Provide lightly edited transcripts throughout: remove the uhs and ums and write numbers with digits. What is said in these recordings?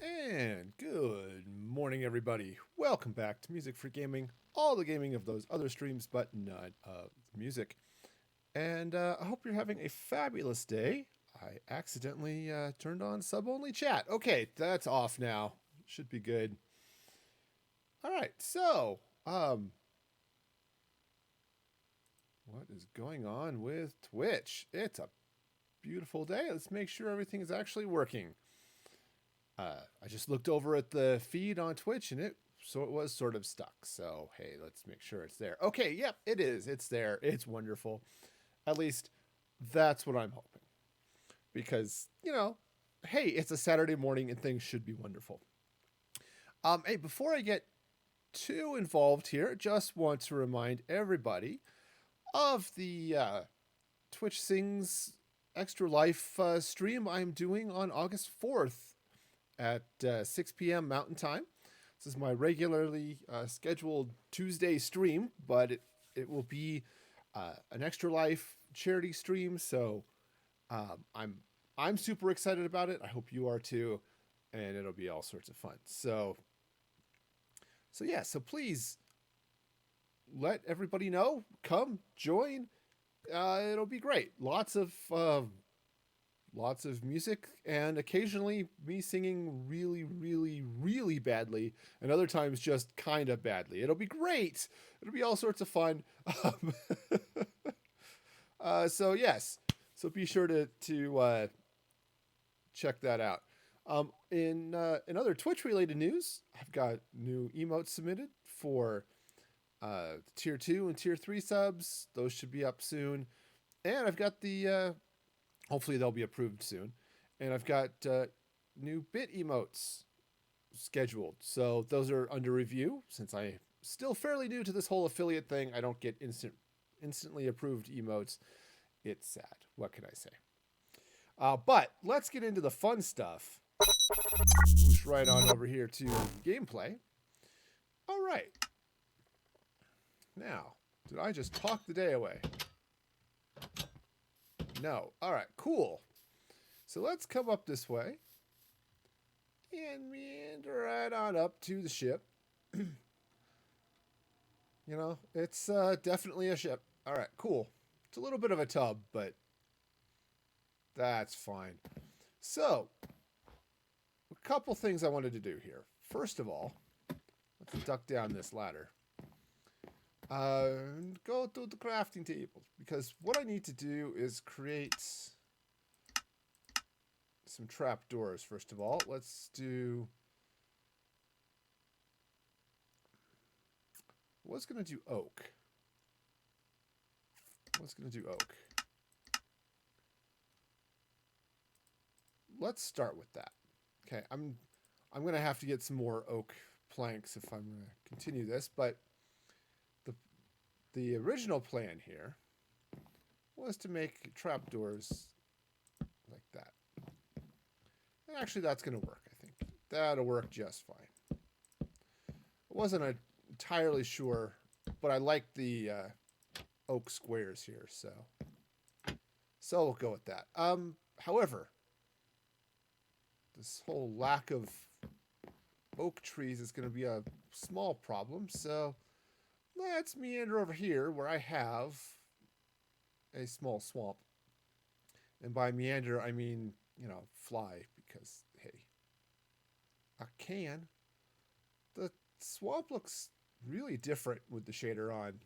And good morning, everybody. Welcome back to Music for Gaming. All the gaming of those other streams, but not music. And I hope you're having a fabulous day. I accidentally turned on sub-only chat. Okay, that's off now. Should be good. All right, so what is going on with Twitch? It's a beautiful day. Let's make sure everything is actually working. I just looked over at the feed on Twitch and it was sort of stuck. So hey, let's make sure it's there. Okay, yep, it is. It's there. It's wonderful. At least that's what I'm hoping. Because, hey, it's a Saturday morning and things should be wonderful. Hey, before I get too involved here, just want to remind everybody of the Twitch Sings Extra Life stream I'm doing on August 4th at 6 p.m. Mountain Time. This is my regularly scheduled Tuesday stream, but it will be an Extra Life charity stream. So I'm super excited about it. I hope you are too, and it'll be all sorts of fun. So yeah. So please let everybody know. Come join. It'll be great. Lots of music, and occasionally me singing really, really, really badly, and other times just kind of badly. It'll be great. It'll be all sorts of fun. So yes, so be sure to check that out. In other Twitch related news, I've got new emotes submitted for tier 2 and tier 3 subs. Those should be up soon, and I've got the hopefully they'll be approved soon. And I've got new bit emotes scheduled. So those are under review. Since I'm still fairly new to this whole affiliate thing, I don't get instantly approved emotes. It's sad. What can I say? But let's get into the fun stuff. Whoosh right on over here to gameplay. All right. Now, did I just talk the day away? No. All right, cool. So let's come up this way and meander right on up to the ship. It's definitely a ship. All right, cool. It's a little bit of a tub, but that's fine. So, a couple things I wanted to do here. First of all, let's duck down this ladder. Go to the crafting table, because what I need to do is create some trapdoors. First of all, let's do. What's gonna do oak? What's gonna do oak? Let's start with that. Okay, I'm gonna have to get some more oak planks if I'm gonna continue this, but the original plan here was to make trapdoors like that. And actually, that's going to work, I think. That'll work just fine. I wasn't entirely sure, but I like the oak squares here, so we'll go with that. However, this whole lack of oak trees is going to be a small problem, so let's meander over here where I have a small swamp. And by meander, I mean, fly, because, hey, I can. The swamp looks really different with the shader on.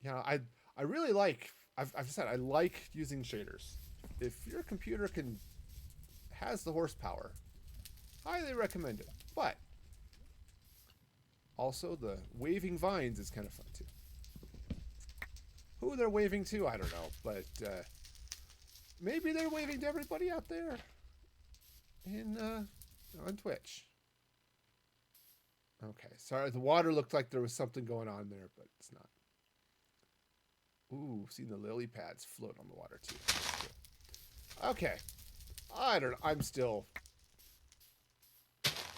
I really like, I've said, I like using shaders. If your computer has the horsepower, highly recommend it. But also, the waving vines is kind of fun, too. Who they're waving to, I don't know. But maybe they're waving to everybody out there on Twitch. Okay, sorry. The water looked like there was something going on there, but it's not. Ooh, seen the lily pads float on the water, too. Okay. I don't know.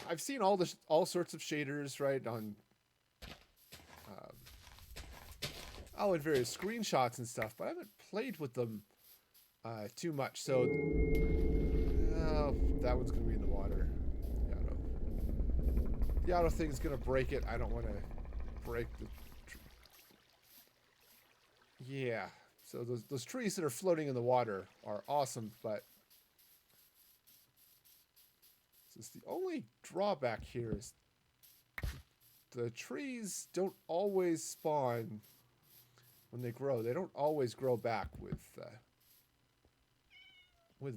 I've seen all sorts of shaders, right, on in various screenshots and stuff, but I haven't played with them too much. So that one's going to be in the water. The auto thing's going to break it. I don't want to break the... Yeah. So those trees that are floating in the water are awesome, but... This is the only drawback here is the trees don't always spawn when they grow. They don't always grow back with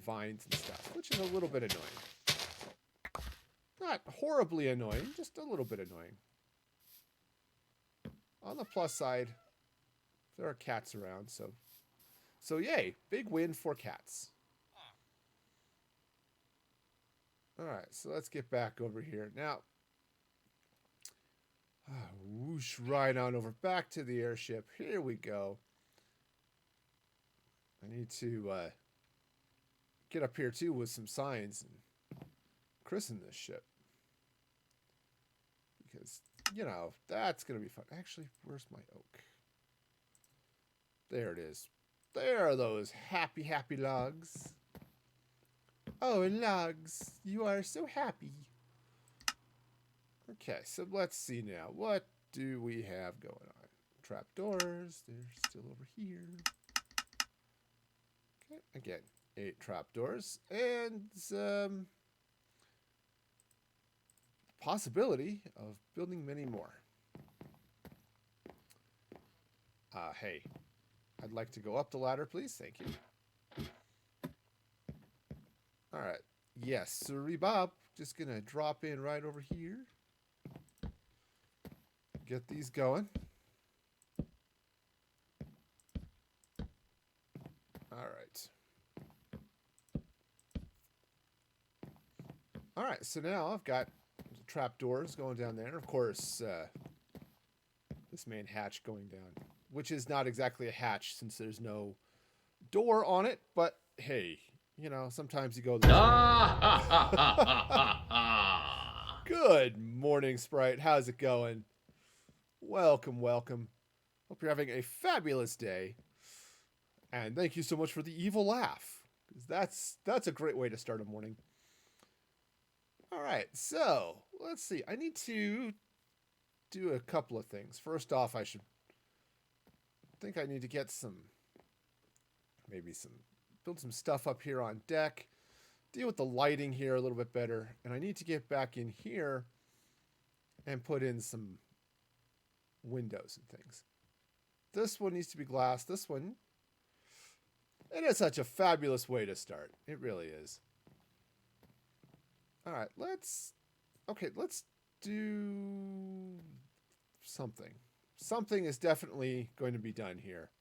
vines and stuff, which is a little bit annoying. Not horribly annoying, just a little bit annoying. On the plus side, there are cats around, so yay, big win for cats. Alright, so let's get back over here. Now, whoosh, right on over back to the airship. Here we go. I need to get up here too with some signs and christen this ship. Because, you know, that's going to be fun. Actually, where's my oak? There it is. There are those happy, happy logs. Oh, logs, you are so happy. Okay, so let's see now. What do we have going on? Trapdoors, they're still over here. Okay, again, 8 trapdoors. And possibility of building many more. Hey, I'd like to go up the ladder, please. Thank you. Alright, yes, sorry Bob, just gonna drop in right over here. Get these going. Alright. Alright, so now I've got trapdoors going down there. Of course, this main hatch going down, which is not exactly a hatch since there's no door on it, but hey... You know, sometimes you go this Good morning, Sprite. How's it going? Welcome, welcome. Hope you're having a fabulous day. And thank you so much for the evil laugh. Because that's a great way to start a morning. Alright, so, let's see. I need to do a couple of things. First off, I think I need to get build some stuff up here on deck, deal with the lighting here a little bit better, and I need to get back in here and put in some windows and things. This one needs to be glass. This one, it is such a fabulous way to start. It really is. All right, let's do something. Something is definitely going to be done here.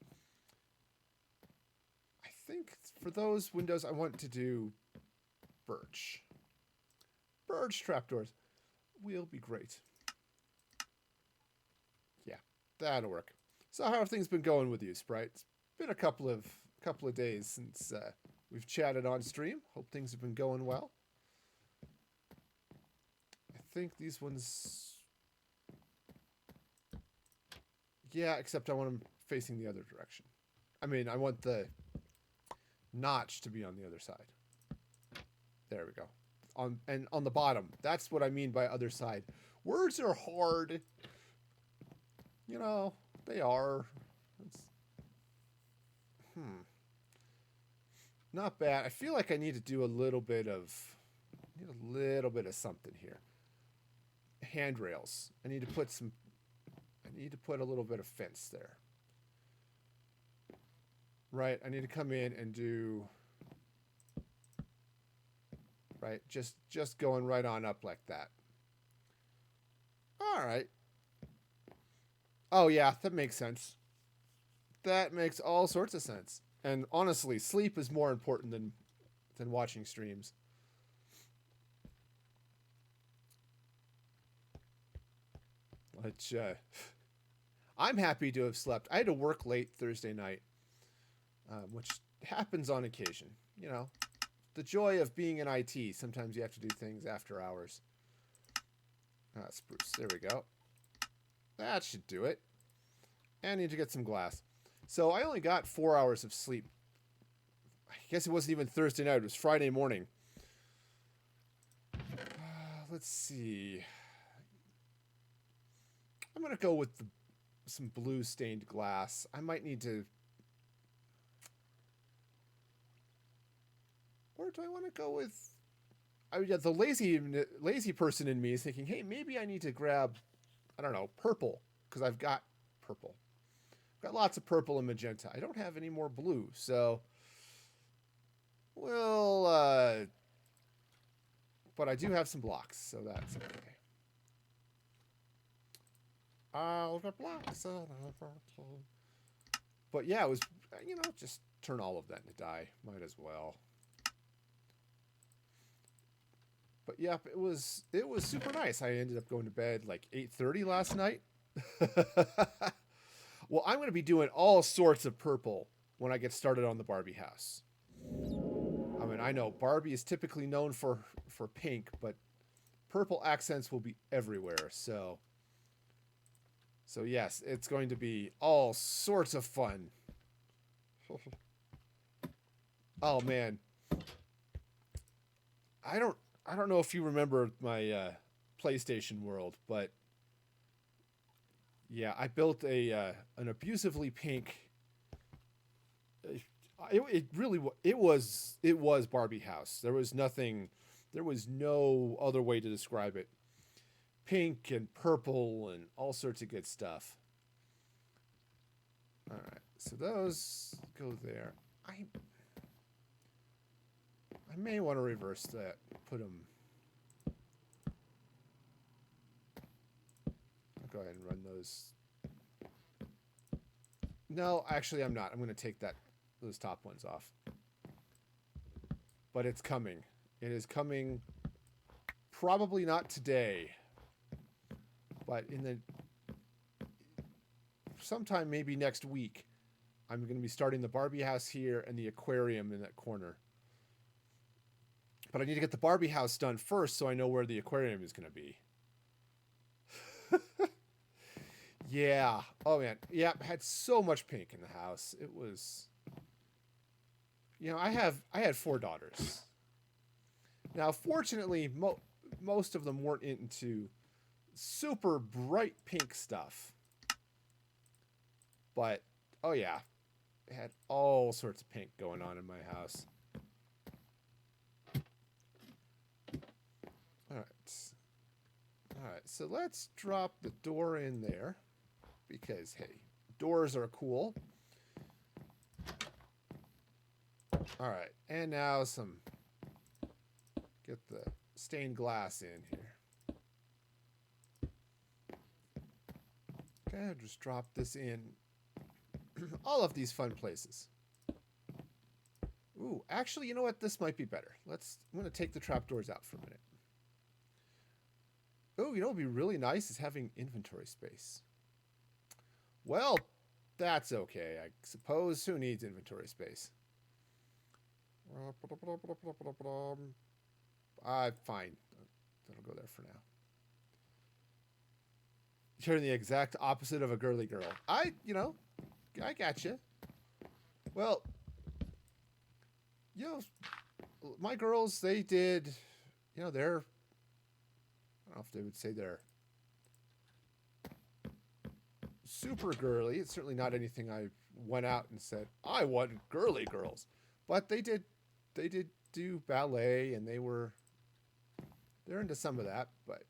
I think for those windows, I want to do birch. Birch trapdoors will be great. Yeah, that'll work. So how have things been going with you, Sprite? It's been a couple of days since we've chatted on stream. Hope things have been going well. I think these ones... Yeah, except I want them facing the other direction. I mean, I want the notch to be on the other side. There we go. On the bottom. That's what I mean by other side. Words are hard. You know, they are. Not bad. I feel like I need to do a little bit of something here. Handrails. I need to put a little bit of fence there. Right, I need to come in and do... Right, just going right on up like that. All right. Oh, yeah, that makes sense. That makes all sorts of sense. And honestly, sleep is more important than watching streams. Which, I'm happy to have slept. I had to work late Thursday night. Which happens on occasion, you know. The joy of being in IT. Sometimes you have to do things after hours. Spruce. There we go. That should do it. And I need to get some glass. So I only got 4 hours of sleep. I guess it wasn't even Thursday night. It was Friday morning. let's see. I'm going to go with some blue stained glass. I might need to... Or do I want to go with... yeah, the lazy person in me is thinking, hey, maybe I need to grab, I don't know, purple. Because I've got purple. I've got lots of purple and magenta. I don't have any more blue, so... Well, but I do have some blocks, so that's okay. All the blocks are purple. But yeah, it was, just turn all of that into dye. Might as well. But yeah, it was super nice. I ended up going to bed like 8:30 last night. Well, I'm going to be doing all sorts of purple when I get started on the Barbie house. I mean, I know Barbie is typically known for pink, but purple accents will be everywhere. So yes, it's going to be all sorts of fun. Oh man, I don't know if you remember my PlayStation world, but yeah, I built an abusively pink. It was Barbie house. There was no other way to describe it. Pink and purple and all sorts of good stuff. All right, so those go there. I may want to reverse that. Put them. I'll go ahead and run those. No, actually, I'm not. I'm going to take those top ones off. But it's coming. It is coming. Probably not today. But sometime maybe next week, I'm going to be starting the Barbie house here and the aquarium in that corner. But I need to get the Barbie house done first so I know where the aquarium is going to be. Yeah. Oh, man. Yeah, I had so much pink in the house. It was... I had 4 daughters. Now, fortunately, most of them weren't into super bright pink stuff. But, oh yeah, I had all sorts of pink going on in my house. All right, so let's drop the door in there because, hey, doors are cool. All right, and now get the stained glass in here. Okay, I'll just drop this in all of these fun places. Ooh, actually, you know what? This might be better. I'm going to take the trapdoors out for a minute. Oh, what would be really nice is having inventory space. Well, that's okay, I suppose. Who needs inventory space? Fine. That'll go there for now. You're the exact opposite of a girly girl. I gotcha. Well, my girls, they did, they're, I don't know if they would say they're super girly. It's certainly not anything I went out and said, I want girly girls. But they did do ballet, and they're into some of that, but,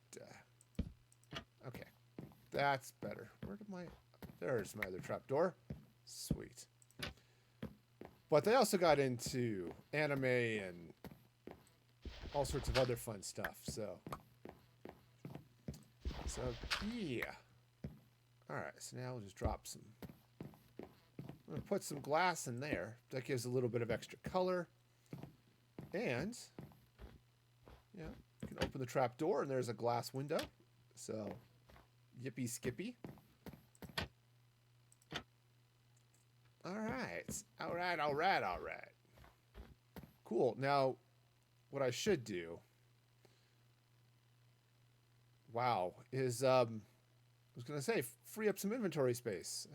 okay. That's better. There's my other trapdoor. Sweet. But they also got into anime and all sorts of other fun stuff, so yeah. Alright, so now we'll just drop some. I'm going to put some glass in there. That gives a little bit of extra color. And, you can open the trapdoor, and there's a glass window. So, yippee skippy. All right. Cool. Now, what I should do, is, I was going to say, free up some inventory space.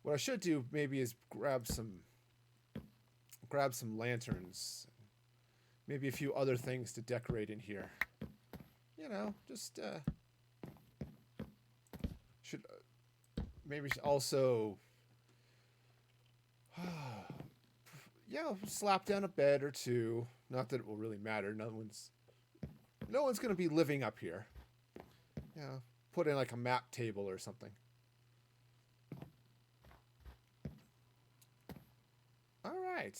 What I should do maybe is grab some lanterns, maybe a few other things to decorate in here. you know, just should maybe also, yeah, slap down a bed or two. Not that it will really matter. No one's gonna be living up here. Yeah, put in like a map table or something. All right.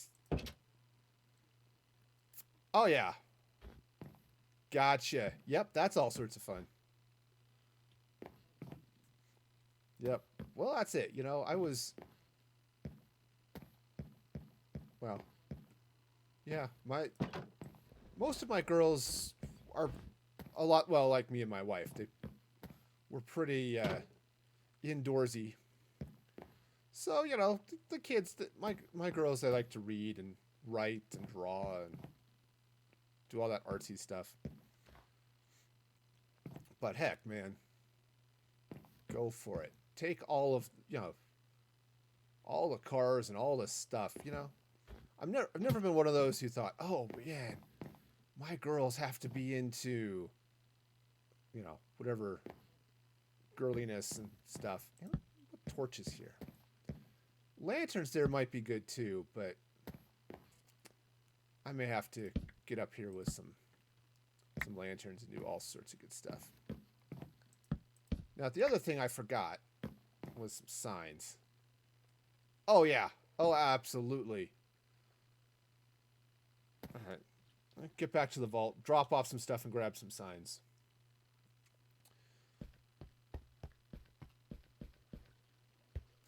Oh yeah. Gotcha. Yep, that's all sorts of fun. Yep. Well, that's it. You know, well, yeah, my most of my girls are a lot well like me and my wife. They were pretty indoorsy. So, you know, the kids that my girls, they like to read and write and draw and do all that artsy stuff. But heck, man, go for it. Take all of, you know, all the cars and all the stuff, you know. I've never been one of those who thought, "Oh, man, my girls have to be into, you know, whatever girliness and stuff." You know, what torches here? Lanterns there might be good too, but I may have to get up here with some lanterns and do all sorts of good stuff. Now, the other thing I forgot was some signs. Oh, yeah. Oh, absolutely. All right. Get back to the vault, drop off some stuff, and grab some signs.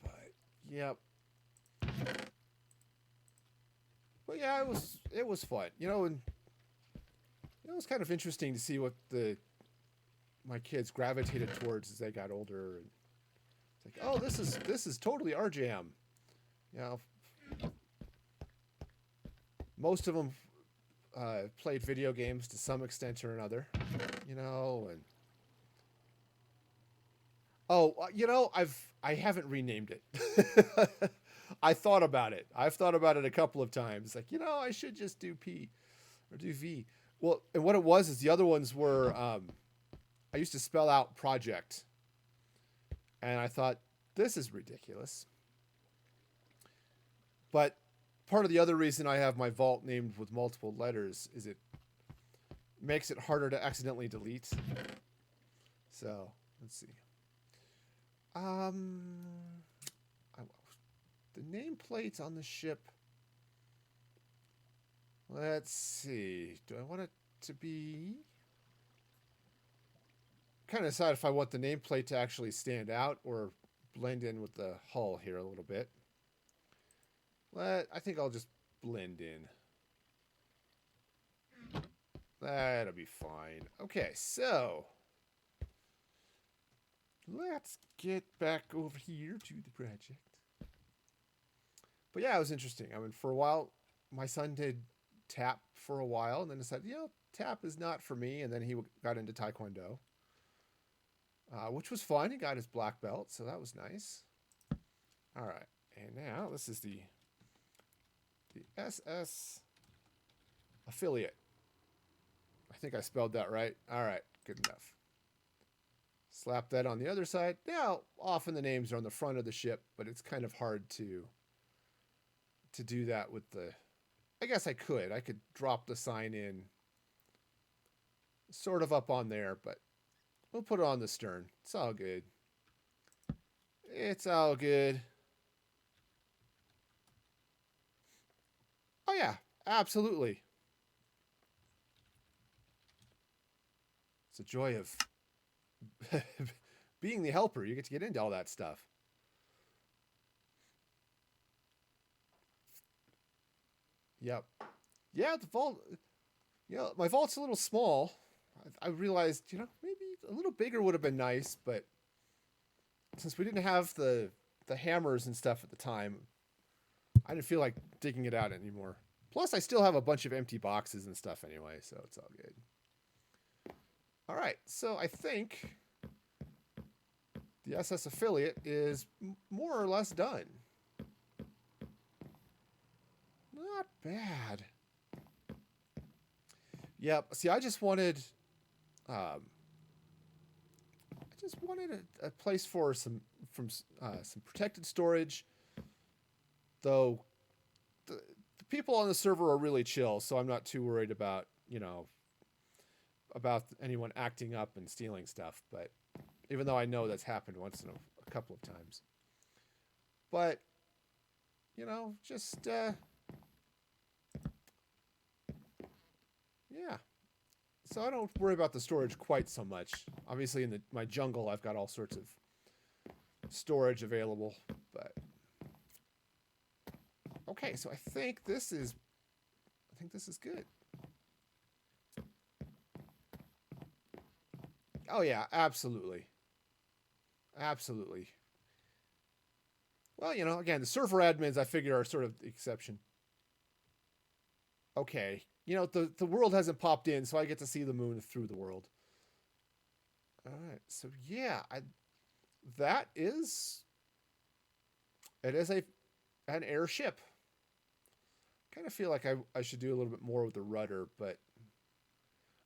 But, yep. But yeah, it was fun. You know, and it was kind of interesting to see what my kids gravitated towards as they got older. And it's like, oh, this is totally our jam. You know, most of them played video games to some extent or another. You know, and oh, you know, I haven't renamed it. I thought about it. I've thought about it a couple of times. Like, you know, I should just do P or do V. Well, and what it was is the other ones were I used to spell out project. And I thought, this is ridiculous. But part of the other reason I have my vault named with multiple letters is it makes it harder to accidentally delete. So, let's see. The nameplate on the ship. Let's see. Do I want it to be... kind of decide if I want the nameplate to actually stand out or blend in with the hull here a little bit. I think I'll just blend in. That'll be fine. Okay, so let's get back over here to the project. But yeah, it was interesting. I mean, for a while, my son did tap for a while, and then decided, you know, tap is not for me. And then he got into Taekwondo, which was fun. He got his black belt, so that was nice. All right, and now this is the SS affiliate. I think I spelled that right. All right, good enough. Slap that on the other side. Now, often the names are on the front of the ship, but it's kind of hard to do that with the... I guess I could. I could drop the sign in sort of up on there, but we'll put it on the stern. It's all good. It's all good. Oh, yeah, absolutely. It's a joy of being the helper. You get to get into all that stuff. Yep. Yeah, the vault. You know, my vault's a little small. I realized, you know, maybe a little bigger would have been nice, but since we didn't have the hammers and stuff at the time, I didn't feel like digging it out anymore. Plus, I still have a bunch of empty boxes and stuff anyway, so it's all good. All right, so I think the SS affiliate is more or less done. Not bad. Yep. See, I just wanted I just wanted a place for some protected storage, though the people on the server are really chill, so I'm not too worried about, about anyone acting up and stealing stuff. But even though I know that's happened once in a couple of times, but just yeah. So I don't worry about the storage quite so much. Obviously, in my jungle, I've got all sorts of storage available, but okay. So I think this is good. Oh yeah, absolutely, absolutely. Well, again, the server admins I figure are sort of the exception. Okay, the world hasn't popped in, so I get to see the moon through the world. All right, so yeah, that is it is an airship. Kind of feel like I should do a little bit more with the rudder, but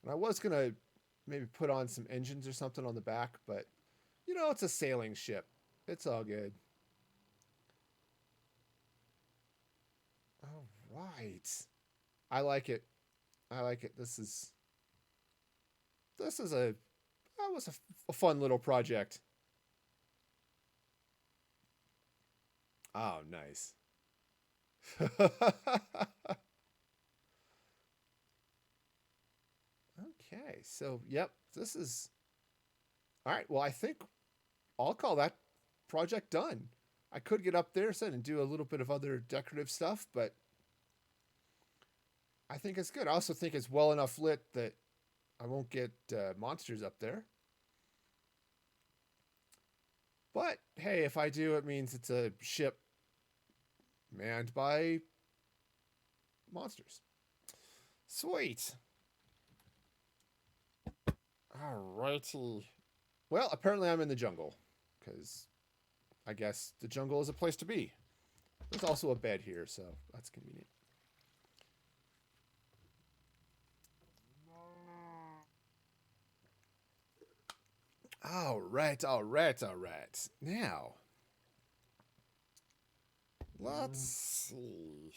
and I was gonna maybe put on some engines or something on the back, but it's a sailing ship. It's all good. All right, I like it. I like it. This is that was a fun little project. Oh, nice. Okay, so yep, this is all right. Well, I think I'll call that project done. I could get up there and do a little bit of other decorative stuff, but I think it's good. I also think it's well enough lit that I won't get monsters up there. But hey, if I do, it means it's a ship manned by monsters. Sweet. Alrighty. Well, apparently I'm in the jungle, because I guess the jungle is a place to be. There's also a bed here, so that's convenient. All right, all right, all right. Now, let's see.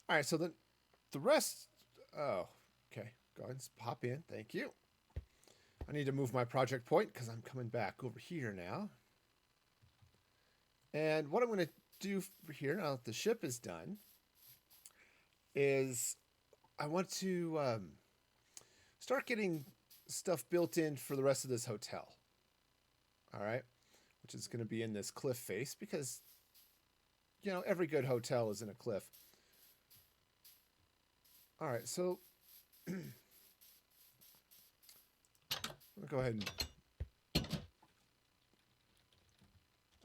All right, so the rest. Oh, okay. Go ahead and pop in. Thank you. I need to move my project point because I'm coming back over here now. And what I'm going to do here now that the ship is done is I want to start getting stuff built in for the rest of this hotel. All right, which is going to be in this cliff face because every good hotel is in a cliff. All right, so I'll go ahead and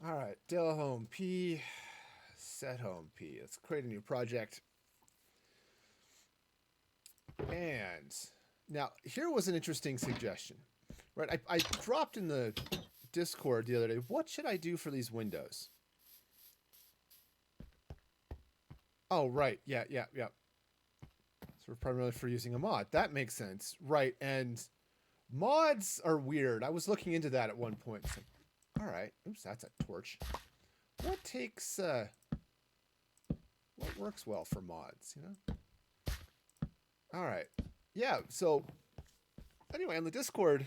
all right, Dell Home P, Set Home P. Let's create a new project. And now here was an interesting suggestion, right? I dropped in the Discord the other day. What should I do for these windows? Oh, right. Yeah. So we're primarily for using a mod. That makes sense. Right. And mods are weird. I was looking into that at one point. So, all right. Oops, that's a torch. What takes, what works well for mods, All right. Yeah, so anyway, on the Discord,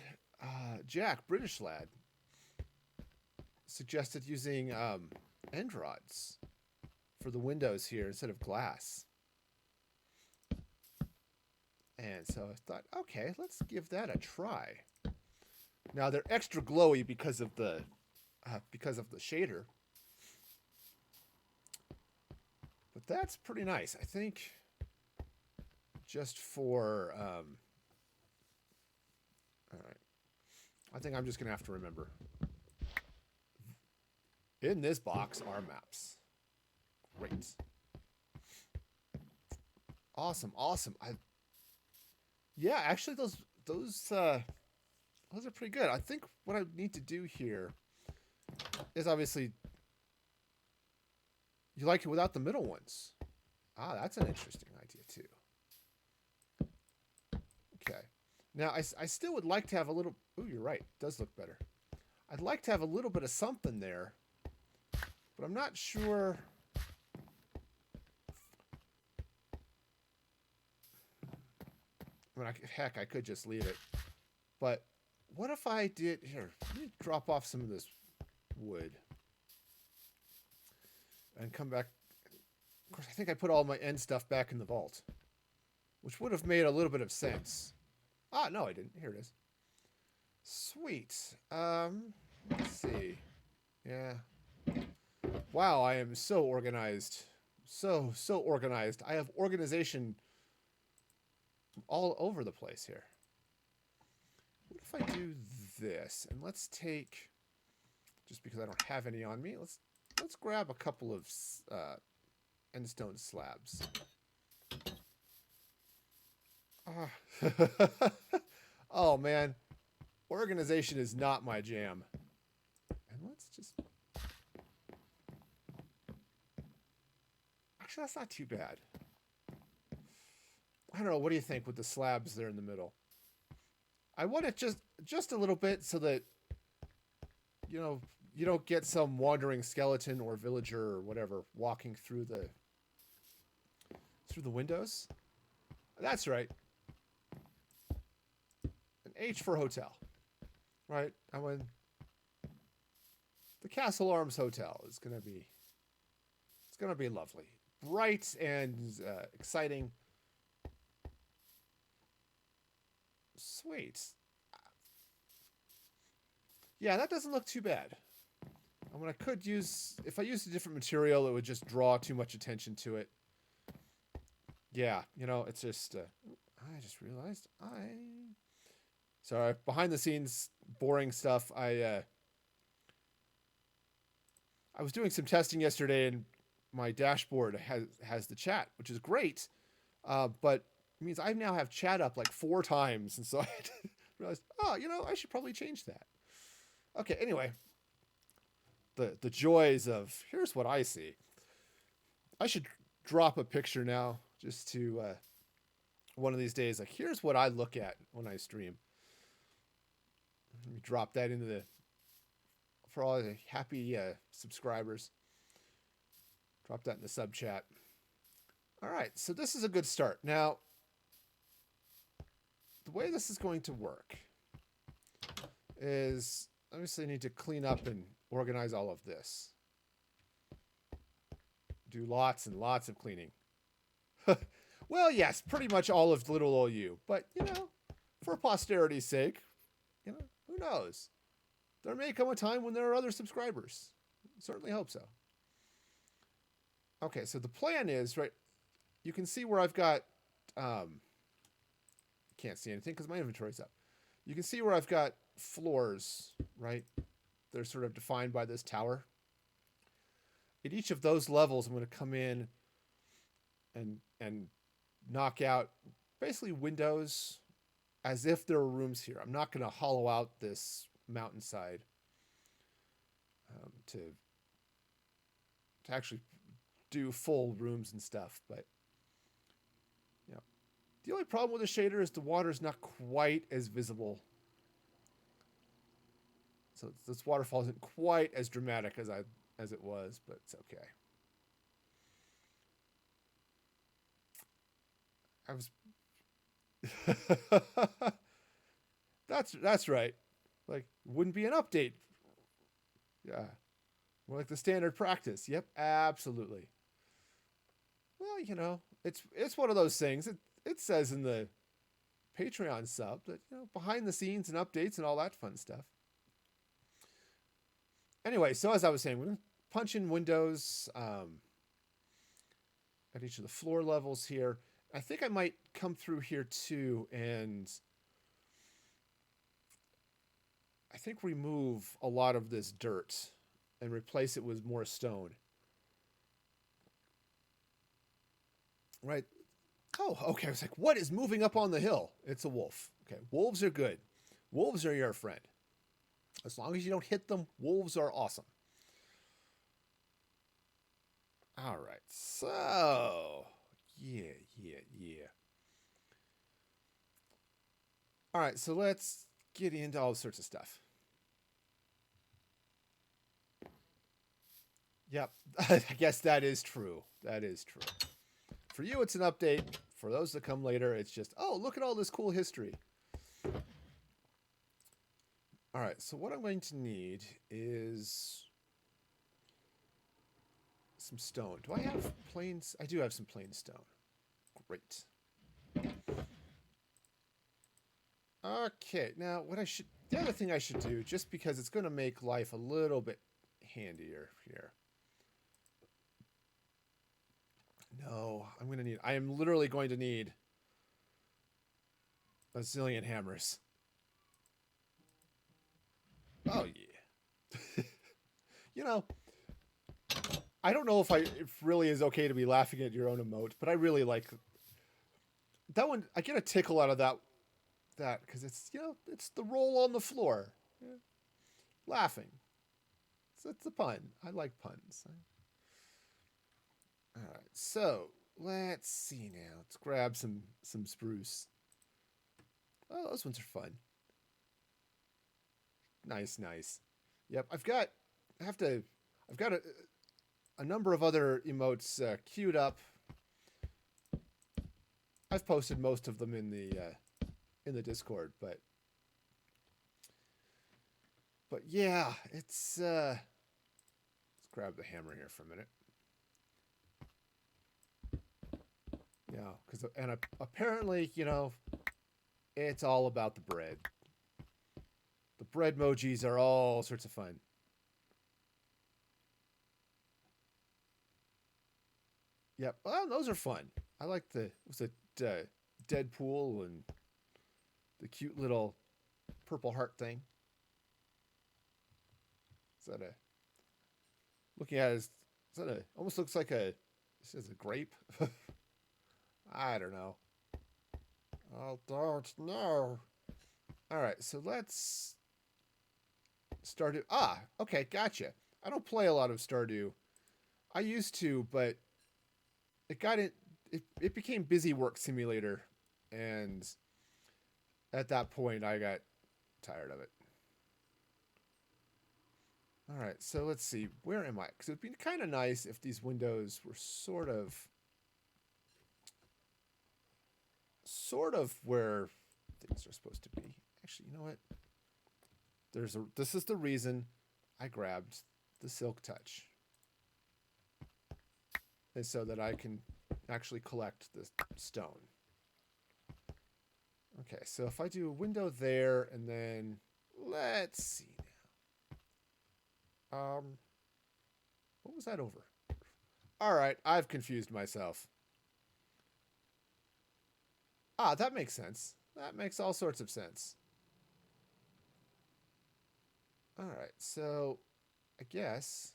Jack, British lad, suggested using end rods for the windows here instead of glass. And so I thought, okay, let's give that a try. Now they're extra glowy because of the shader. But that's pretty nice. I think just for all right. I think I'm just gonna have to remember. In this box are maps. Great. Awesome. Yeah, actually those are pretty good. I think what I need to do here is obviously you like it without the middle ones. Ah, that's an interesting idea too. Okay. Now, I still would like to have a little... Ooh, you're right. It does look better. I'd like to have a little bit of something there, but I'm not sure... I mean, heck, I could just leave it. But what if I did... Here, let me drop off some of this wood. And come back... Of course, I think I put all my end stuff back in the vault, which would have made a little bit of sense. Ah, no, I didn't. Here it is. Sweet. Let's see. Yeah. Wow, I am so organized. So organized. I have organization all over the place here. What if I do this? And let's take, just because I don't have any on me, let's grab a couple of endstone slabs. Oh man, organization is not my jam. And let's just... Actually, that's not too bad. I don't know. What do you think with the slabs there in the middle? I want it just a little bit so that, you know, you don't get some wandering skeleton or villager or whatever walking through the windows. That's right. An H for hotel, right? I mean, the Castle Arms Hotel is gonna be, it's gonna be lovely, bright and exciting. Sweet. Yeah, that doesn't look too bad. I mean, I could use, if I used a different material, it would just draw too much attention to it. Yeah, you know, it's just, I just realized sorry, behind the scenes, boring stuff. I was doing some testing yesterday and my dashboard has the chat, which is great. But it means I now have chat up like 4 times. And so I realized, oh, you know, I should probably change that. Okay, anyway, the joys of, here's what I see. I should drop a picture now just to one of these days, like, here's what I look at when I stream. Let me drop that into the, for all the happy subscribers. Drop that in the sub chat. All right, so this is a good start. Now, the way this is going to work is, obviously I need to clean up and organize all of this. Do lots and lots of cleaning. Well, yes, pretty much all of little old you. But, you know, for posterity's sake, you know, who knows? There may come a time when there are other subscribers. Certainly hope so. Okay, so the plan is, right, you can see where I've got, can't see anything because my inventory's up. You can see where I've got floors, right? They're sort of defined by this tower. At each of those levels, I'm going to come in and knock out basically windows as if there were rooms here. I'm not going to hollow out this mountainside to actually do full rooms and stuff. But you know, the only problem with the shader is the water is not quite as visible. So this waterfall isn't quite as dramatic as it was, but it's okay. I was that's right. Like, wouldn't be an update. Yeah. More like the standard practice. Yep, absolutely. Well, you know, it's one of those things. It says in the Patreon sub that, you know, behind the scenes and updates and all that fun stuff. Anyway, so as I was saying, we're going to punch in windows at each of the floor levels here. I think I might come through here too and I think remove a lot of this dirt and replace it with more stone. Right. Oh, okay. I was like, what is moving up on the hill? It's a wolf. Okay. Wolves are good. Wolves are your friend. As long as you don't hit them, wolves are awesome. All right. So, yeah. All right, so let's get into all sorts of stuff. Yep, I guess that is true. That is true. For you, it's an update. For those that come later, it's just, oh, look at all this cool history. All right, so what I'm going to need is some stone. Do I have plain? I do have some plain stone. Great. Okay, now the other thing I should do, just because it's going to make life a little bit handier here. No, I am literally going to need a zillion hammers. Oh, yeah. You know, I don't know if it really is okay to be laughing at your own emote, but I really like that one. I get a tickle out of that because it's, it's the roll on the floor. Yeah. Laughing. So it's a pun. I like puns. All right, so let's see now. Let's grab some spruce. Oh, those ones are fun. Nice. Yep, I've got a number of other emotes queued up. I've posted most of them in the Discord, but yeah, it's let's grab the hammer here for a minute. Yeah, apparently, it's all about the bread. The bread emojis are all sorts of fun. Yep. Well, those are fun. I like Deadpool and the cute little purple heart thing. Looking at it, almost looks like this is a grape. I don't know. I don't know. All right, so let's Stardew. Okay, gotcha. I don't play a lot of Stardew. I used to, but it became Busy Work Simulator, and at that point I got tired of it. All right, so let's see. Where am I? Because it would be kind of nice if these windows were sort of where things are supposed to be. Actually, you know what? This is the reason I grabbed the Silk Touch. And so that I can actually collect the stone. Okay, so if I do a window there, and then let's see now. What was that over? All right, I've confused myself. That makes sense. That makes all sorts of sense. All right, so I guess,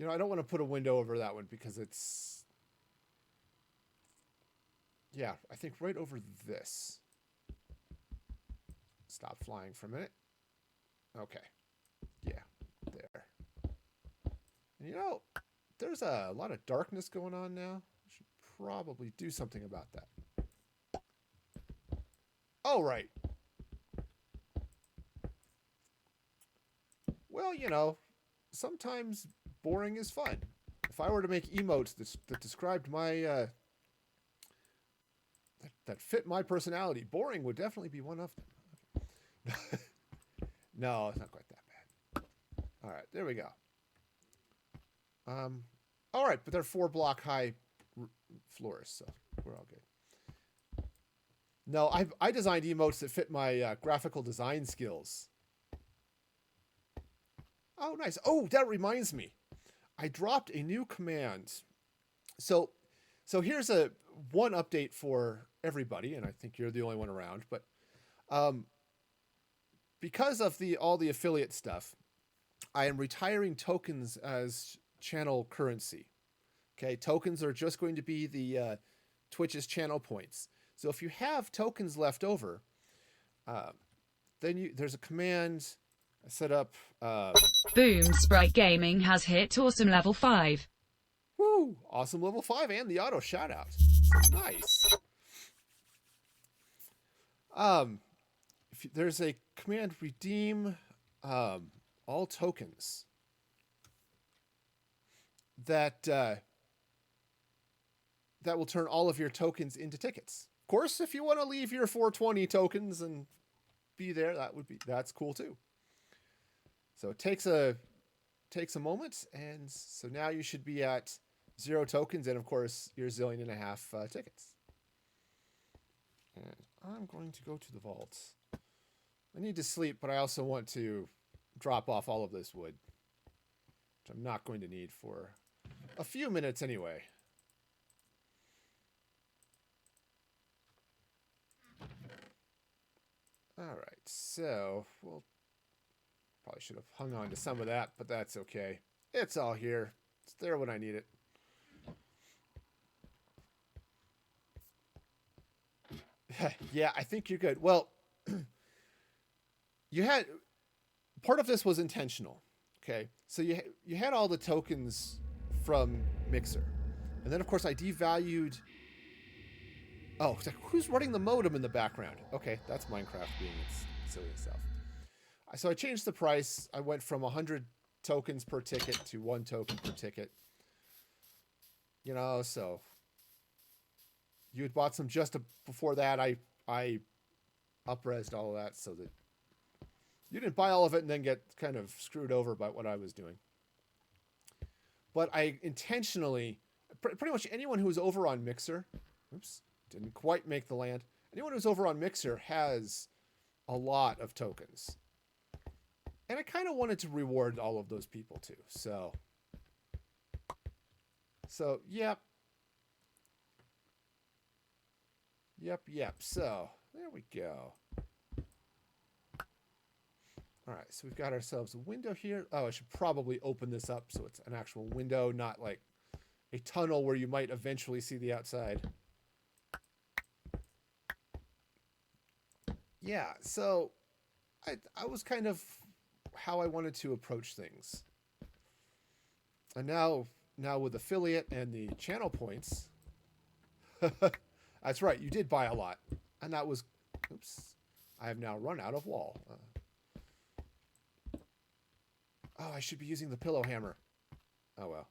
I don't want to put a window over that one because it's, yeah, I think right over this. Stop flying for a minute. Okay. Yeah, there. And there's a lot of darkness going on now. I should probably do something about that. Oh, right. Well, sometimes boring is fun. If I were to make emotes that described my that fit my personality, boring would definitely be one of them. No, it's not quite that bad. All right, there we go. All right, but they're 4-block high floors, so we're all good. No, I designed emotes that fit my graphical design skills. Oh, nice. Oh, that reminds me. I dropped a new command. So here's one update for everybody, and I think you're the only one around, but because of all the affiliate stuff, I am retiring tokens as channel currency. Okay, tokens are just going to be the Twitch's channel points. So if you have tokens left over, then there's a command I set up. Boom! Sprite Gaming has hit awesome level 5. Woo! Awesome level 5 and the auto shout out. Nice. Um, there's a command redeem all tokens that that will turn all of your tokens into tickets. Of course, if you want to leave your 420 tokens and be there, that's cool too. So it takes a moment, and so now you should be at 0 tokens, and of course your zillion and a half tickets. And I'm going to go to the vault. I need to sleep, but I also want to drop off all of this wood, which I'm not going to need for a few minutes anyway. All right, so we'll probably should have hung on to some of that, but that's okay. It's all here. It's there when I need it. Yeah, I think you're good. Well, you had part of this was intentional. Okay, so you had all the tokens from Mixer, and then of course I devalued. Oh, it's like, who's running the modem in the background? Okay, that's Minecraft being its silly self. So I changed the price. I went from 100 tokens per ticket to 1 token per ticket. You know, so you had bought some just before that. I up-resed all of that so that you didn't buy all of it and then get kind of screwed over by what I was doing. But I intentionally, pretty much anyone who's over on Mixer, oops, didn't quite make the land. Anyone who's over on Mixer has a lot of tokens. And I kind of wanted to reward all of those people too. So yep. So there we go. All right, so we've got ourselves a window here. Oh, I should probably open this up so it's an actual window, not like a tunnel where you might eventually see the outside. Yeah, so I was kind of how I wanted to approach things. And now with affiliate and the channel points, that's right, you did buy a lot. And that was, oops, I have now run out of wall. Oh, I should be using the pillow hammer. Oh well.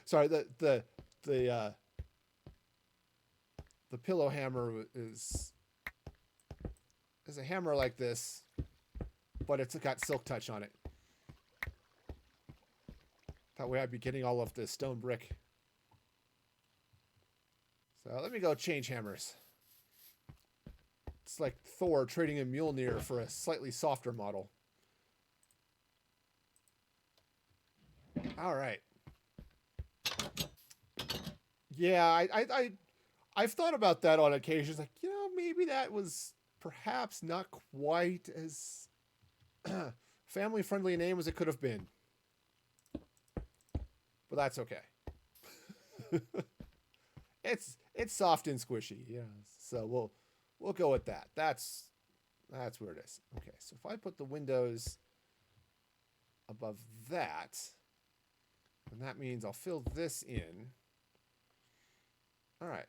Sorry, the pillow hammer is a hammer like this, but it's got silk touch on it. That way I'd be getting all of the stone brick. So let me go change hammers. It's like Thor trading in Mjolnir for a slightly softer model. All right. Yeah, I've thought about that on occasions. Like, you know, maybe that was perhaps not quite as family-friendly a name as it could have been. But that's okay. It's soft and squishy, yeah. So we'll go with that. That's where it is. Okay, so if I put the windows above that, then that means I'll fill this in. All right.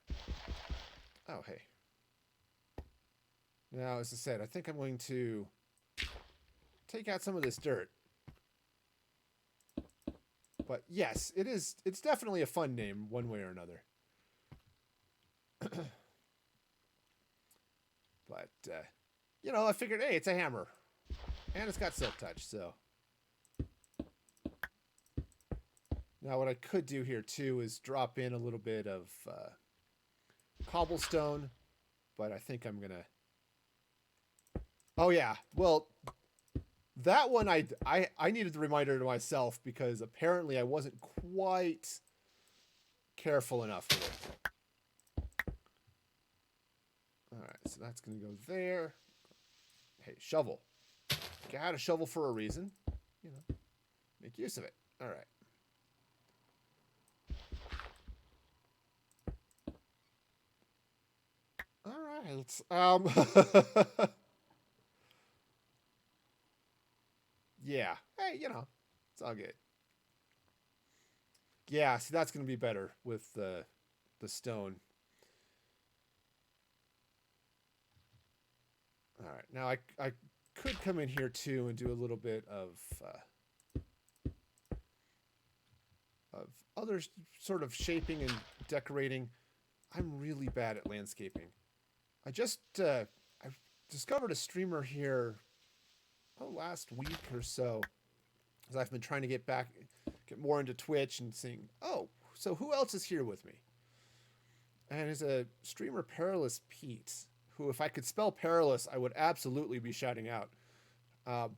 Oh, hey. Now, as I said, I think I'm going to take out some of this dirt. But yes, it's definitely a fun name one way or another. But, you know, I figured, hey, it's a hammer. And it's got silk touch, so. Now what I could do here, too, is drop in a little bit of cobblestone. But I think I'm going to... Oh, yeah. Well, that one I needed the reminder to myself because apparently I wasn't quite careful enough with it. All right, so that's going to go there. Hey, shovel. Got a shovel for a reason. You know, make use of it. All right. All right. Yeah. Hey, you know, it's all good. Yeah, see, that's going to be better with the stone. right, now I could come in here too and do a little bit of other sort of shaping and decorating. I'm really bad at landscaping. I discovered a streamer here last week or so, as I've been trying to get more into Twitch and seeing, oh, so who else is here with me? And it's a streamer, Perilous Pete, who, if I could spell perilous, I would absolutely be shouting out.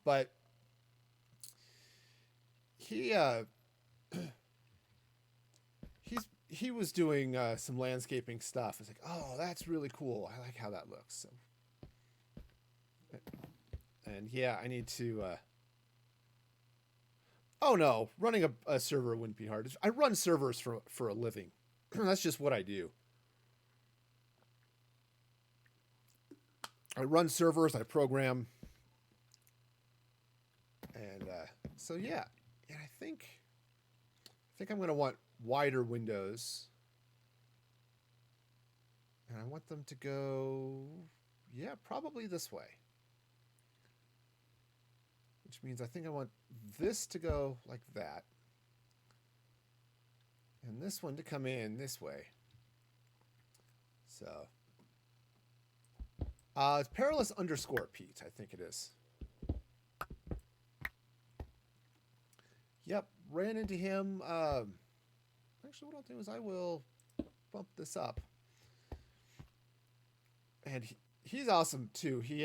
But he he was doing some landscaping stuff. It's like, oh, that's really cool. I like how that looks. So, and yeah, I need to. Oh no, running a server wouldn't be hard. I run servers for a living. That's just what I do. I run servers. I program. And so yeah, and I think I'm going to want wider windows, and I want them to go, yeah, probably this way, which means I think I want this to go like that, and this one to come in this way. So it's Perilous _ Pete, I think it is. Yep, ran into him. Actually, what I'll do is I will bump this up. And he's awesome, too. He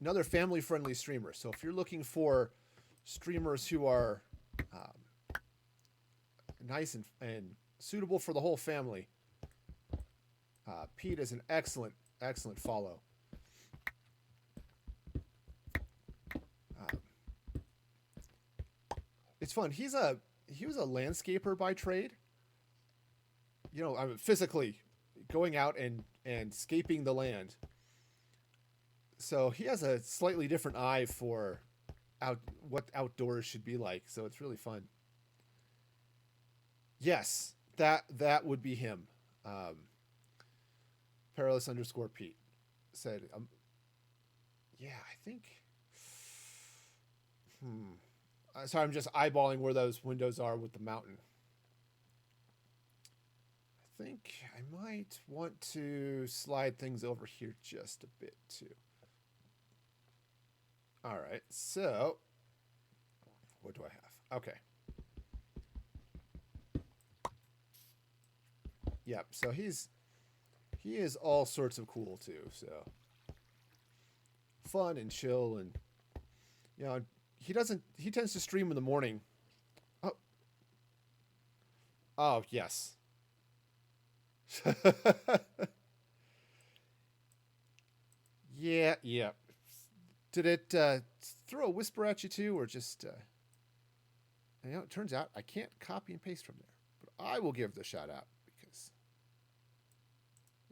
another family-friendly streamer. So if you're looking for streamers who are nice and suitable for the whole family, Pete is an excellent follow. It's fun. He was a landscaper by trade. You know, I mean, physically going out and scaping the land. So he has a slightly different eye for what outdoors should be like. So it's really fun. Yes, that would be him. Perilous _ Pete said, yeah, I think. Sorry, I'm just eyeballing where those windows are with the mountain. I think I might want to slide things over here just a bit too. All right, so what do I have? Okay. Yep, so he is all sorts of cool too, so fun and chill, and you know, he tends to stream in the morning. Oh yes. Yeah. Did it throw a whisper at you too, or just you know, it turns out I can't copy and paste from there, but I will give the shout out because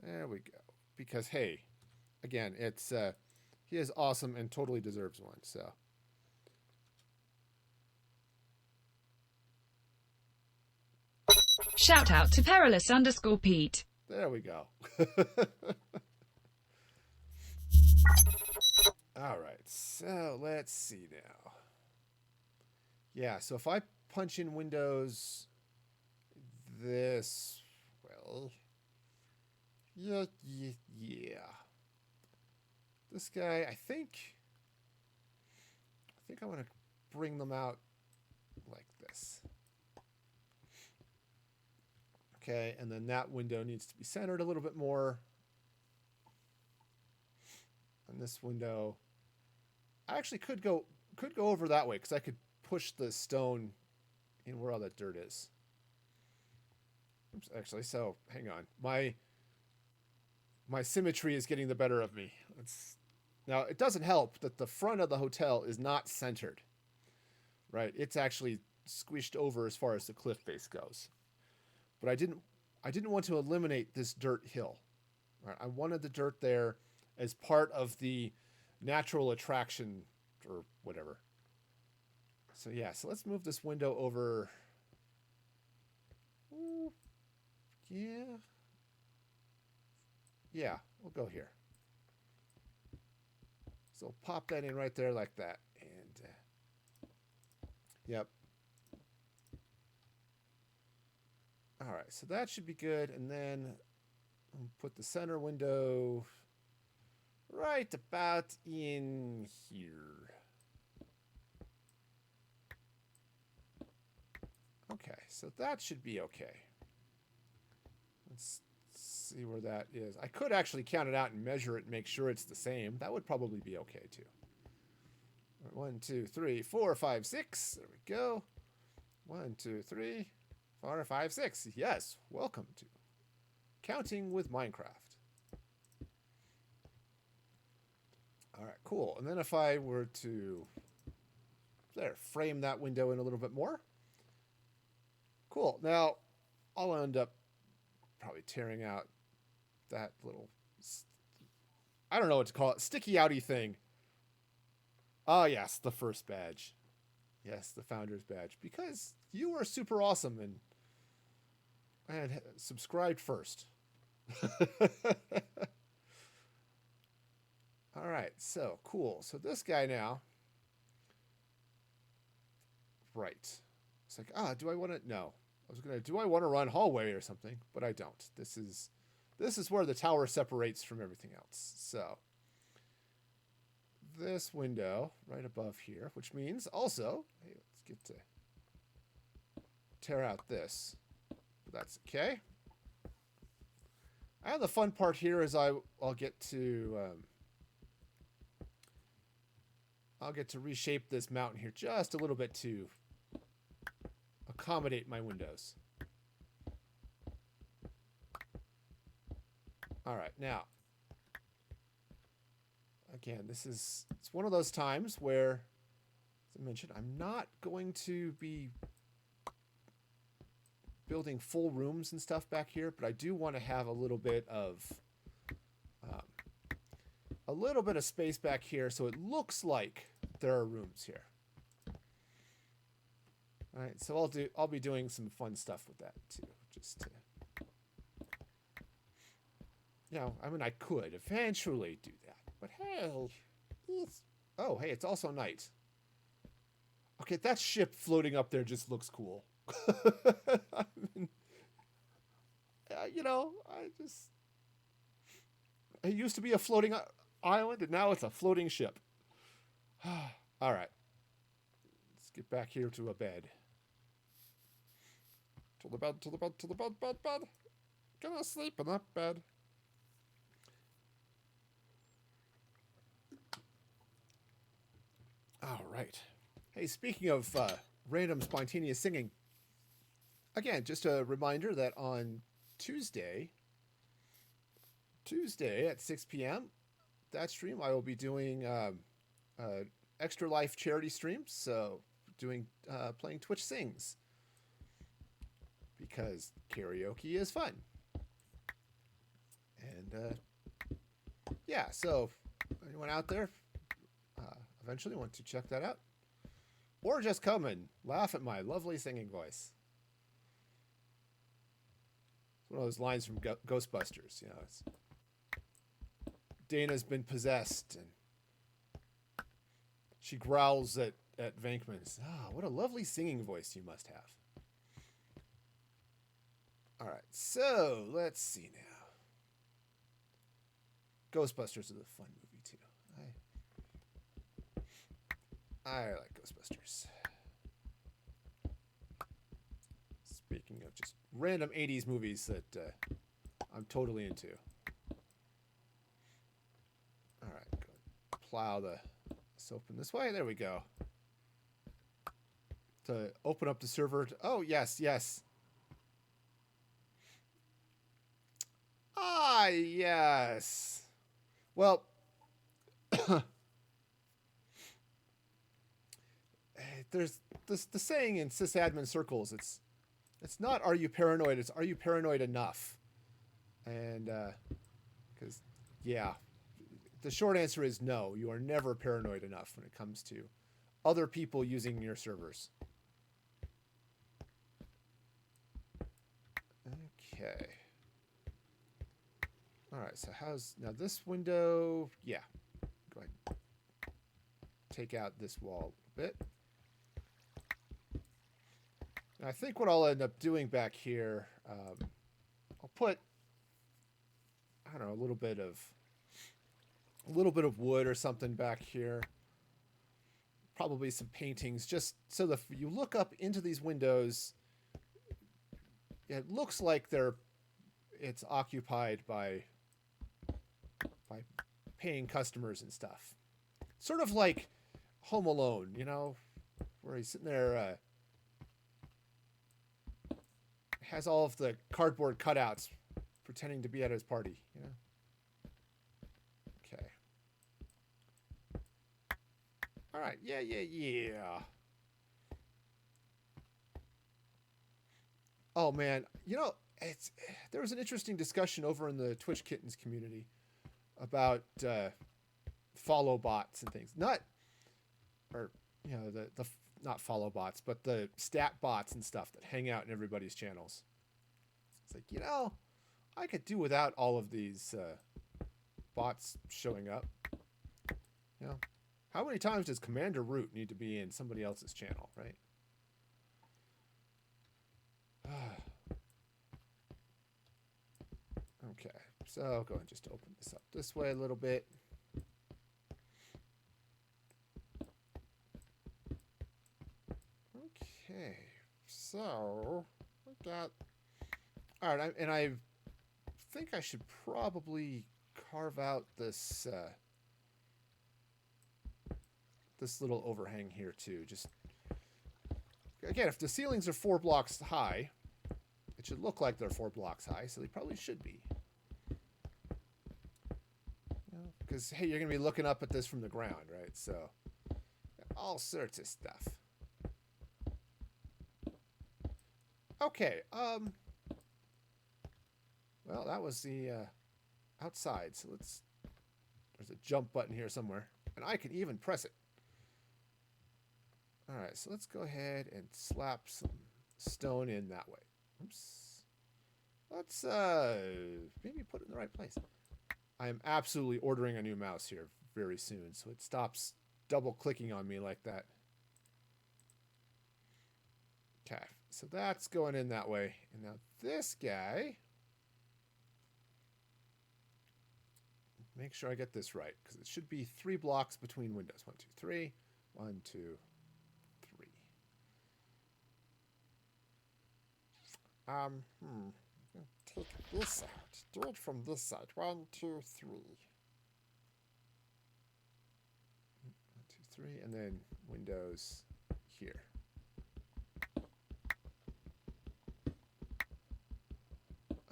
there we go. Because hey, again, it's he is awesome and totally deserves one. So Shout out to Perilous _ Pete. there we go. All right, so let's see now. Yeah, so if I punch in windows this, well, yeah. This guy, I think I want to bring them out like this. Okay, and then that window needs to be centered a little bit more. And this window, I actually could go over that way because I could push the stone in where all that dirt is. Oops, actually, so hang on. My symmetry is getting the better of me. Now, it doesn't help that the front of the hotel is not centered. Right? It's actually squished over as far as the cliff face goes. But I didn't want to eliminate this dirt hill. Right? I wanted the dirt there as part of the natural attraction or whatever. So yeah, so let's move this window over. Ooh, yeah. Yeah, we'll go here. So pop that in right there like that. And, yep. All right, so that should be good. And then I'll put the center window right about in here. Okay, so that should be okay. Let's see where that is. I could actually count it out and measure it and make sure it's the same. That would probably be okay too. 1, 2, 3, 4, 5, 6. There we go. 1, 2, 3, 4, 5, 6. Yes, welcome to Counting with Minecraft. All right, cool. And then if I were to frame that window in a little bit more. Cool. Now, I'll end up probably tearing out that little, I don't know what to call it, sticky outy thing. Oh, yes, the first badge. Yes, the founder's badge. Because you are super awesome and subscribed first. All right, so cool. So this guy now. Right. It's like, do I want to? No. Do I want to run hallway or something? But I don't. This is where the tower separates from everything else. So this window right above here, which means also, hey, let's get to tear out this. But that's okay. And the fun part here is I'll get to reshape this mountain here just a little bit to accommodate my windows. All right, now, again, it's one of those times where, as I mentioned, I'm not going to be building full rooms and stuff back here, but I do want to have a little bit of space back here so it looks like there are rooms here. All right, so I'll be doing some fun stuff with that too, just to, I mean, I could eventually do that, but hey, hey, it's also night. Okay, that ship floating up there just looks cool. I mean, it used to be a floating island, and now it's a floating ship. All right, let's get back here to a bed. To the bed, to the bed, to the bed, bed. Gonna sleep in that bed. All right. Hey, speaking of random spontaneous singing, again, just a reminder that on Tuesday at 6 p.m., that stream, I will be doing Extra Life charity streams. So playing Twitch Sings. Because karaoke is fun. And so anyone out there eventually want to check that out? Or just come and laugh at my lovely singing voice. It's one of those lines from Ghostbusters, it's Dana's been possessed and she growls at Venkman. What a lovely singing voice you must have. All right, so let's see now. Ghostbusters is a fun movie too. I like Ghostbusters. Speaking of just random 80s movies that I'm totally into. All right, go plow this open this way. There we go. To open up the server. Oh, yes. Ah, yes. Well, there's the saying in sysadmin circles. It's not "Are you paranoid?" It's "Are you paranoid enough?" And because the short answer is no. You are never paranoid enough when it comes to other people using your servers. Okay. All right, so now this window, go ahead, take out this wall a bit. And I think what I'll end up doing back here, I'll put, I don't know, a little bit of wood or something back here. Probably some paintings, just so that if you look up into these windows, it looks like it's occupied by paying customers and stuff. Sort of like Home Alone, you know, where he's sitting there, has all of the cardboard cutouts pretending to be at his party, you know? Okay. All right. Yeah. Oh, man. You know, there was an interesting discussion over in the Twitch Kittens community about follow bots and things. Not follow bots, but the stat bots and stuff that hang out in everybody's channels. It's like, you know, I could do without all of these bots showing up. You know, how many times does Commander Root need to be in somebody else's channel, right? Okay, so I'll go and just open this up this way a little bit. Okay, so we got. All right, and I think I should probably carve out this this little overhang here too. Just again, if the ceilings are 4 blocks high, it should look like they're 4 blocks high, so they probably should be. Because hey, you're gonna be looking up at this from the ground, right? So all sorts of stuff. Okay, well, that was the outside, so there's a jump button here somewhere, and I can even press it. All right, so let's go ahead and slap some stone in that way. Oops. Let's maybe put it in the right place. I'm absolutely ordering a new mouse here very soon, so it stops double clicking on me like that. Okay, so that's going in that way. And now this guy, make sure I get this right, because it should be 3 blocks between windows. 1, 2, 3. 1, 2, 3. Take this out. Do it from this side. 1, 2, 3. 1, 2, 3, and then windows here.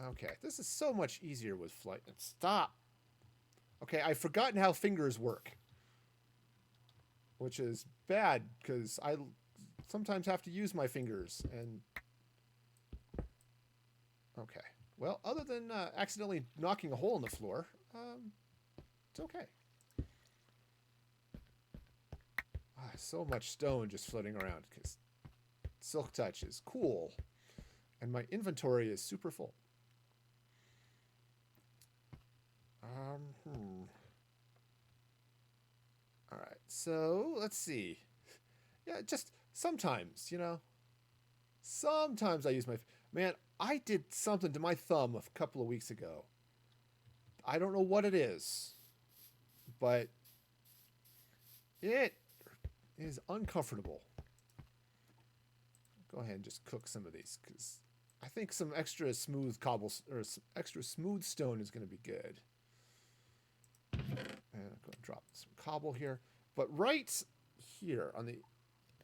Okay, this is so much easier with flight. Stop. Okay, I've forgotten how fingers work, which is bad because I sometimes have to use my fingers. And okay, well, other than accidentally knocking a hole in the floor, it's okay. So much stone just floating around because Silk Touch is cool, and my inventory is super full. All right, so let's see. Yeah, just sometimes, you know. Sometimes I use my... Man, I did something to my thumb a couple of weeks ago. I don't know what it is, but it is uncomfortable. Go ahead and just cook some of these, because I think some extra smooth extra smooth stone is going to be good. And I'm going to drop some cobble here, but right here on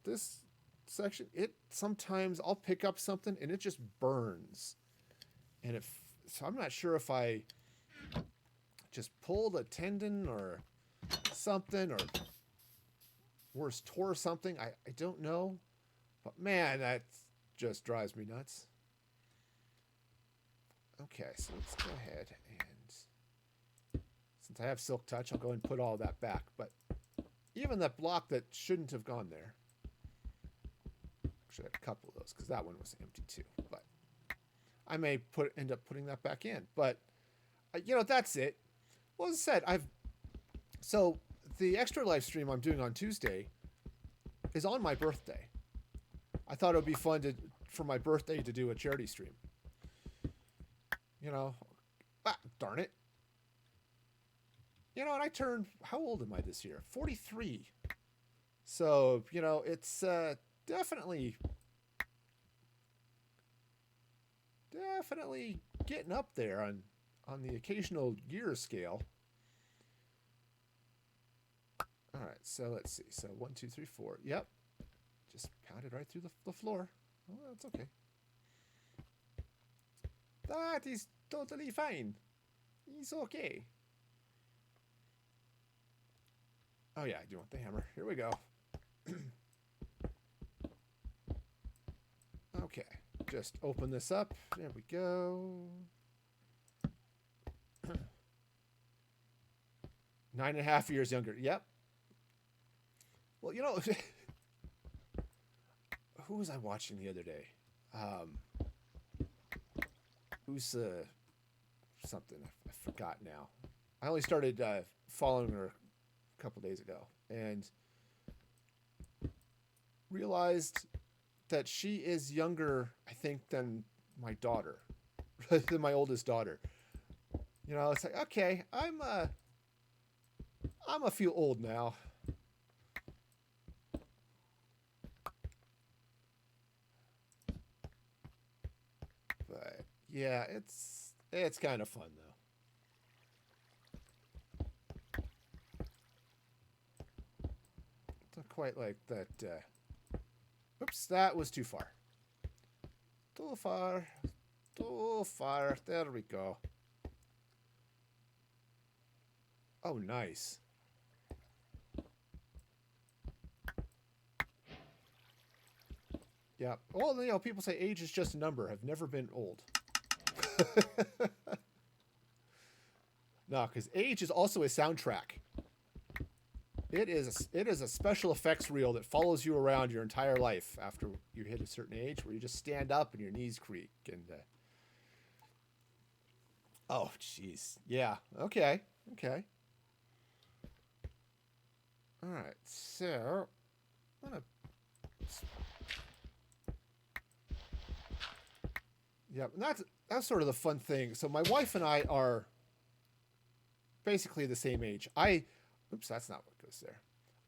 this section, sometimes I'll pick up something and it just burns, and so I'm not sure if I just pulled a tendon or something, or worse, tore something. I don't know, but man, that just drives me nuts. Okay, so let's go ahead and, since I have Silk Touch, I'll go and put all that back. But even that block that shouldn't have gone there, actually I have a couple of those because that one was empty too. But I may end up putting that back in. But you know, that's it. Well, as I said, so the extra live stream I'm doing on Tuesday is on my birthday. I thought it would be fun for my birthday to do a charity stream. You know, darn it. You know, and I turned, how old am I this year? 43. So, you know, it's definitely getting up there on the occasional year scale. All right, so let's see. So 1, 2, 3, 4. Yep. Just pounded right through the floor. Oh, that's okay. That is totally fine. It's okay. Oh, yeah, I do want the hammer. Here we go. Okay, just open this up. There we go. 9.5 years younger. Yep. Well, you know, who was I watching the other day? Who's something? I forgot now. I only started following her a couple days ago and realized that she is younger, I think, than my daughter, than my oldest daughter. You know, it's like, okay, I'm a few old now. But yeah, it's kind of fun though. Not quite like that. Oops, that was too far. Too far. Too far. There we go. Oh, nice. Yeah. Well, you know, people say age is just a number. I've never been old. No, because age is also a soundtrack. It is a special effects reel that follows you around your entire life after you hit a certain age, where you just stand up and your knees creak and. Oh, jeez. Yeah. Okay. Okay. All right. So, I'm gonna. Yeah, and that's sort of the fun thing. So my wife and I are basically the same age. Oops, that's not what goes there.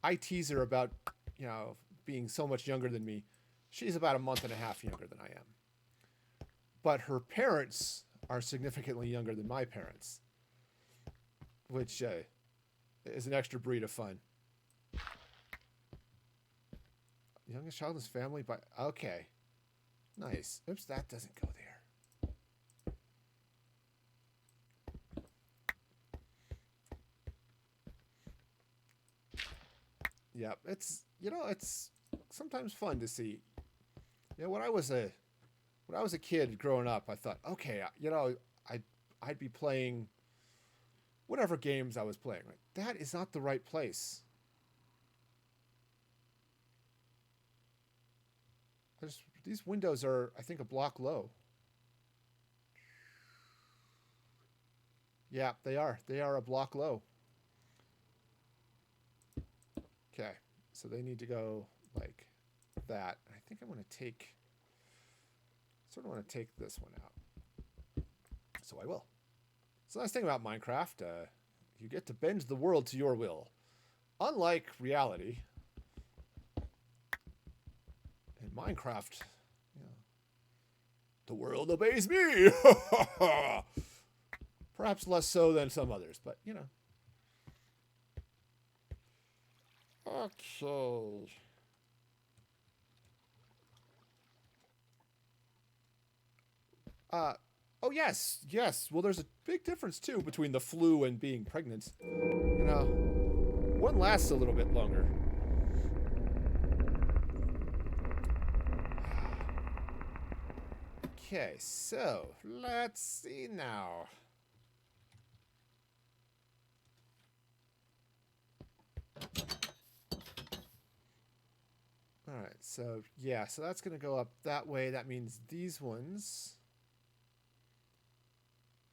I tease her about, you know, being so much younger than me. She's about a month and a half younger than I am. But her parents are significantly younger than my parents, which is an extra breed of fun. Youngest child in his family by... Okay. Nice. Oops, that doesn't go there. Yeah, it's, you know, it's sometimes fun to see. You know, when I was a kid growing up, I thought, okay, you know, I'd be playing whatever games I was playing. Like, that is not the right place. These windows are, I think, a block low. Yeah, they are. They are a block low. Okay, so they need to go like that. I think I'm going to sort of want to take this one out. So I will. So the nice thing about Minecraft, you get to bend the world to your will. Unlike reality, in Minecraft, you know, the world obeys me. Perhaps less so than some others, but you know. Okay. Oh yes, yes. Well, there's a big difference too between the flu and being pregnant. You know, one lasts a little bit longer. Okay, so let's see now. All right, so yeah, so that's going to go up that way. That means these ones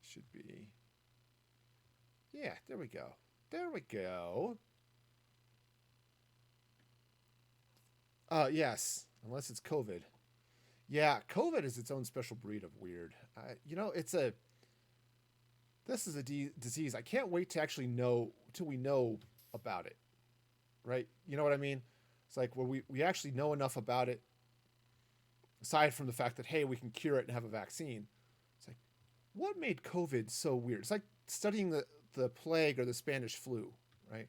should be... Yeah, there we go. There we go. Yes, unless it's COVID. Yeah, COVID is its own special breed of weird. You know, this is a disease. I can't wait to actually know till we know about it. Right? You know what I mean? It's like where we actually know enough about it, aside from the fact that hey, we can cure it and have a vaccine. It's like what made COVID so weird? It's like studying the plague or the Spanish flu, right?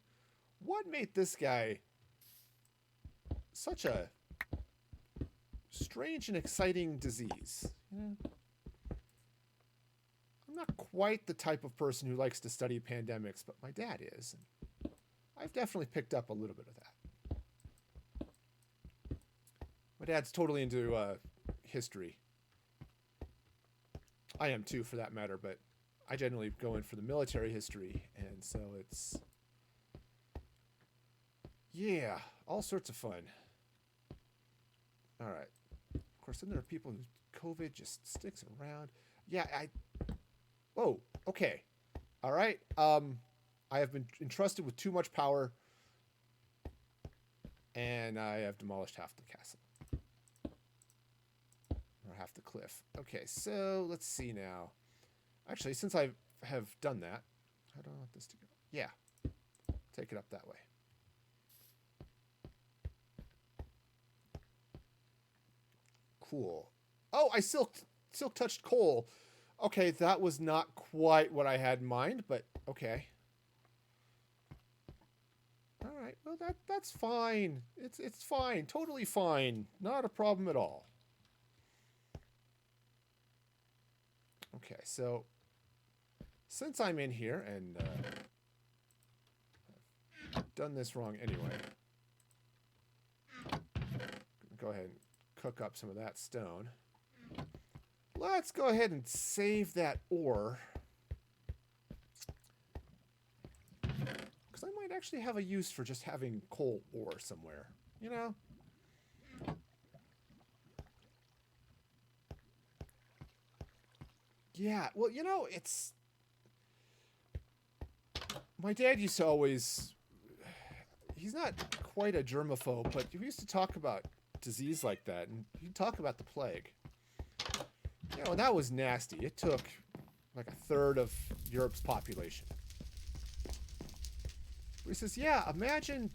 What made this guy such a strange and exciting disease? I'm not quite the type of person who likes to study pandemics, but my dad is. And I've definitely picked up a little bit of that. My dad's totally into history. I am too, for that matter, but I generally go in for the military history, and so it's yeah, all sorts of fun. All right. Of course, then there are people who COVID just sticks around. Yeah, oh, okay. All right. I have been entrusted with too much power, and I have demolished half the castle. Or half the cliff. Okay, so let's see now. Actually, since I have done that, how do I want this to go? Yeah. Take it up that way. Cool. Oh, I silk touched coal. Okay, that was not quite what I had in mind, but okay. All right. Well, that's fine. It's fine. Totally fine. Not a problem at all. Okay, so since I'm in here and I've done this wrong anyway, go ahead and cook up some of that stone. Let's go ahead and save that ore, because I might actually have a use for just having coal ore somewhere, you know? Yeah, well, you know, it's... My dad used to always... He's not quite a germaphobe, but he used to talk about disease like that, and he'd talk about the plague. You know, and that was nasty. It took like a third of Europe's population. He says, yeah, imagine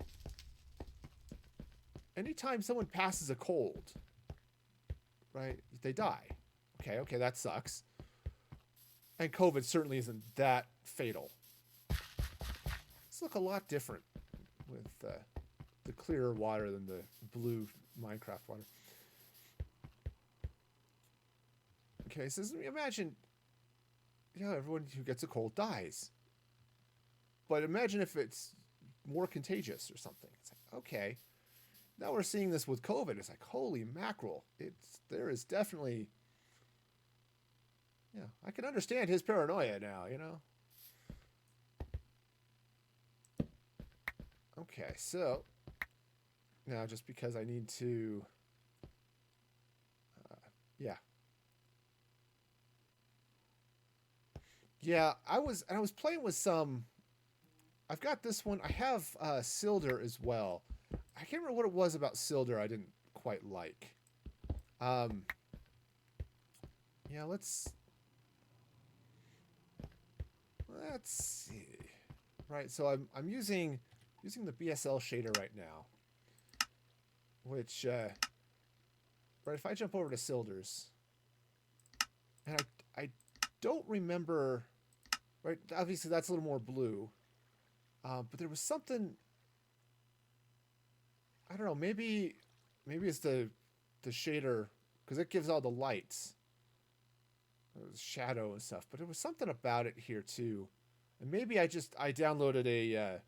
anytime someone passes a cold, right, they die. Okay, that sucks. And COVID certainly isn't that fatal. It's look a lot different with the clearer water than the blue Minecraft water. Okay, so imagine, you know, everyone who gets a cold dies. But imagine if it's more contagious or something. It's like, okay, now we're seeing this with COVID. It's like, holy mackerel. There is definitely, yeah, I can understand his paranoia now, you know? Okay, so now just because I need to, yeah. Yeah, I was playing with some. I've got this one. I have Silder as well. I can't remember what it was about Silder I didn't quite like. Yeah, let's see. Right, so I'm using the BSL shader right now, which right, if I jump over to Silder's, and I don't remember. Right, obviously that's a little more blue, but there was something. I don't know. Maybe it's the shader, because it gives all the lights, shadow and stuff. But there was something about it here too, and maybe I downloaded a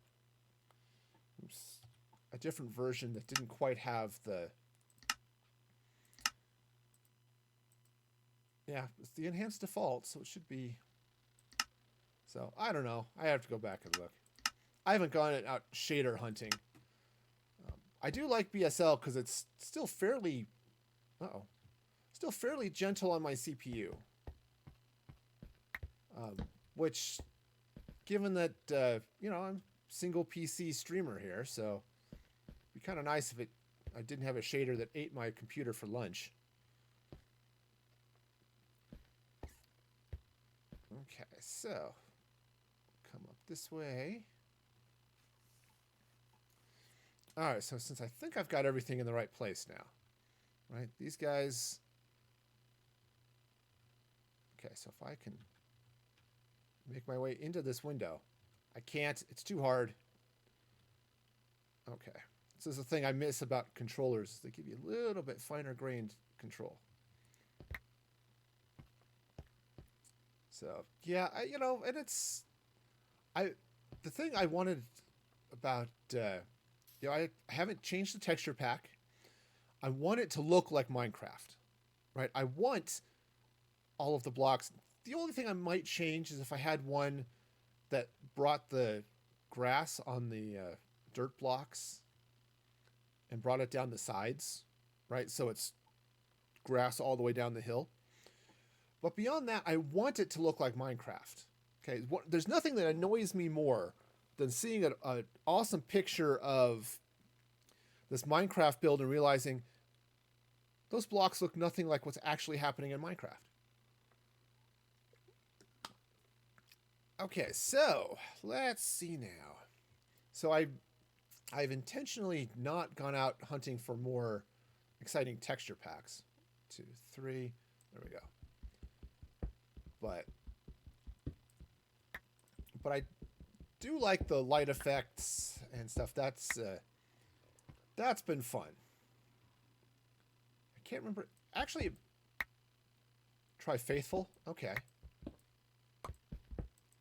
different version that didn't quite have the. Yeah, it's the enhanced default, so it should be. So, I don't know. I have to go back and look. I haven't gone out shader hunting. I do like BSL because it's still fairly... Still fairly gentle on my CPU. Which, given that, you know, I'm single PC streamer here, so it'd be kind of nice if I didn't have a shader that ate my computer for lunch. Okay, so come up this way. All right, so since I think I've got everything in the right place now, right? These guys. Okay, so if I can make my way into this window, I can't. It's too hard. Okay. This is the thing I miss about controllers. They give you a little bit finer grained control. So yeah, and it's the thing I wanted about I haven't changed the texture pack. I want it to look like Minecraft, right? I want all of the blocks. The only thing I might change is if I had one that brought the grass on the dirt blocks and brought it down the sides, right? So it's grass all the way down the hill. But beyond that, I want it to look like Minecraft. Okay, there's nothing that annoys me more than seeing an awesome picture of this Minecraft build and realizing those blocks look nothing like what's actually happening in Minecraft. Okay, so let's see now. So I've intentionally not gone out hunting for more exciting texture packs. 2, 3, there we go. But I do like the light effects and stuff. That's been fun. I can't remember. Actually, try Faithful. Okay.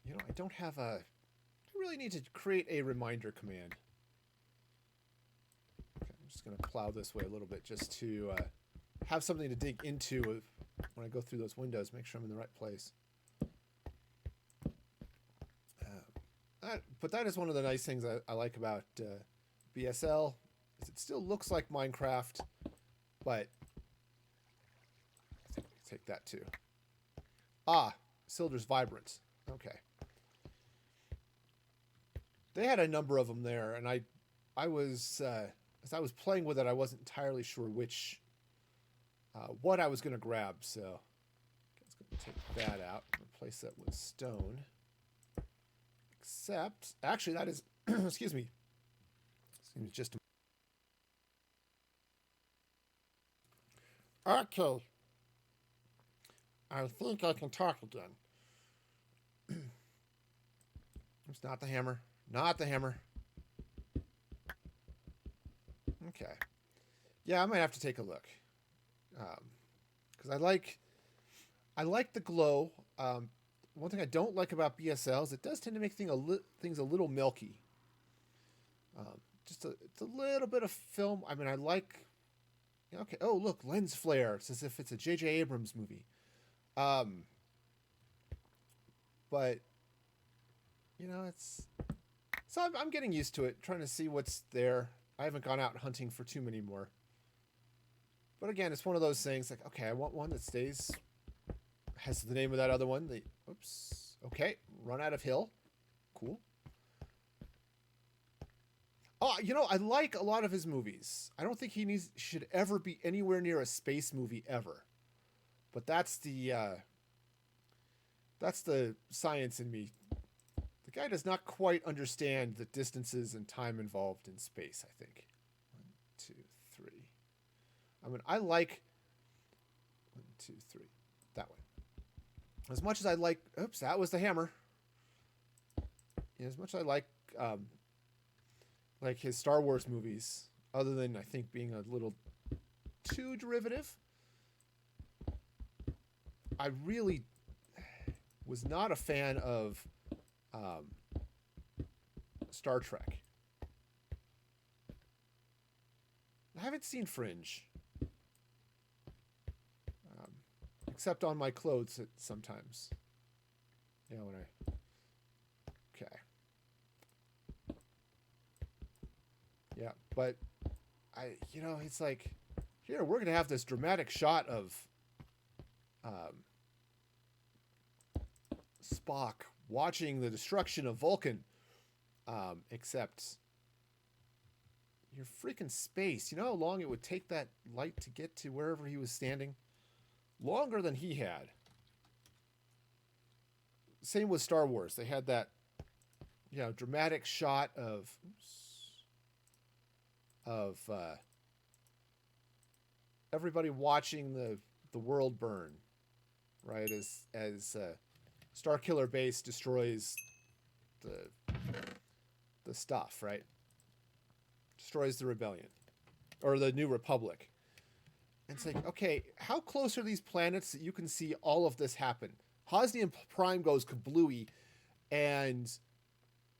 I don't have a... I really need to create a reminder command. Okay, I'm just going to plow this way a little bit just to have something to dig into when I go through those windows, make sure I'm in the right place. But that is one of the nice things I like about BSL, is it still looks like Minecraft, but I think we can take that too. Silder's Vibrant. Okay. They had a number of them there, and I was as I was playing with it, I wasn't entirely sure which what I was going to grab, so I was going to take that out and replace that with stone. Except, actually, that is, excuse me, just okay. I think I can talk again. It's not the hammer. Not the hammer. Okay. Yeah, I might have to take a look. Because I like the glow. One thing I don't like about BSL is it does tend to make things a little milky. It's a little bit of film. I mean, I like... Okay, oh, look, lens flare. It's as if it's a J.J. Abrams movie. But, it's... So I'm getting used to it, trying to see what's there. I haven't gone out hunting for too many more. But again, it's one of those things like, okay, I want one that stays... has the name of that other one. Oops. Okay, Run Out of Hill. Cool. Oh, I like a lot of his movies. I don't think he should ever be anywhere near a space movie ever. But that's the science in me. The guy does not quite understand the distances and time involved in space, I think. 1, 2, 3. I mean, I like 1, 2, 3. That one. As much as I like... Oops, that was the hammer. As much as I like his Star Wars movies, other than, I think, being a little too derivative, I really was not a fan of Star Trek. I haven't seen Fringe. Except on my clothes sometimes. When I... Okay. Yeah, but it's like, here, we're going to have this dramatic shot of Spock watching the destruction of Vulcan. Except, your freaking space. You know how long it would take that light to get to wherever he was standing? Longer than he had. Same with Star Wars. They had that, dramatic shot of everybody watching the world burn, right? As Starkiller Base destroys the stuff, right? Destroys the rebellion or the New Republic. And it's like, okay, how close are these planets that you can see all of this happen? Hosnian Prime goes kablooey, and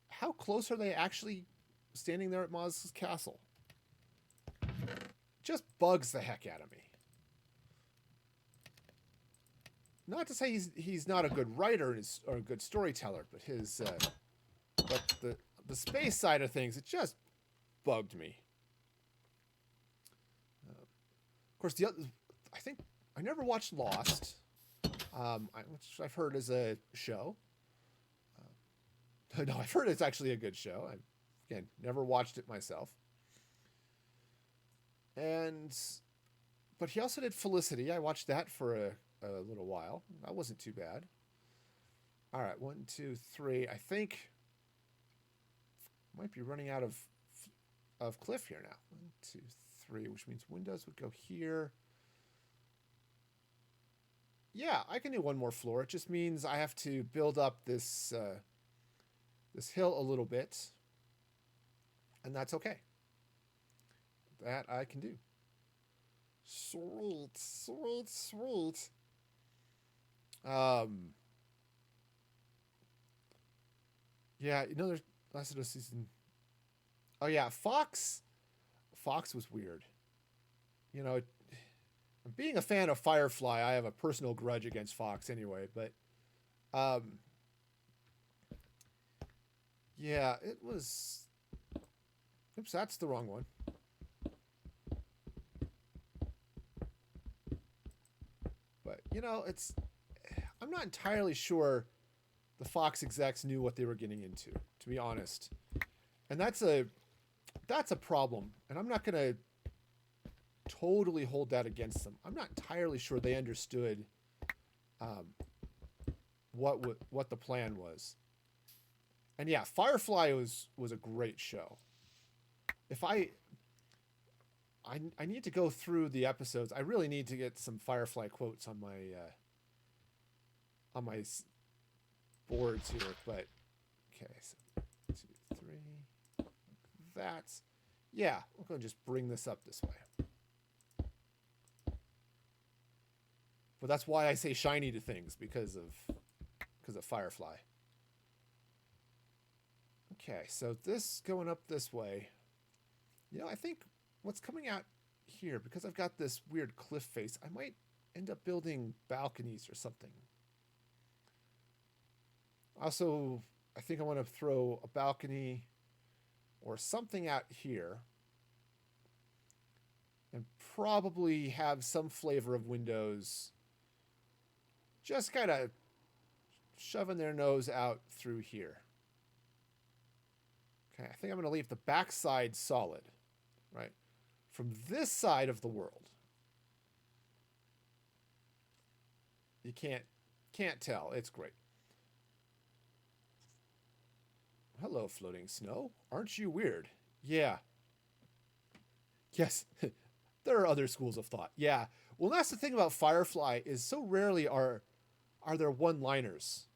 how close are they actually standing there at Maz's castle? Just bugs the heck out of me. Not to say he's not a good writer or a good storyteller, but the space side of things, it just bugged me. Of course, I think I never watched Lost, which I've heard is a show. No, I've heard it's actually a good show. I, again, never watched it myself. But he also did Felicity. I watched that for a little while. That wasn't too bad. All right, 1, 2, 3. I think might be running out of cliff here now. 1, 2, 3, which means windows would go here. Yeah, I can do one more floor. It just means I have to build up this hill a little bit, and that's okay. That I can do. Sweet, sweet, sweet. Yeah, there's last of the season. Oh yeah, Fox was weird. Being a fan of Firefly, I have a personal grudge against Fox anyway, but yeah, it was. Oops, that's the wrong one. But I'm not entirely sure the Fox execs knew what they were getting into, to be honest. And that's a problem. And I'm not going to totally hold that against them. I'm not entirely sure they understood what the plan was. And yeah, Firefly was a great show. If I need to go through the episodes. I really need to get some Firefly quotes on my boards here. But okay, so 1, 2, 3. That's yeah. I'm gonna just bring this up this way. But that's why I say shiny to things because of Firefly. Okay, so this going up this way. I think what's coming out here, because I've got this weird cliff face, I might end up building balconies or something. Also, I think I want to throw a balcony or something out here and probably have some flavor of windows just kind of shoving their nose out through here. Okay, I think I'm going to leave the backside solid, right? From this side of the world. You can't tell. It's great. Hello, floating snow. Aren't you weird? Yeah. Yes. There are other schools of thought. Yeah. Well, that's the thing about Firefly is so rarely are there one-liners.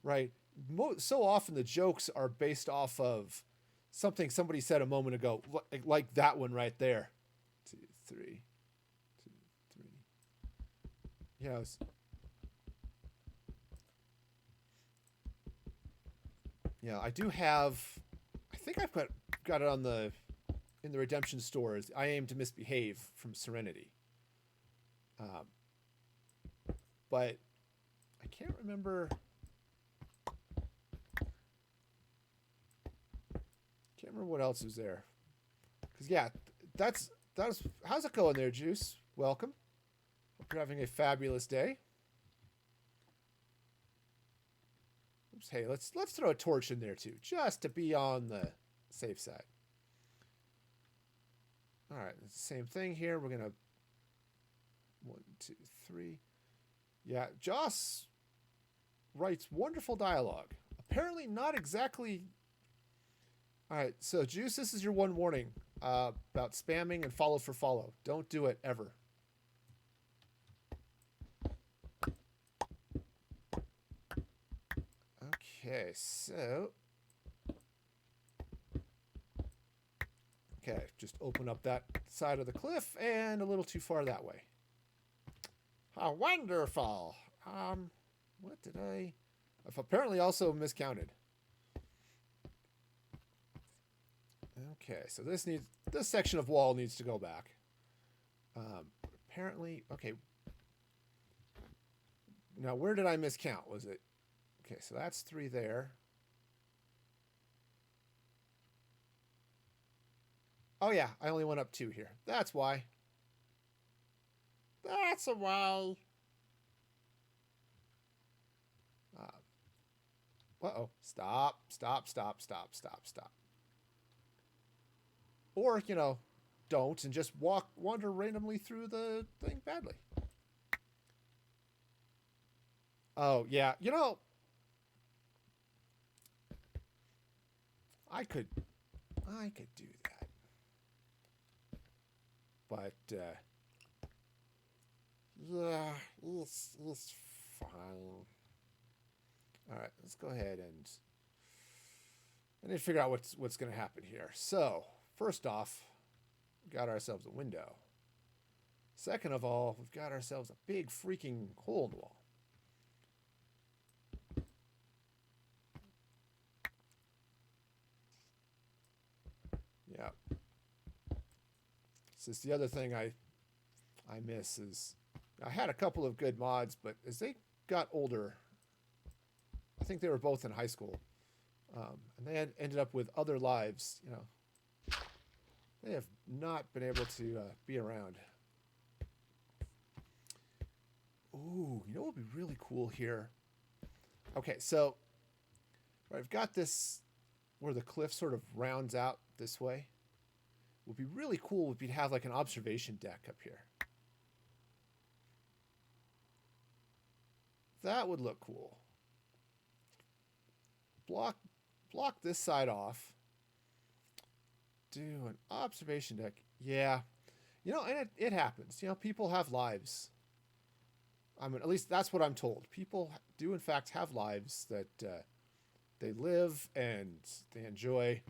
Right? So often the jokes are based off of something somebody said a moment ago, like that one right there. 2, 3. 2, 3. Yeah. Yeah, I do have. I think I've got it in the Redemption stores. I Aim to Misbehave from Serenity. But I can't remember. Can't remember what else was there. Because yeah, that's how's it going there, Juice? Welcome. Hope you're having a fabulous day. Oops, hey, let's throw a torch in there too, just to be on the safe side. All right, it's the same thing here. We're gonna 1, 2, 3. Yeah, Joss writes wonderful dialogue. Apparently, not exactly. All right, so Juice, this is your one warning about spamming and follow for follow. Don't do it ever. Okay, so. Okay, just open up that side of the cliff and a little too far that way. How wonderful! What did I? I've apparently also miscounted. Okay, so this section of wall needs to go back. Apparently, okay. Now, where did I miscount? Was it? Okay, so that's 3 there. Oh yeah, I only went up 2 here. That's why. That's a why. Uh-oh. Stop. Or, don't and just wander randomly through the thing badly. Oh, yeah. I could do that. But, yeah, it's fine. All right, let's go ahead and I need to figure out what's going to happen here. So, first off, we got ourselves a window. Second of all, we've got ourselves a big freaking hole in the wall. Yeah. It's just the other thing I miss is I had a couple of good mods, but as they got older, I think they were both in high school, and they ended up with other lives. They have not been able to be around. Ooh, what would be really cool here? Okay, so I've got this where the cliff sort of rounds out this way. What would be really cool would be to have like an observation deck up here. That would look cool. Block this side off. Do an observation deck. Yeah. And it happens. People have lives. I mean, at least that's what I'm told. People do, in fact, have lives that they live and they enjoy.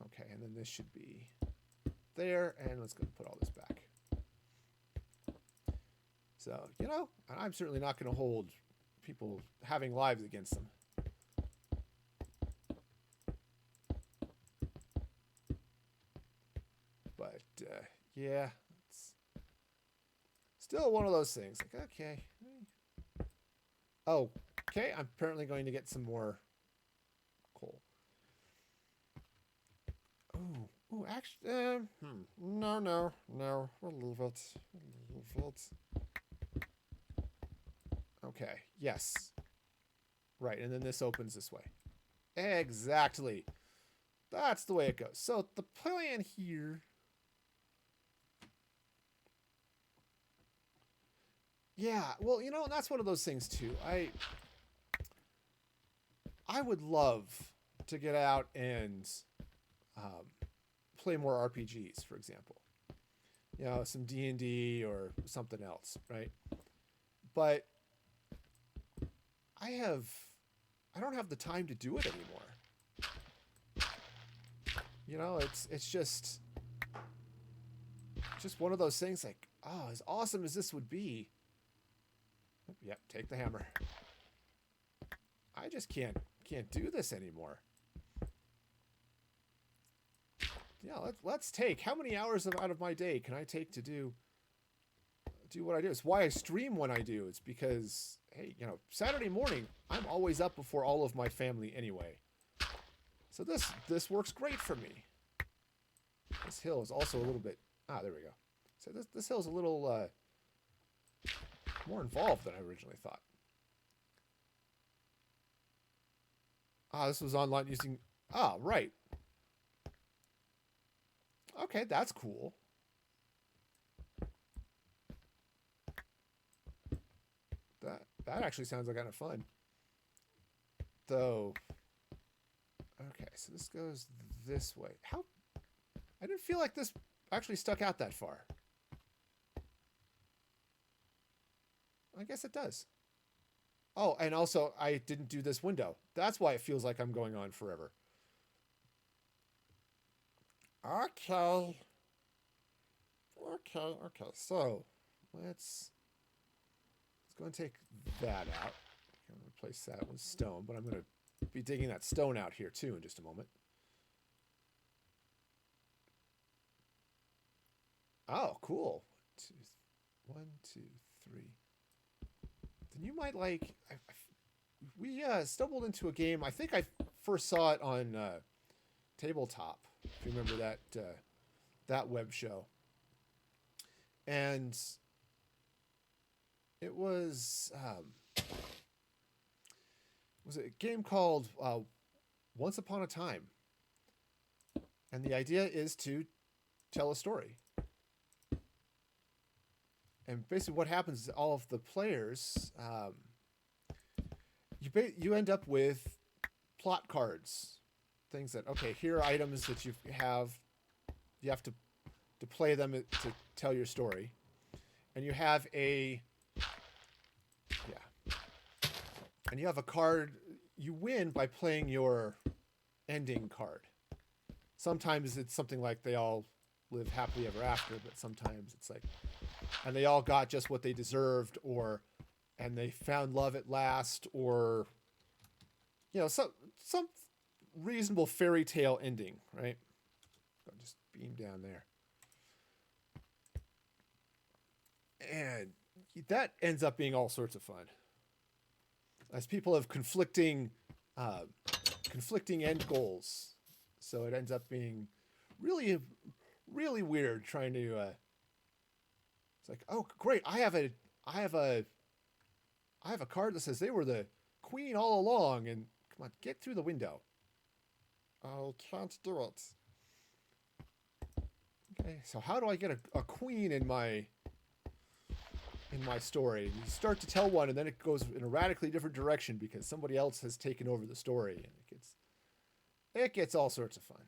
Okay, and then this should be there. And let's go put all this back. So, I'm certainly not going to hold people having lives against them. But, yeah, it's still one of those things. Like, okay. Oh, okay, I'm apparently going to get some more coal. Ooh, actually, no. We'll leave it. Okay, yes. Right, and then this opens this way. Exactly. That's the way it goes. So the plan here... Yeah, well, and that's one of those things, too. I would love to get out and play more RPGs, for example. Some D&D or something else, right? But I don't have the time to do it anymore. It's just one of those things like, oh, as awesome as this would be. Yep, take the hammer. I just can't do this anymore. Yeah, let's take, how many hours out of my day can I take to do what I do? It's why I stream when I do. It's because, hey, Saturday morning, I'm always up before all of my family anyway. So this works great for me. This hill is also a little bit, there we go. So this hill is a little more involved than I originally thought. This was online using, right. Okay, that's cool. That actually sounds like kind of fun. Though, okay, so this goes this way. How? I didn't feel like this actually stuck out that far. I guess it does. Oh, and also I didn't do this window. That's why it feels like I'm going on forever. Okay. Okay. So let's go and take that out. I'm gonna replace that with stone, but I'm gonna be digging that stone out here too in just a moment. Oh, cool. One, two, three. Then you might like. We stumbled into a game. I think I first saw it on Tabletop. If you remember that web show, and it was a game called Once Upon a Time, and the idea is to tell a story. And basically, what happens is all of the players, you end up with plot cards, things that okay, here are items that you have to play them to tell your story, and you have a and you have a card. You win by playing your ending card. Sometimes it's something like they all live happily ever after, but sometimes it's like, and they all got just what they deserved, and they found love at last, or some reasonable fairy tale ending, right? I'll just beam down there, and that ends up being all sorts of fun, as people have conflicting end goals. So it ends up being really, really weird trying to. It's like, oh, great! I have a card that says they were the queen all along, and come on, get through the window. I can't do it. Okay, so how do I get a queen in my story? You start to tell one, and then it goes in a radically different direction because somebody else has taken over the story, and it gets all sorts of fun.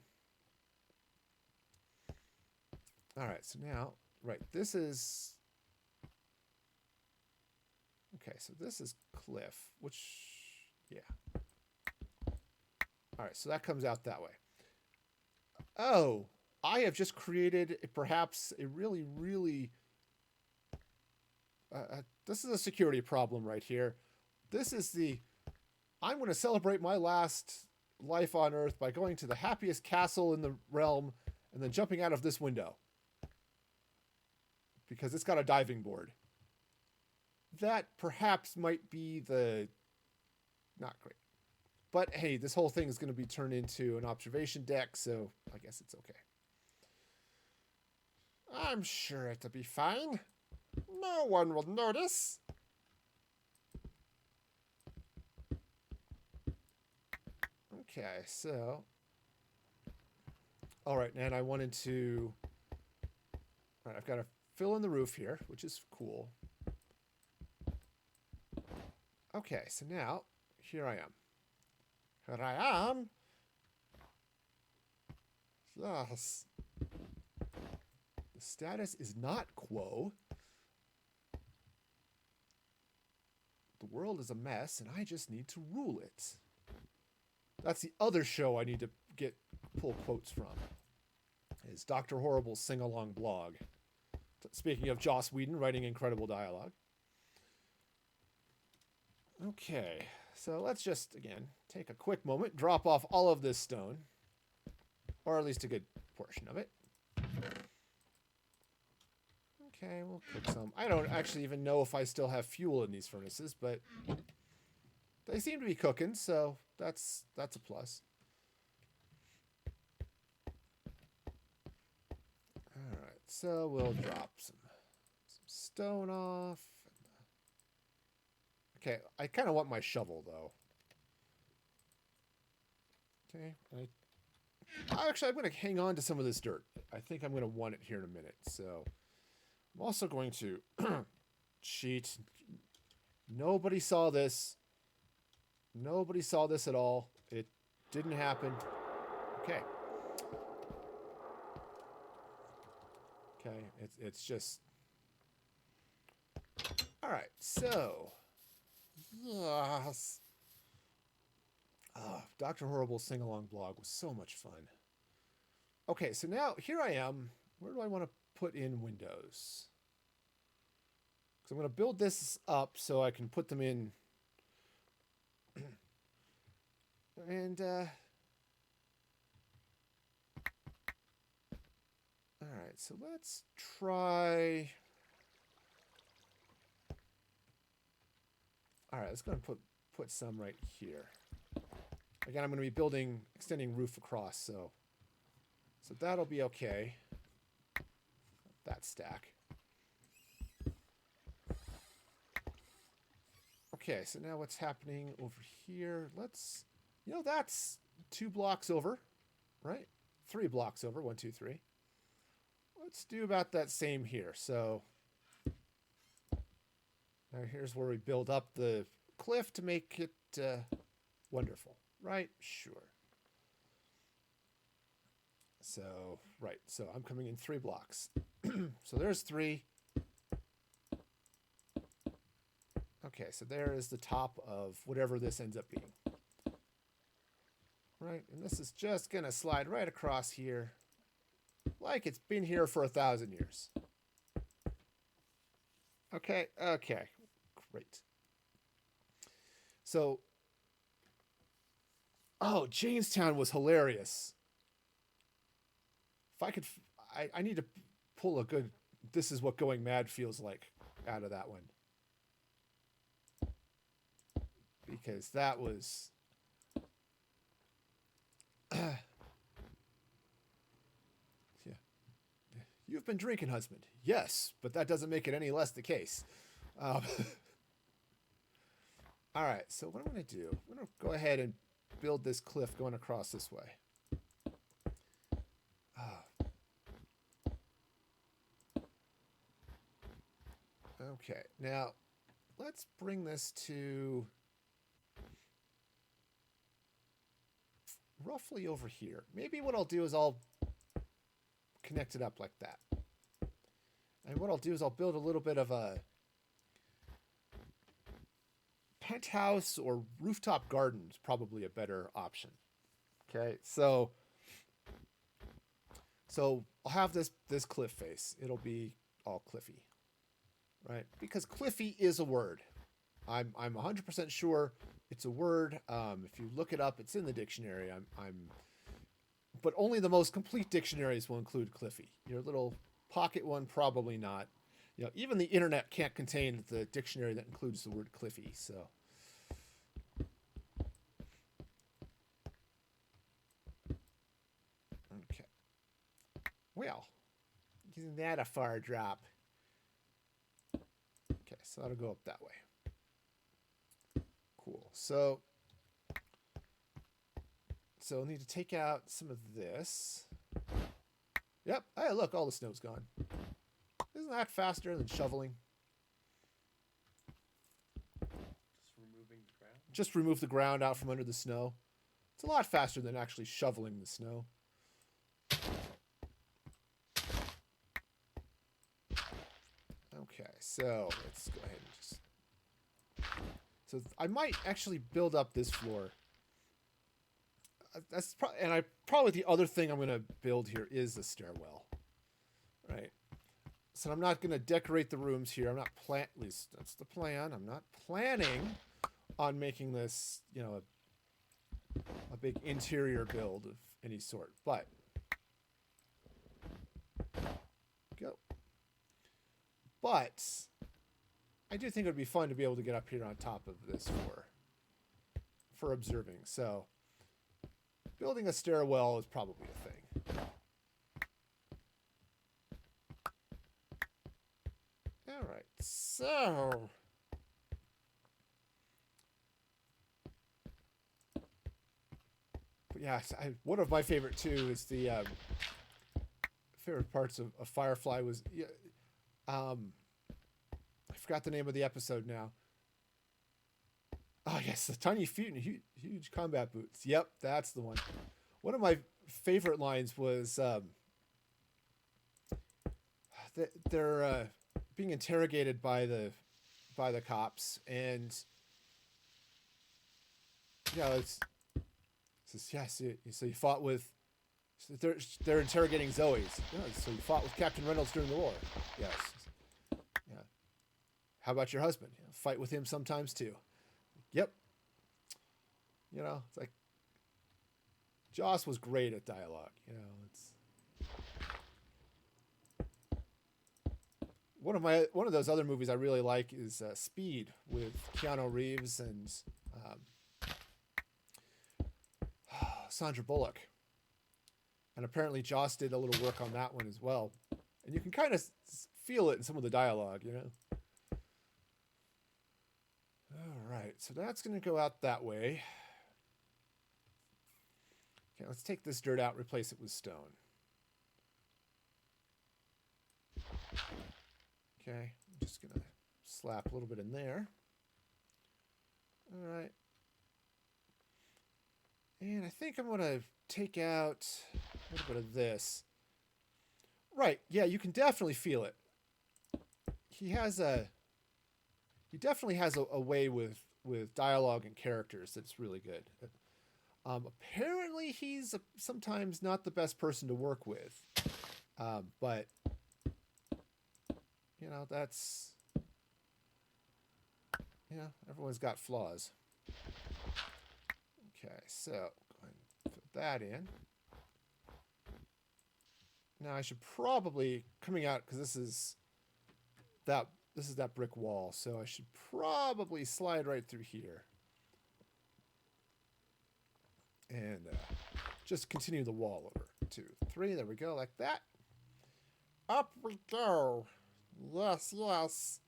All right, so now, right, this is okay. So this is Cliff, which yeah. All right, so that comes out that way. Oh, I have just created perhaps a really, really. This is a security problem right here. This is I'm going to celebrate my last life on Earth by going to the happiest castle in the realm and then jumping out of this window. Because it's got a diving board. That perhaps might be not great. But hey, this whole thing is going to be turned into an observation deck, so I guess it's okay. I'm sure it'll be fine. No one will notice. Okay, so. All right, and I wanted to. All right, I've got to fill in the roof here, which is cool. Okay, so now, here I am. Here I am. Yes. The status is not quo. The world is a mess, and I just need to rule it. That's the other show I need to pull quotes from. Is Dr. Horrible's sing-along blog. Speaking of Joss Whedon writing incredible dialogue. Okay, so let's just, again, take a quick moment, drop off all of this stone, or at least a good portion of it. Okay, we'll cook some. I don't actually even know if I still have fuel in these furnaces, but they seem to be cooking, so that's a plus. All right, so we'll drop some stone off. Okay, I kind of want my shovel, though. Okay, Actually, I'm going to hang on to some of this dirt. I think I'm going to want it here in a minute. So I'm also going to cheat. Nobody saw this. Nobody saw this at all. It didn't happen. Okay. Okay, it's just... All right, so... Yes. Dr. Horrible's sing-along blog was so much fun. Okay, so now here I am. Where do I want to put in windows? Because I'm going to build this up so I can put them in. And, all right, so let's try... All right, let's go and put some right here. Again, I'm going to be extending roof across, so that'll be okay. That stack. Okay, so now what's happening over here? Let's, that's 2 blocks over, right? 3 blocks over, 1, 2, 3. Let's do about that same here. So now here's where we build up the cliff to make it wonderful, right? Sure. So, right, so I'm coming in 3 blocks. So there's 3. Okay, so there is the top of whatever this ends up being. Right, and this is just going to slide right across here like it's been here for 1,000 years. Okay, great. So, Jamestown was hilarious. If I could, I need to pull a good, this is what going mad feels like out of that one. Because that was... yeah. You've been drinking, husband. Yes, but that doesn't make it any less the case. All right, so what I'm going to do, I'm going to go ahead and build this cliff going across this way. Okay, now let's bring this to roughly over here. Maybe what I'll do is I'll connect it up like that. And what I'll do is I'll build a little bit of a penthouse or rooftop garden is probably a better option. Okay, so I'll have this cliff face. It'll be all cliffy, right? Because cliffy is a word. I'm 100% sure it's a word. If you look it up, it's in the dictionary. But only the most complete dictionaries will include cliffy. Your little pocket one, probably not. Even the internet can't contain the dictionary that includes the word cliffy. So, okay. Well, isn't that a far drop? Okay, so that'll go up that way. Cool. So I'll need to take out some of this. Yep. Hey, look, all the snow's gone. Isn't that faster than shoveling? Just remove the ground out from under the snow. It's a lot faster than actually shoveling the snow. Okay, so let's go ahead and just... So I might actually build up this floor. Probably the other thing I'm going to build here is a stairwell. Right? So I'm not going to decorate the rooms here. At least that's the plan. I'm not planning on making this, a big interior build of any sort. But I do think it would be fun to be able to get up here on top of this for observing. So building a stairwell is probably a thing. All right, so yeah, one of my favorite too is the favorite parts of Firefly was I forgot the name of the episode now. Oh yes, the tiny feet and huge combat boots. Yep, that's the one. One of my favorite lines was they're being interrogated by the cops, and it's says yes. So you fought with. So they're interrogating Zoe. Yeah, so you fought with Captain Reynolds during the war. Yes. Yeah. How about your husband? Fight with him sometimes too. Yep. It's like Joss was great at dialogue. It's one of those other movies I really like is Speed with Keanu Reeves and Sandra Bullock. And apparently Joss did a little work on that one as well. And you can kind of feel it in some of the dialogue, All right, so that's going to go out that way. Okay, let's take this dirt out, replace it with stone. Okay, I'm just going to slap a little bit in there. All right. And I think I'm going to take out a little bit of this. Right, yeah, you can definitely feel it. He definitely has a way with dialogue and characters that's really good. Apparently, he's sometimes not the best person to work with, but that's everyone's got flaws. Okay, so go ahead and put that in. Now I should probably coming out because this is that brick wall, so I should probably slide right through here. And just continue the wall over. 2, 3, there we go, like that. Up we go. Yes, yes.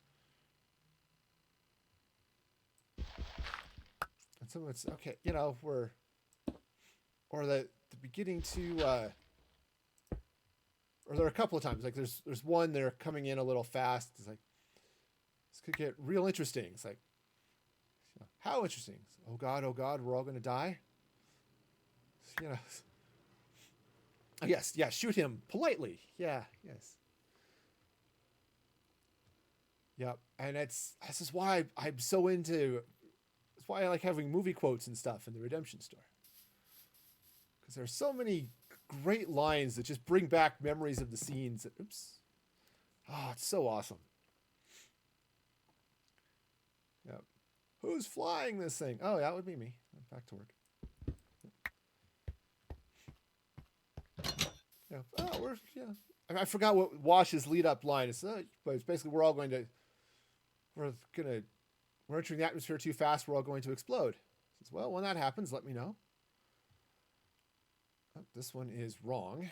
And some of it's okay, we're or the beginning to or there are a couple of times, like there's one they're coming in a little fast. It's like this could get real interesting. It's like how interesting? Oh God, we're all gonna die. Yes, shoot him politely. Yeah, yes. Yep, and this is why I'm so into. That's why I like having movie quotes and stuff in the Redemption Store, because there's so many great lines that just bring back memories of the scenes. Oops, it's so awesome. Yep. Who's flying this thing? Oh, that would be me. Back to work. Yeah. Oh, I forgot what Wash's lead-up line is, but it's basically we're entering the atmosphere too fast. We're all going to explode. He says, well, when that happens, let me know. Oh, this one is wrong,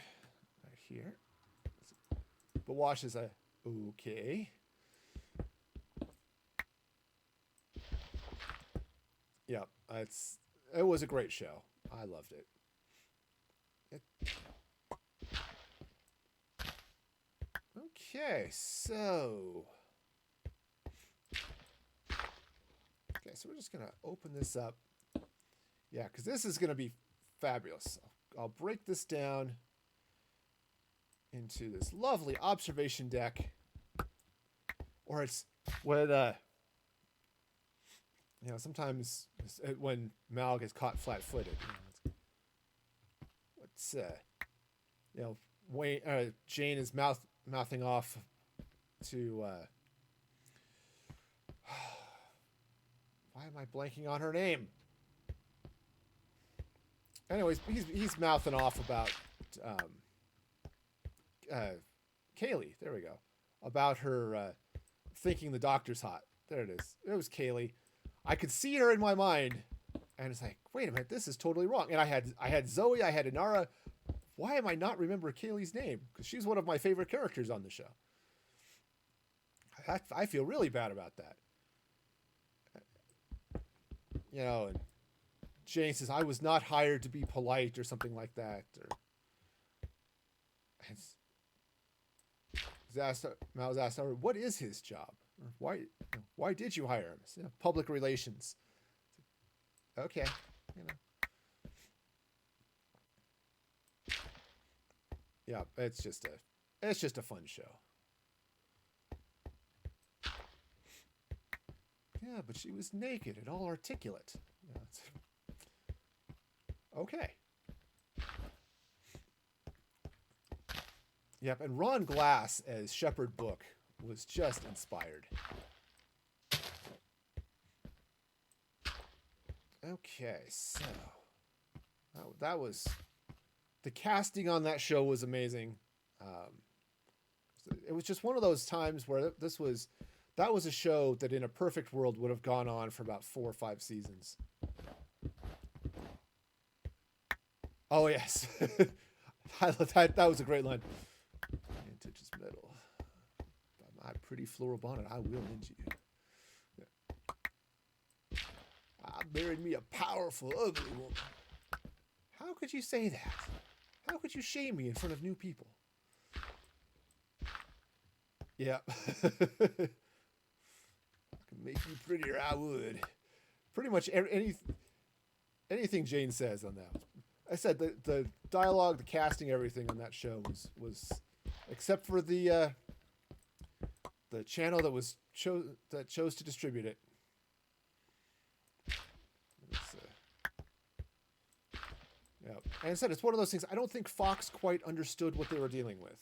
right here. But Wash is okay. Yeah, it was a great show. I loved it. Okay, so we're just gonna open this up. Yeah, because this is gonna be fabulous. I'll break this down into this lovely observation deck, or it's when sometimes when Mal gets caught flat-footed. Jane is mouthing off to why am I blanking on her name? Anyways, he's mouthing off about Kaylee. There we go. About her thinking the doctor's hot. There it is. It was Kaylee. I could see her in my mind, and it's like, wait a minute, this is totally wrong. And I had Zoe, I had Inara. Why am I not remember Kaylee's name? Because she's one of my favorite characters on the show. I feel really bad about that. And Jane says, I was not hired to be polite or something like that. Or Mal's asked, what is his job? Why did you hire him? So, public relations. Okay, you know. Yeah, it's just a fun show. Yeah, but she was naked and all articulate. Yeah, okay. Yep, and Ron Glass as Shepherd Book was just inspired. Okay, so that was the casting on that show was amazing. It was just one of those times where that was a show that in a perfect world would have gone on for about 4 or 5 seasons. Oh yes, that was a great line. Touches metal. By my pretty floral bonnet, I will end you. Yeah. I married me a powerful, ugly woman. How could you say that? How could you shame me in front of new people? Yeah. I can make you prettier, I would. Pretty much anything Jane says on that. I said the dialogue, the casting, everything on that show was except for the channel that chose to distribute it. Yeah, and I said it's one of those things. I don't think Fox quite understood what they were dealing with.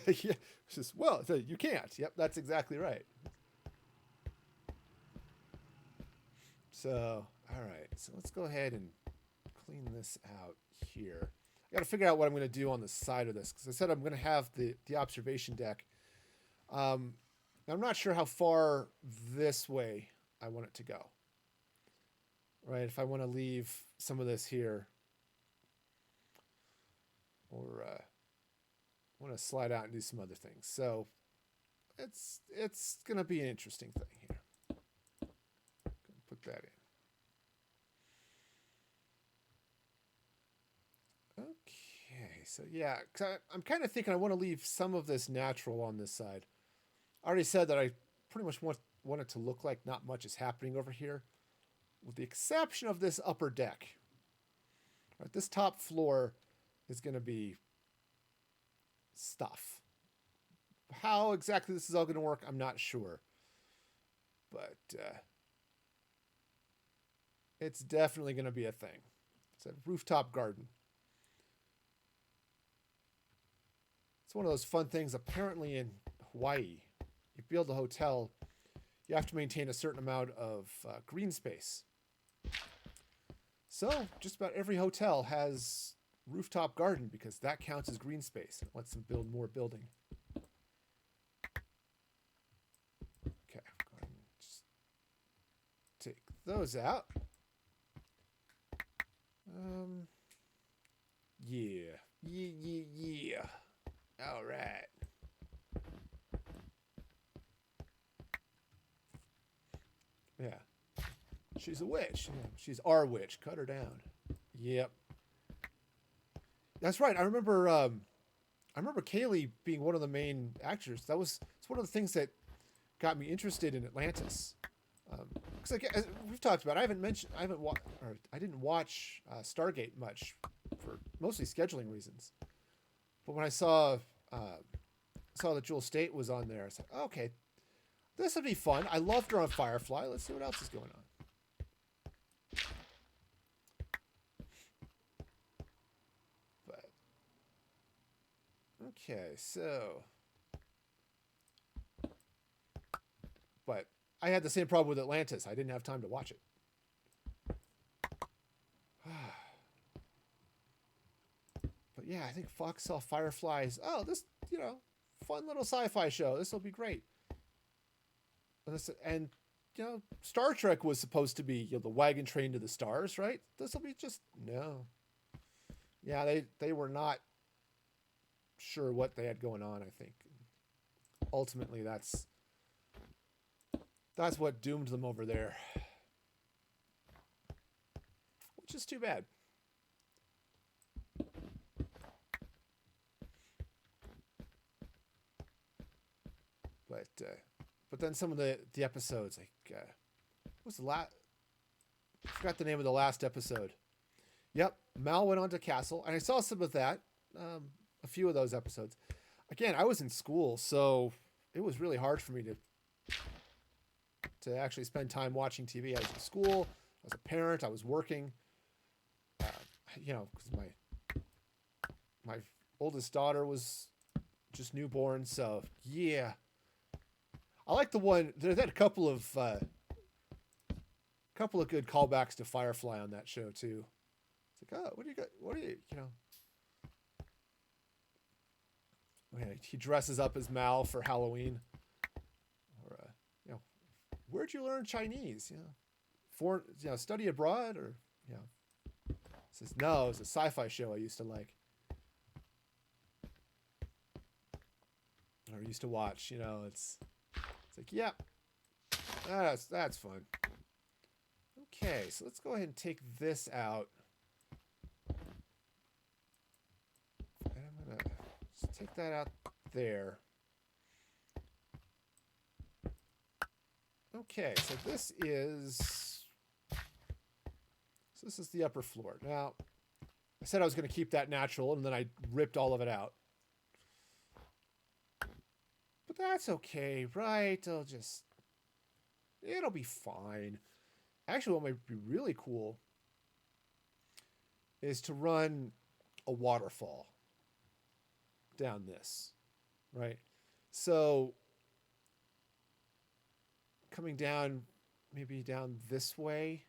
Yeah, it's just you can't. Yep, that's exactly right. So, all right. So let's go ahead and clean this out here. I got to figure out what I'm going to do on the side of this because I said I'm going to have the observation deck. I'm not sure how far this way I want it to go. Right, if I want to leave some of this here, or want to slide out and do some other things. So it's going to be an interesting thing here. Put that in. Okay, so yeah, I'm kind of thinking I want to leave some of this natural on this side. I already said that I pretty much want it to look like not much is happening over here, with the exception of this upper deck. Right, this top floor is going to be stuff. How exactly this is all going to work, I'm not sure. But it's definitely going to be a thing. It's a rooftop garden. It's one of those fun things. Apparently in Hawaii, you build a hotel, you have to maintain a certain amount of green space. So just about every hotel has rooftop garden because that counts as green space and it lets them build more building. Okay, go ahead and just take those out. Yeah. All right. Yeah. She's a witch. Yeah, she's our witch. Cut her down. Yep. That's right. I remember Kaylee being one of the main actors. It's one of the things that got me interested in Atlantis. Because as we've talked about, I didn't watch Stargate much for mostly scheduling reasons. But when I saw that Jewel State was on there, I said, okay, this would be fun. I loved her on Firefly. Let's see what else is going on. Okay, so, but I had the same problem with Atlantis. I didn't have time to watch it. But yeah, I think Fox saw Fireflies. Oh, this, fun little sci-fi show. This will be great. And Star Trek was supposed to be the wagon train to the stars, right? This will be just no. Yeah, they were not sure what they had going on. I think ultimately that's what doomed them over there. which is too bad. But then some of the episodes, like what was the last? I forgot the name of the last episode. Yep, Mal went on to Castle, and I saw some of that. A few of those episodes. Again, I was in school, so it was really hard for me to actually spend time watching TV. I was in school. I was a parent. I was working. You know, because my oldest daughter was just newborn. So yeah, I like the one. There's had a couple of good callbacks to Firefly on that show too. It's like, oh, what do you got? What do you know? He dresses up as Mal for Halloween. Or, you know, where'd you learn Chinese? Study abroad, or says no, it's a sci-fi show I used to like, or used to watch. It's like, yeah, that's fun. Okay, so let's go ahead and take this out. And I'm gonna just take that out there. Okay, so this is the upper floor. Now, I said I was going to keep that natural, and then I ripped all of it out. But that's okay, right? It'll be fine. Actually, what might be really cool is to run a waterfall down this, right? So coming down, maybe down this way,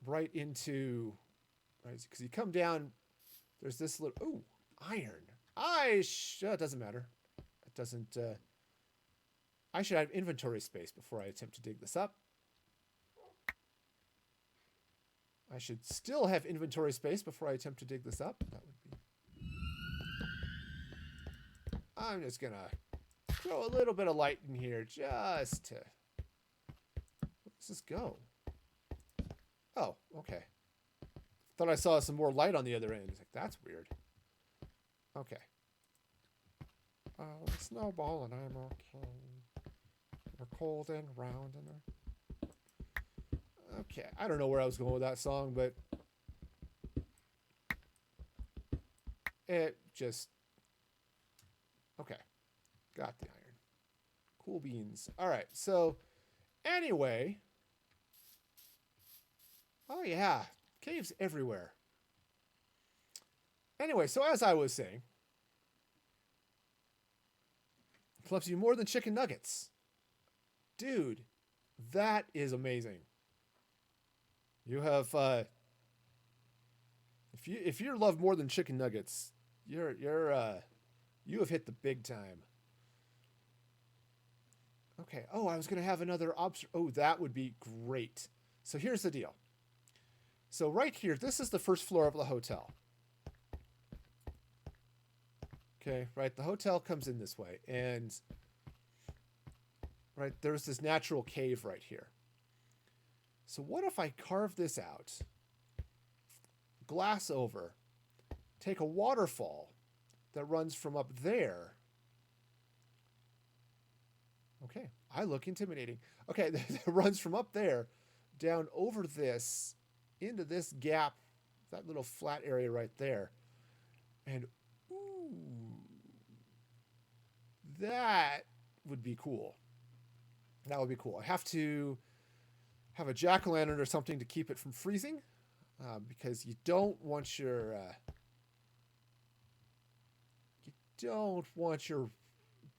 right into, right? Because you come down, there's this little, ooh, iron. It doesn't matter. It doesn't, I should have inventory space before I attempt to dig this up. I should still have inventory space before I attempt to dig this up. That would be. I'm just gonna throw a little bit of light in here just to. Where does this go? Oh, okay. Thought I saw some more light on the other end. It's like, that's weird. Okay. Snowball and I'm okay. We're cold and round and okay, I don't know where I was going with that song, but it just... Okay. Got the iron. Cool beans. All right, so anyway... Oh, yeah. Caves everywhere. Anyway, so as I was saying... Loves you more than chicken nuggets. Dude, that is amazing. You have if you love more than chicken nuggets, you have hit the big time. Okay. Oh, I was gonna have another Oh, that would be great. So here's the deal. So right here, this is the first floor of the hotel. Okay, right. The hotel comes in this way, and right there's this natural cave right here. So what if I carve this out, glass over, take a waterfall that runs from up there. Okay, I look intimidating. Okay, that runs from up there down over this into this gap, that little flat area right there. And ooh, that would be cool. That would be cool. I have to have a jack-o'-lantern or something to keep it from freezing, because you don't want your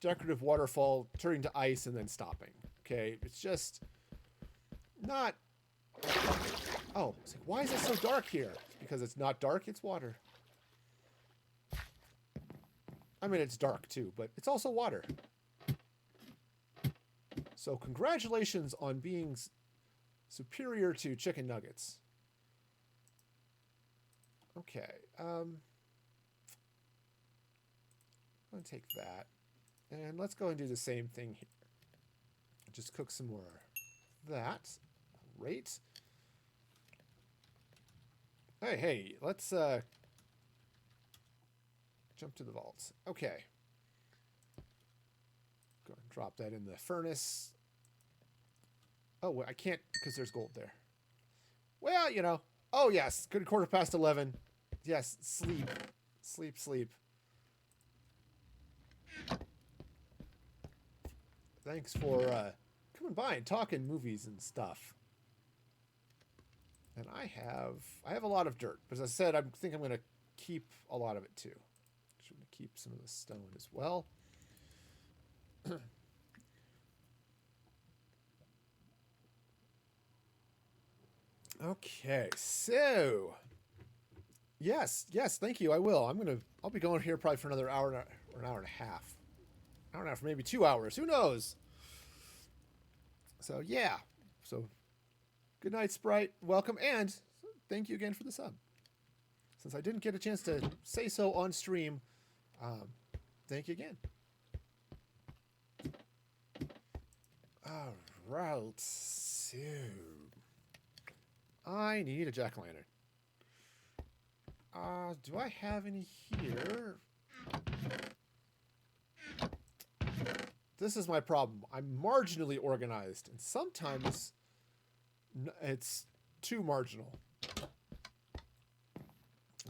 decorative waterfall turning to ice and then stopping. Okay, it's just not. Oh, it's like, why is it so dark here? It's because it's not dark, it's water. I mean, it's dark too, but it's also water. So congratulations on being superior to chicken nuggets. Okay. I'm going to take that. And let's go and do the same thing here. Just cook some more of that. Great. Hey, let's jump to the vaults. Okay. Go ahead and drop that in the furnace. Oh, well, I can't because there's gold there. Well, you know. Oh, yes. Good 11:15. Yes, sleep. Sleep, sleep. Thanks for coming by and talking movies and stuff. And I have a lot of dirt. But as I said, I think I'm going to keep a lot of it too. Should keep some of the stone as well. Okay, so yes, thank you. I will. I'll be going here probably for another hour or an hour and a half. Hour and a half, maybe 2 hours. Who knows? So yeah. So good night, Sprite. Welcome, and thank you again for the sub. Since I didn't get a chance to say so on stream, thank you again. All right, so I need a jack-o'-lantern. Do I have any here? This is my problem. I'm marginally organized, and sometimes it's too marginal.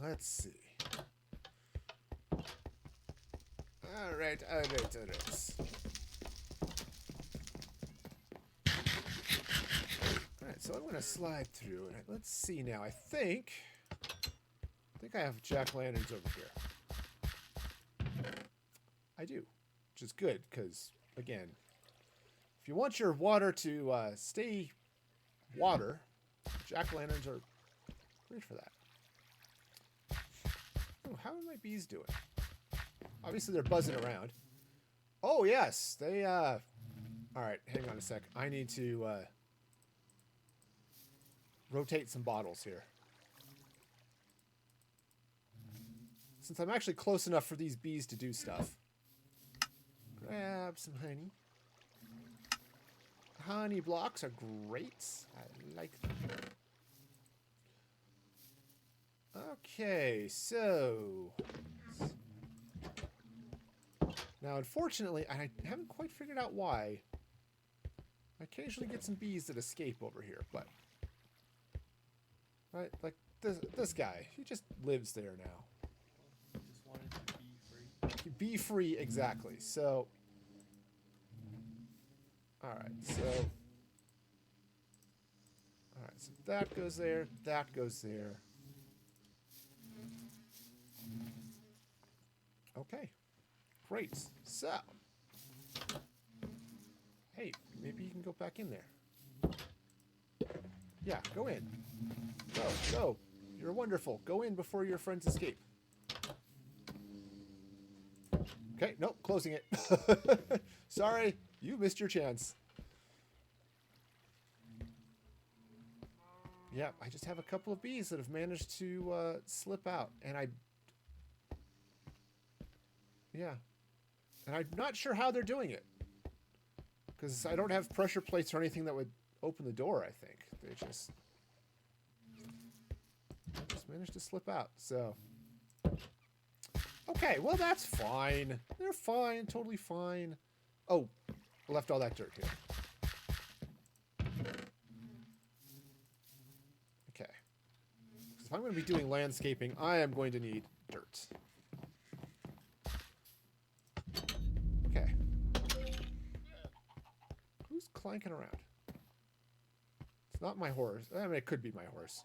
Let's see. All right. Alright, so I'm going to slide through. And let's see now. I think I have jack-o'-lanterns over here. I do, which is good because, again, if you want your water to stay water, jack-o'-lanterns are great for that. Oh, how are my bees doing? Obviously, they're buzzing around. Oh, yes. They, all right, hang on a sec. I need to rotate some bottles here. Since I'm actually close enough for these bees to do stuff. Grab some honey. Honey blocks are great. I like them. Okay, so... Now, unfortunately, I haven't quite figured out why. I occasionally get some bees that escape over here, but... Right, like this guy. He just lives there now. Just wanted to be free. Be free, exactly. So... Alright, so... Alright, so that goes there, that goes there. Okay. Great. So... Hey, maybe you can go back in there. Yeah, go in. Go. You're wonderful. Go in before your friends escape. Okay, nope, closing it. Sorry, you missed your chance. Yeah, I just have a couple of bees that have managed to slip out. And yeah. And I'm not sure how they're doing it. Because I don't have pressure plates or anything that would open the door, I think. They just managed to slip out, so... Okay, well, that's fine. They're fine, totally fine. Oh, I left all that dirt here. Okay. If I'm going to be doing landscaping, I am going to need dirt. Okay. Who's clanking around? It's not my horse. I mean, it could be my horse.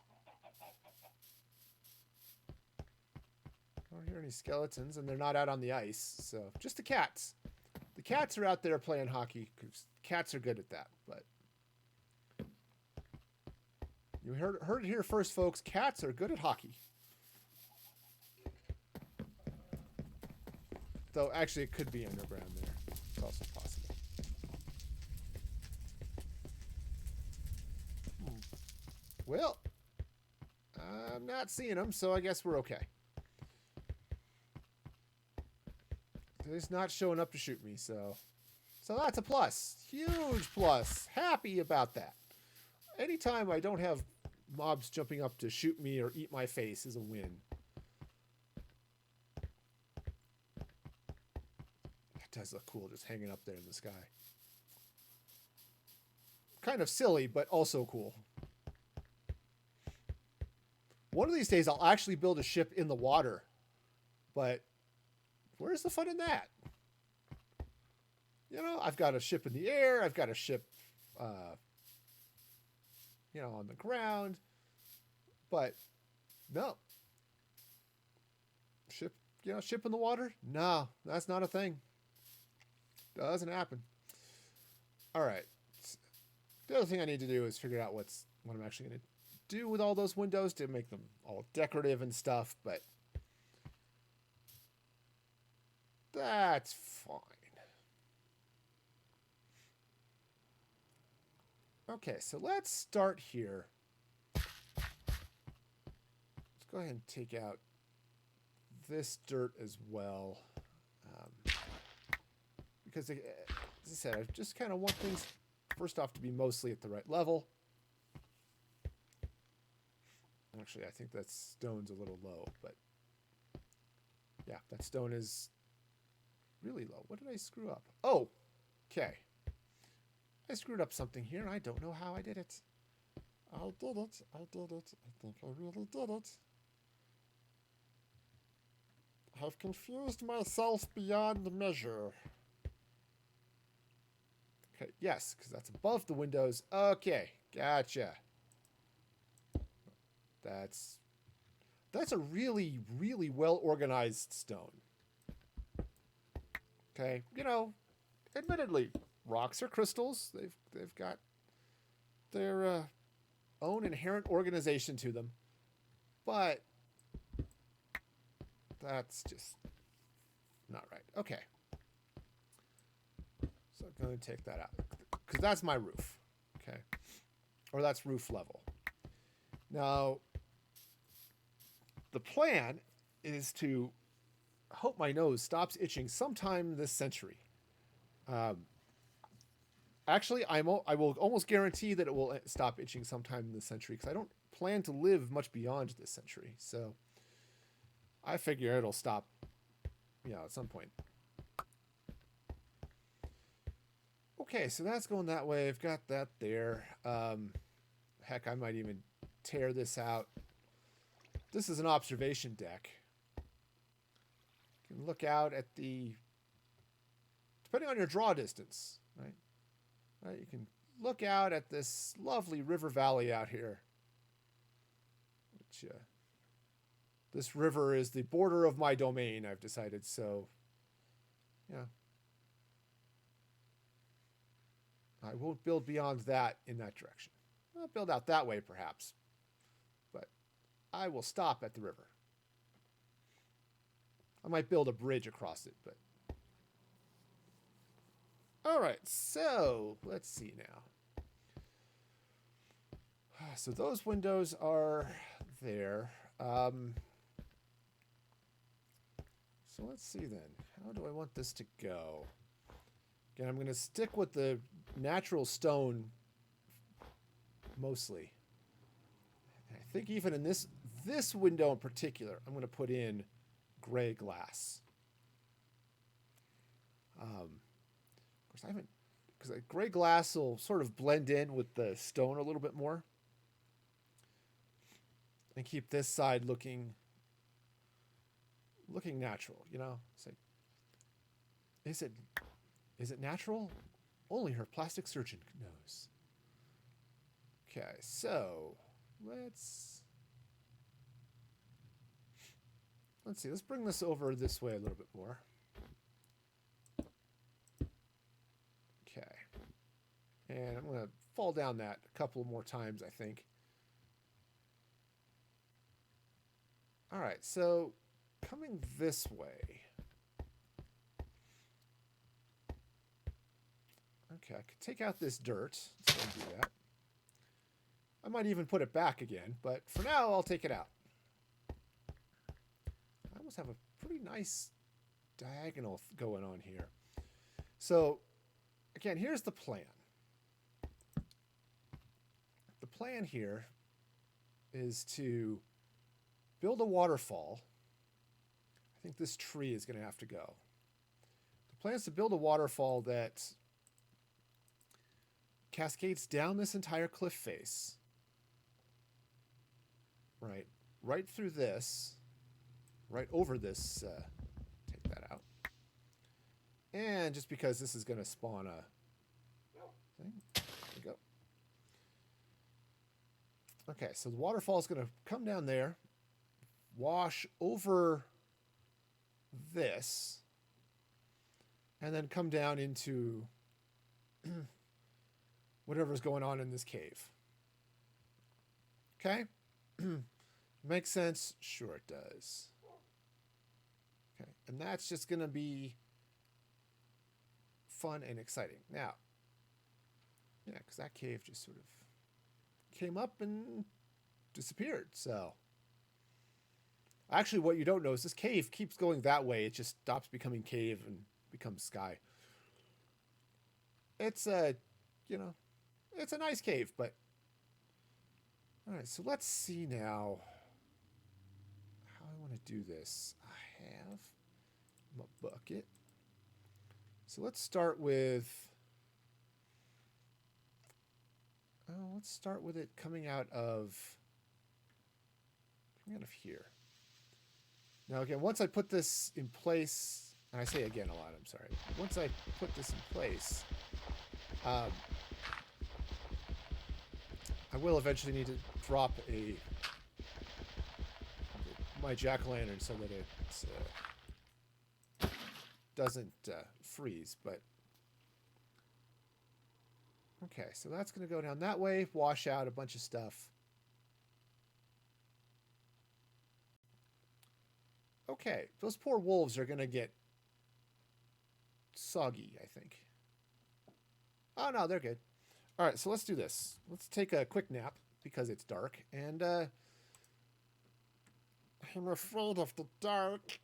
I don't hear any skeletons, and they're not out on the ice, so just the cats. The cats are out there playing hockey, because cats are good at that, but... You heard it here first, folks. Cats are good at hockey. Though, actually, it could be underground there. It's also possible. Well, I'm not seeing them, so I guess we're okay. He's not showing up to shoot me, so that's a plus. Huge plus. Happy about that. Anytime I don't have mobs jumping up to shoot me or eat my face is a win. That does look cool, just hanging up there in the sky. Kind of silly, but also cool. One of these days, I'll actually build a ship in the water. But where's the fun in that? You know, I've got a ship in the air. I've got a ship, you know, on the ground. But no. Ship, you know, ship in the water? No, that's not a thing. Doesn't happen. All right. The other thing I need to do is figure out what I'm actually going to do with all those windows to make them all decorative and stuff, but that's fine. Okay, so let's start here. Let's go ahead and take out this dirt as well. Because, as I said, I just kind of want things, first off, to be mostly at the right level. Actually, I think that stone's a little low, but yeah, that stone is really low. What did I screw up? Oh, okay. I screwed up something here, and I don't know how I did it. I did it. I did it. I think I really did it. I've confused myself beyond measure. Okay, yes, because that's above the windows. Okay, gotcha. That's a really, really well-organized stone. Okay, you know, admittedly, rocks are crystals. They've got their own inherent organization to them, but that's just not right. Okay, so I'm going to take that out because that's my roof. Okay, or that's roof level. Now, the plan is to hope my nose stops itching sometime this century. Actually, I will almost guarantee that it will stop itching sometime this century because I don't plan to live much beyond this century. So I figure it'll stop, you know, at some point. Okay, so that's going that way. I've got that there. Heck, I might even tear this out. This is an observation deck. You can look out at the, depending on your draw distance, right? Right, you can look out at this lovely river valley out here. Which, this river is the border of my domain, I've decided, so, yeah. I won't build beyond that in that direction. I'll build out that way, perhaps. But I will stop at the river. I might build a bridge across it, but... All right, so let's see now. So those windows are there. So let's see then. How do I want this to go? Again, I'm going to stick with the natural stone mostly. I think even in this window in particular, I'm going to put in gray glass. Of course, I haven't, because gray glass will sort of blend in with the stone a little bit more, and keep this side looking natural. You know, it's like, is it natural? Only her plastic surgeon knows. Okay, so let's see. Let's bring this over this way a little bit more. Okay. And I'm going to fall down that a couple more times, I think. All right, so coming this way. Okay, I could take out this dirt. Let's go and do that. I might even put it back again, but for now, I'll take it out. I almost have a pretty nice diagonal going on here. So, again, here's the plan. The plan here is to build a waterfall. I think this tree is going to have to go. The plan is to build a waterfall that cascades down this entire cliff face. Right through this. Right over this. Take that out. And just because this is going to spawn a thing. There we go. Okay, so the waterfall is going to come down there, wash over this, and then come down into whatever's going on in this cave. Okay? Makes sense? Sure it does. Okay, and that's just going to be fun and exciting. Now, yeah, because that cave just sort of came up and disappeared. So actually what you don't know is this cave keeps going that way. It just stops becoming cave and becomes sky. It's a, it's a nice cave, but all right, so let's see now how I want to do this. I have my bucket. So let's start with let's start with it coming out of here. Now again, once I put this in place, and I say again a lot, I'm sorry. Once I put this in place, I will eventually need to drop my jack-o'-lantern so that it doesn't freeze, but okay, so that's going to go down that way, wash out a bunch of stuff. Okay, those poor wolves are going to get soggy, I think. Oh, no, they're good. All right, so let's do this. Let's take a quick nap because it's dark, and I'm afraid of the dark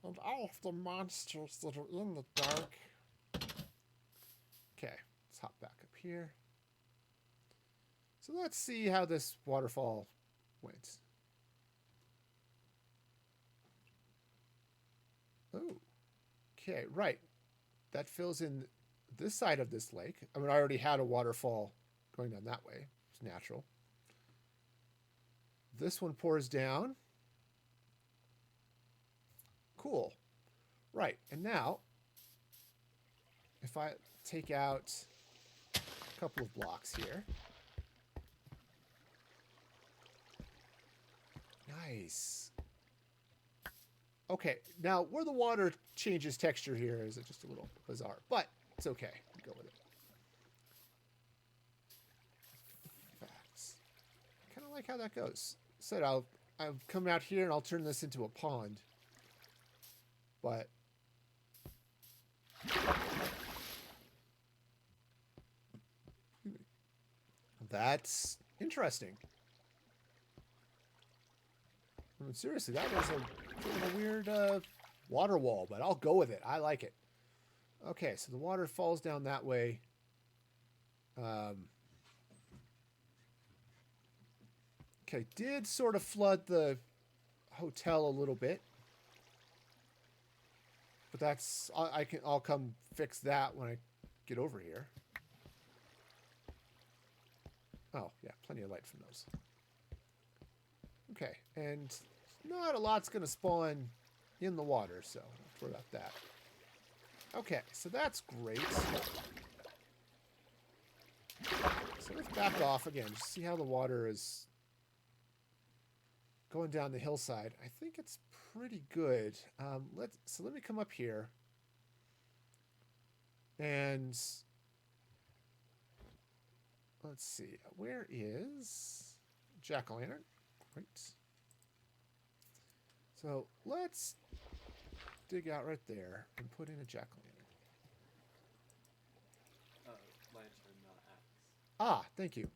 and all of the monsters that are in the dark. Okay. Let's hop back up here. So let's see how this waterfall went. Oh, okay, right. That fills in this side of this lake. I mean, I already had a waterfall going down that way. It's natural. This one pours down. Cool. Right, and now, if I take out a couple of blocks here. Nice. Okay, now where the water changes texture here is just a little bizarre, but it's okay. Go with it. Facts. Kind of like how that goes. Said I'll come out here and I'll turn this into a pond, but that's interesting. I mean, seriously, that was a weird water wall, but I'll go with it. I like it. Okay, so the water falls down that way. Okay, did sort of flood the hotel a little bit, but that's I'll come fix that when I get over here. Oh yeah, plenty of light from those. Okay, and not a lot's going to spawn in the water, so don't worry about that. Okay, so that's great. So let's back off again, just see how the water is going down the hillside. I think it's pretty good. Let me come up here, and let's see, where is jack-o'-lantern? Right. So let's dig out right there and put in a jack-o'-lantern. Lantern, not axe. Ah, thank you.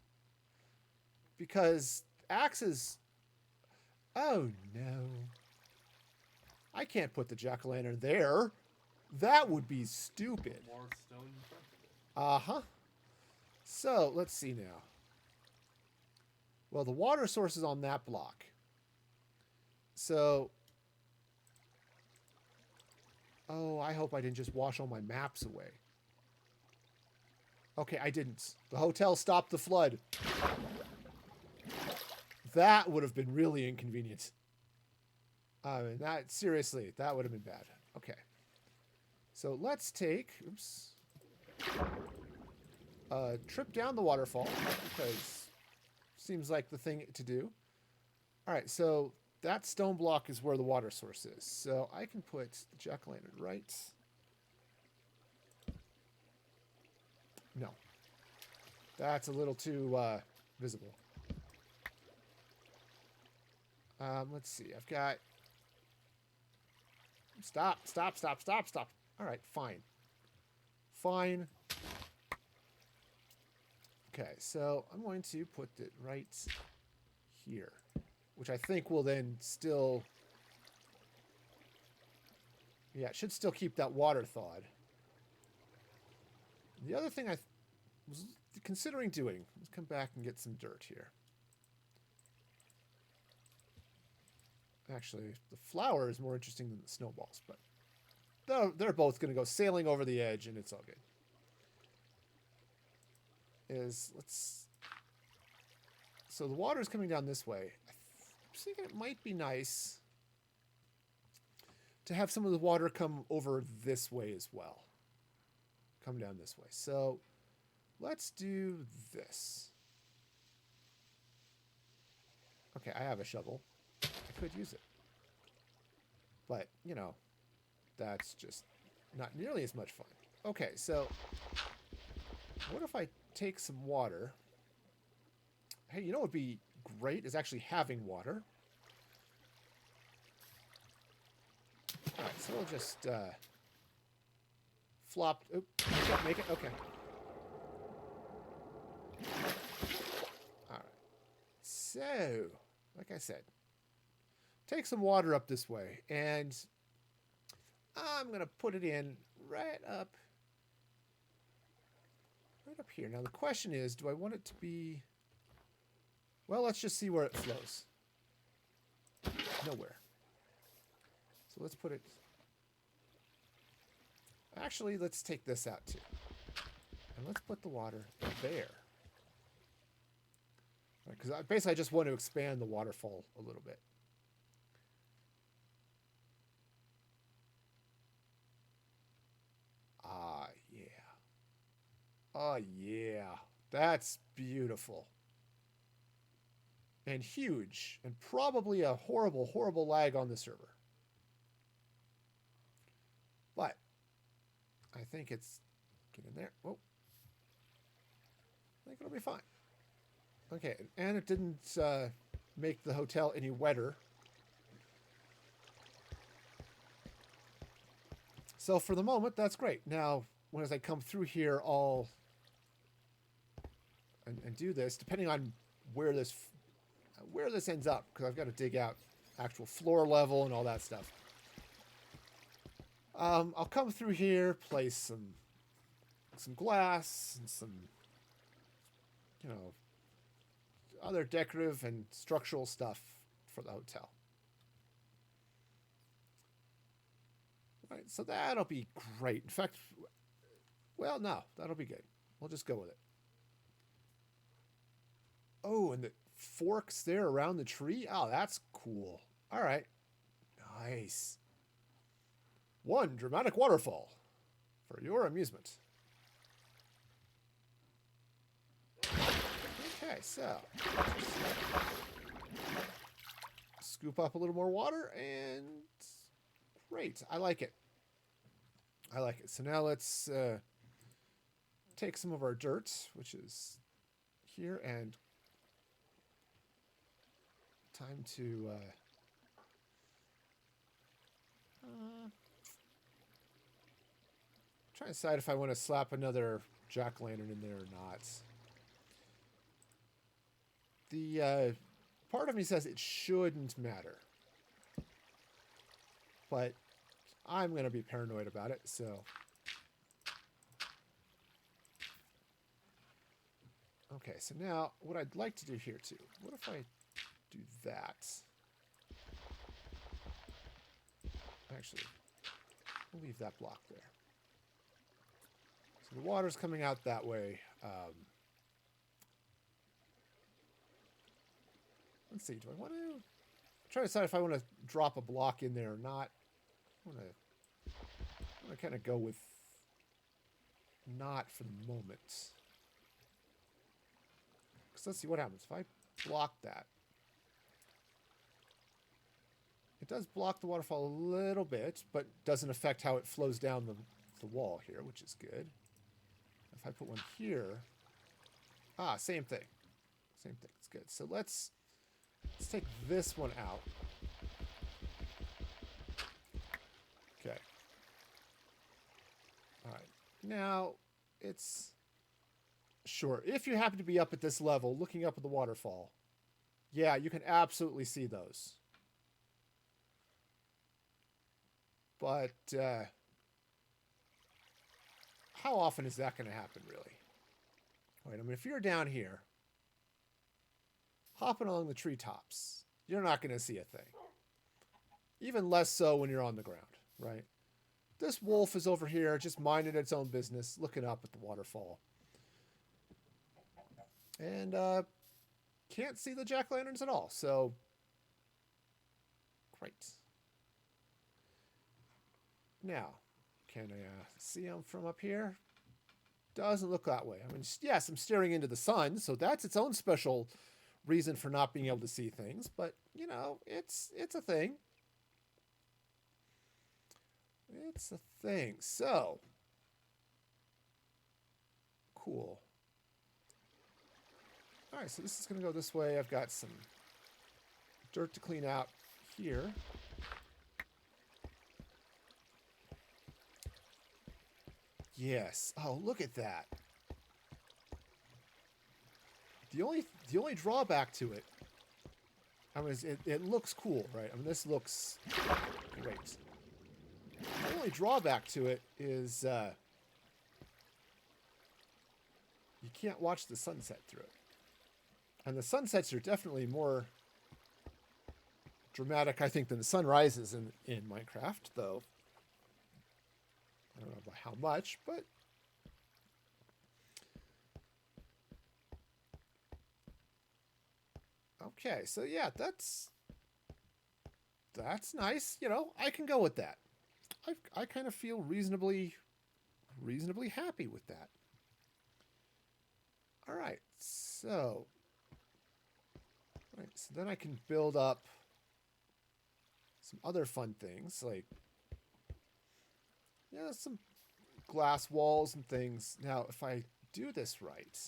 Because axes... Oh, no. I can't put the jack-o'-lantern there. That would be stupid. More stone in front of it. Uh-huh. So, let's see now. Well, the water source is on that block. So... Oh, I hope I didn't just wash all my maps away. Okay, I didn't. The hotel stopped the flood. That would have been really inconvenient. Seriously, that would have been bad. Okay. So let's take, oops, a trip down the waterfall, because seems like the thing to do. All right, so that stone block is where the water source is. So I can put the jack-o'-lantern right. No. That's a little too visible. Let's see. I've got... Stop. All right, fine. Fine. Okay, so I'm going to put it right here, which I think will then still... Yeah, it should still keep that water thawed. The other thing I was considering doing, let's come back and get some dirt here. Actually, the flower is more interesting than the snowballs, but they're both going to go sailing over the edge, and it's all good. So the water is coming down this way. I'm thinking it might be nice to have some of the water come over this way as well. Come down this way. So let's do this. Okay, I have a shovel. I could use it. But, you know, that's just not nearly as much fun. Okay, so what if I take some water? Hey, you know what would be great is actually having water. All right, so we'll just flop. Oop, make it. Okay. All right. So, like I said, take some water up this way, and I'm going to put it in right up here. Now, the question is, do I want it to be... Well, let's just see where it flows. Nowhere. So let's put it... Actually, let's take this out, too. And let's put the water there. Because basically, I just want to expand the waterfall a little bit. Ah, yeah. Oh, yeah. That's beautiful. And huge. And probably a horrible, horrible lag on the server. But I think it's... Get in there. Oh. I think it'll be fine. Okay. And it didn't make the hotel any wetter. So for the moment, that's great. Now, as I come through here, I'll... And do this, depending on where this ends up, because I've got to dig out actual floor level and all that stuff. I'll come through here, place some glass and some, you know, other decorative and structural stuff for the hotel. Right, so that'll be great. In fact, well, no, that'll be good. We'll just go with it. Oh, and the forks there around the tree? Oh, that's cool. All right. Nice. One dramatic waterfall for your amusement. Okay, so scoop up a little more water, and great. I like it. I like it. So now let's take some of our dirt, which is here, and time to try and decide if I want to slap another jack-o'-lantern in there or not. The part of me says it shouldn't matter, but I'm going to be paranoid about it, so... Okay, so now what I'd like to do here too. What if I do that? Actually, we'll leave that block there. So the water's coming out that way. Let's see, do I want to try to decide if I want to drop a block in there or not? I want to kind of go with not for the moment. Because let's see what happens if I block that. It does block the waterfall a little bit, but doesn't affect how it flows down the wall here, which is good. If I put one here, same thing. Same thing, it's good. So let's take this one out. Okay. All right. Now, it's... Sure, if you happen to be up at this level, looking up at the waterfall, yeah, you can absolutely see those. But, how often is that going to happen, really? Right, I mean, if you're down here, hopping along the treetops, you're not going to see a thing. Even less so when you're on the ground, right? This wolf is over here, just minding its own business, looking up at the waterfall. And can't see the jack-o'-lanterns at all, so great. Now, can I see them from up here? Doesn't look that way. I mean, yes, I'm staring into the sun, so that's its own special reason for not being able to see things, but, you know, it's a thing. It's a thing. So, cool. All right, so this is going to go this way. I've got some dirt to clean out here. Yes. Oh, look at that. The only drawback to it, I mean, it looks cool, right? I mean, this looks great. The only drawback to it is you can't watch the sunset through it. And the sunsets are definitely more dramatic, I think, than the sunrises in Minecraft, though. I don't know by how much, but... Okay, so yeah, that's nice. You know, I can go with that. I kind of feel reasonably happy with that. All right, so... Right, so then I can build up some other fun things, like, yeah, some glass walls and things. Now, if I do this right,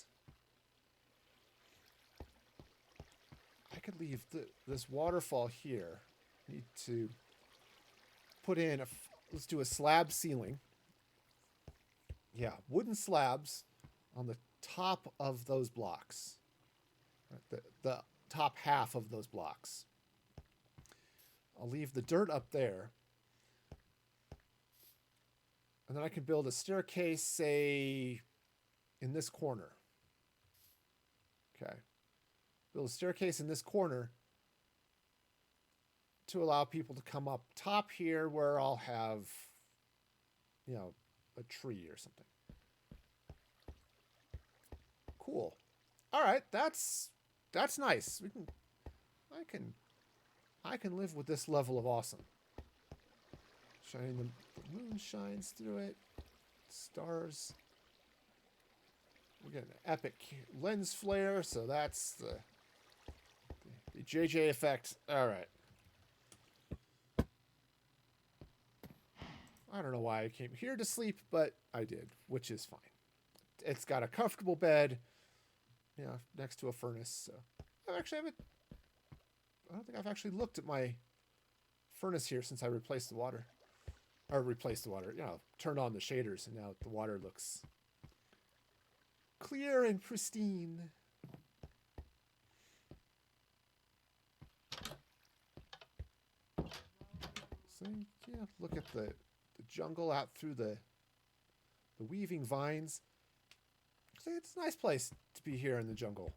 I could leave this waterfall here. Need to put in let's do a slab ceiling. Yeah, wooden slabs on the top of those blocks. The top half of those blocks. I'll leave the dirt up there. And then I can build a staircase, say, in this corner. Okay. Build a staircase in this corner to allow people to come up top here where I'll have, you know, a tree or something. Cool. All right, that's nice. I can live with this level of awesome. Shining the moon shines through it. Stars. We're getting an epic lens flare, so that's the JJ effect. All right. I don't know why I came here to sleep, but I did, which is fine. It's got a comfortable bed, you know, next to a furnace. So I don't think I've actually looked at my furnace here since I replaced the water. You know, turned on the shaders, and now the water looks clear and pristine. So, yeah, look at the jungle out through the weaving vines. It's a nice place to be here in the jungle.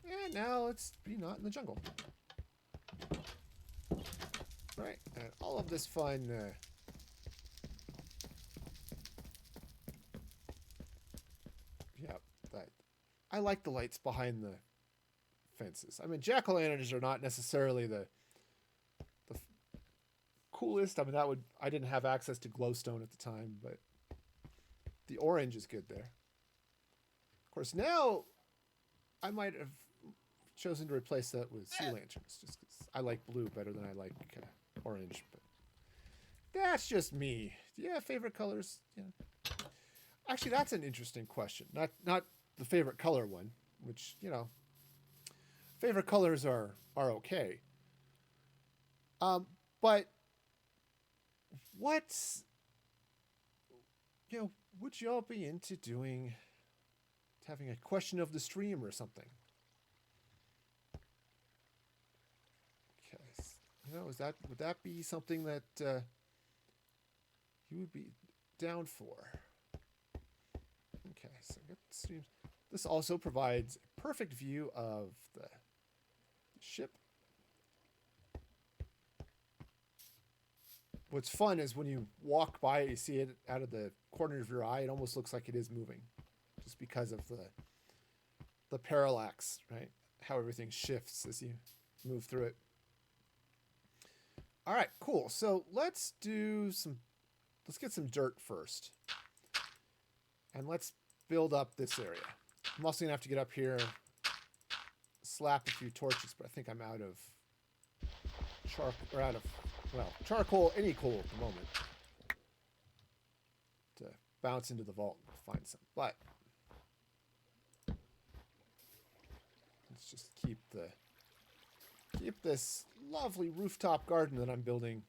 And now let's be not in the jungle. Right, and all of this fun. Yeah, I like the lights behind the fences. I mean, jack-o'-lanterns are not necessarily the coolest. I mean, I didn't have access to glowstone at the time, but the orange is good there. Of course, now I might have chosen to replace that with sea lanterns, just because I like blue better than I like orange. But that's just me. Do you have favorite colors? Yeah. Actually, that's an interesting question. Not the favorite color one, which, you know, favorite colors are okay. But what's, you know, would y'all be into doing, having a question of the stream or something? Okay, you know, would that be something that you would be down for? Okay, so get the streams. This also provides a perfect view of the ship. What's fun is when you walk by, you see it out of the corner of your eye. It almost looks like it is moving, just because of the parallax, right? How everything shifts as you move through it. All right, cool. So let's get some dirt first, and let's build up this area. I'm also gonna have to get up here, slap a few torches, but I think I'm out of charcoal, any coal at the moment to bounce into the vault and find some. But let's just keep this lovely rooftop garden that I'm building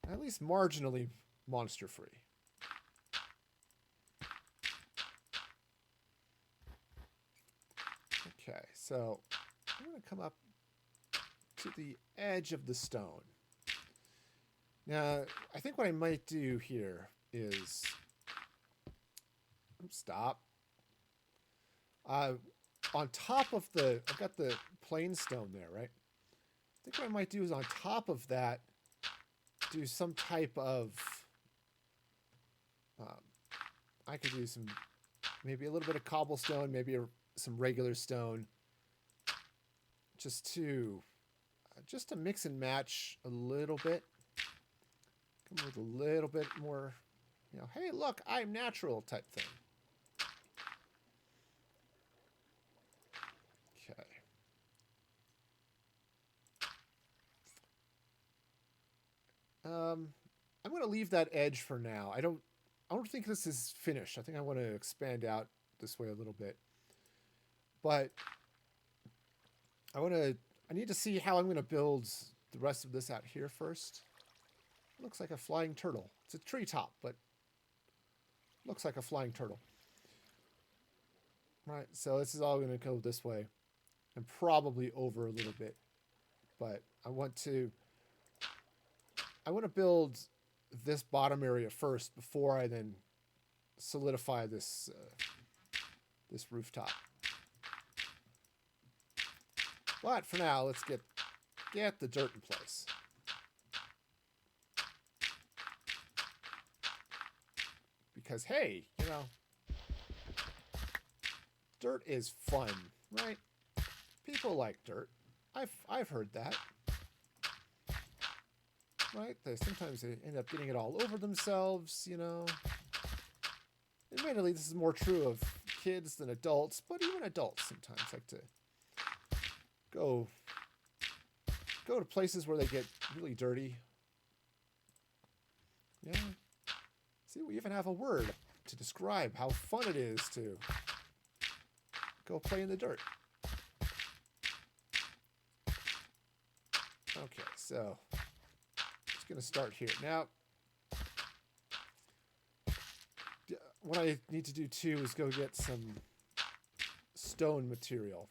at least marginally monster free. Okay, so I'm going to come up to the edge of the stone. Now, I think what I might do here is stop. On top of I've got the plain stone there, right? I think what I might do is on top of that, do some type of, I could do maybe a little bit of cobblestone, maybe some regular stone, just to mix and match a little bit. Come with a little bit more, you know, hey, look, I'm natural type thing. Okay. I'm going to leave that edge for now. I don't think this is finished. I think I want to expand out this way a little bit. But I need to see how I'm going to build the rest of this out here first. It looks like a flying turtle. It's a treetop, but looks like a flying turtle. Right, so this is all going to go this way and probably over a little bit. But I want to build this bottom area first before I then solidify this rooftop. But for now, let's get the dirt in place. Because hey, you know, dirt is fun, right? People like dirt. I've heard that. Right? Sometimes they end up getting it all over themselves, you know. Admittedly, this is more true of kids than adults, but even adults sometimes like to go to places where they get really dirty. Yeah. See, we even have a word to describe how fun it is to go play in the dirt. Okay, so it's going to start here. Now, what I need to do too is go get some stone material.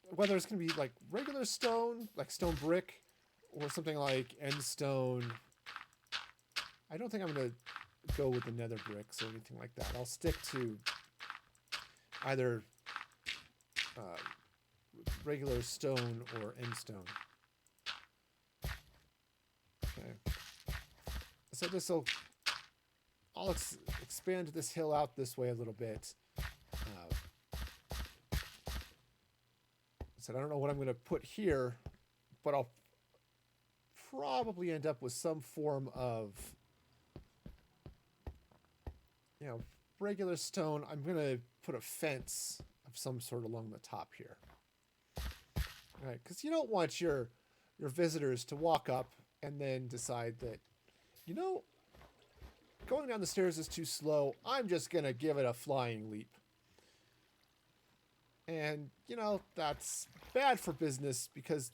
Whether it's going to be like regular stone, like stone brick, or something like end stone. I don't think I'm going to go with the nether bricks or anything like that. I'll stick to either regular stone or end stone. Okay. So this will... I'll expand this hill out this way a little bit. So I don't know what I'm going to put here, but I'll probably end up with some form of, regular stone. I'm going to put a fence of some sort along the top here. All right, because you don't want your visitors to walk up and then decide that, going down the stairs is too slow. I'm just going to give it a flying leap. And, that's bad for business because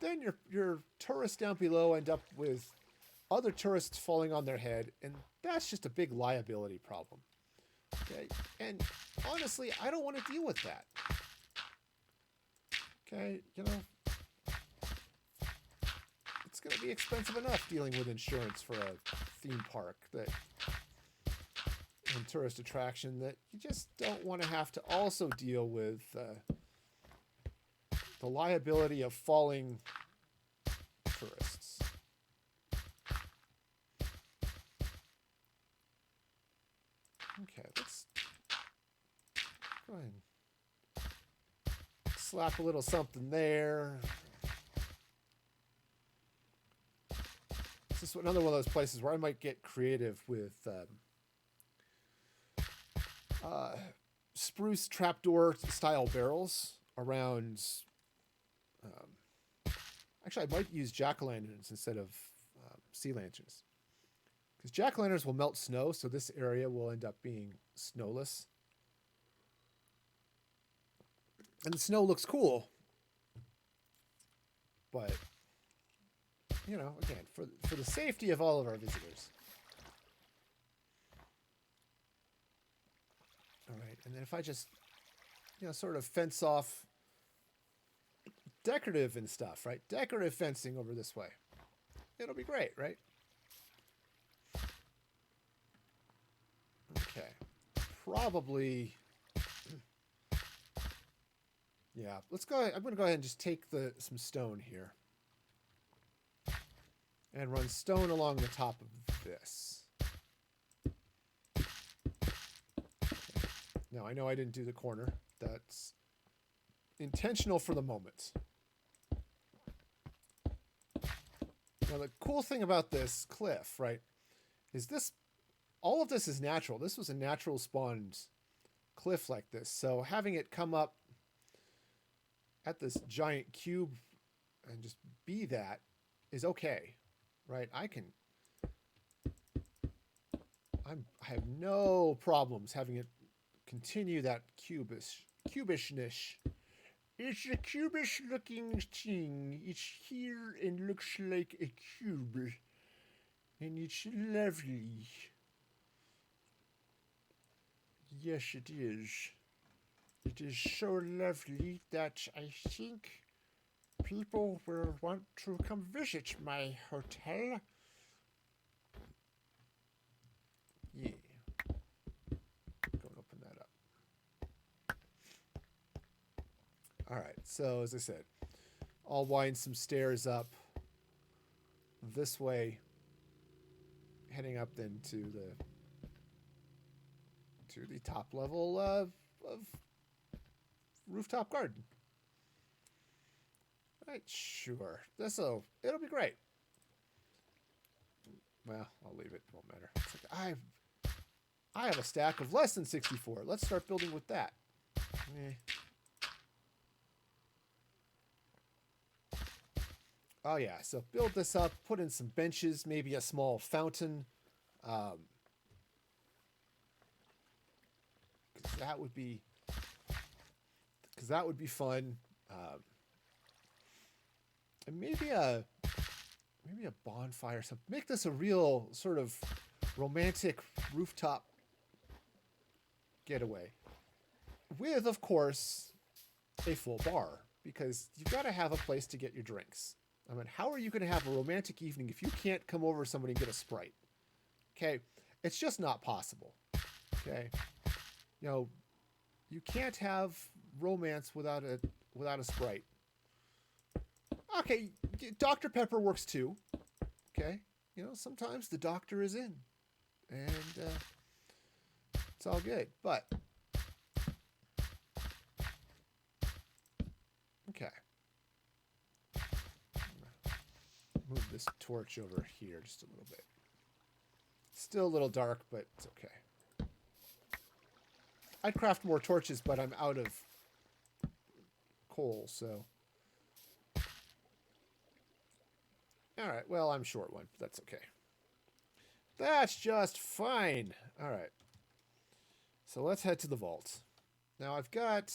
then your tourists down below end up with other tourists falling on their head, and that's just a big liability problem. Okay? And honestly, I don't want to deal with that. Okay? It's going to be expensive enough dealing with insurance for a theme park and tourist attraction that you just don't want to have to also deal with the liability of falling tourists. Okay, let's go ahead and slap a little something there. This is another one of those places where I might get creative with spruce trapdoor style barrels around. Actually, I might use jack-o'-lanterns instead of sea lanterns, because jack-o'-lanterns will melt snow, so this area will end up being snowless. And the snow looks cool, but again, for the safety of all of our visitors. All right, and then if I just, sort of fence off decorative and stuff, right? Decorative fencing over this way. It'll be great, right? Okay. Probably... Yeah, let's go ahead. I'm going to go ahead and just take some stone here. And run stone along the top of this. Now, I know I didn't do the corner. That's intentional for the moment. Now, the cool thing about this cliff, right, is all of this is natural. This was a natural spawned cliff like this. So having it come up at this giant cube and just be that is okay, right? I have no problems having it continue that cubishness. It's a cubish looking thing. It's here and looks like a cube. And it's lovely. Yes, it is. It is so lovely that I think people will want to come visit my hotel. Yeah. Go and open that up. Alright, so as I said, I'll wind some stairs up this way, heading up then to the top level of rooftop garden. Right, sure. It'll be great. Well, I'll leave it. It won't matter. It's like, I have a stack of less than 64. Let's start building with that. Oh yeah, so build this up, put in some benches, maybe a small fountain. Because that would be fun. And maybe a bonfire. So make this a real sort of romantic rooftop getaway. With, of course, a full bar. Because you've got to have a place to get your drinks. I mean, how are you going to have a romantic evening if you can't come over somebody and get a Sprite? Okay, It's just not possible. Okay, you know, you can't have romance without a Sprite. Okay, Dr. Pepper works too. Okay, you know, sometimes the doctor is in, and it's all good. But okay, move this torch over here just a little bit. Still a little dark, but it's okay. I'd craft more torches, but I'm out of coal, so. Alright, well, I'm short one. But that's okay. That's just fine. Alright. So let's head to the vault. Now, I've got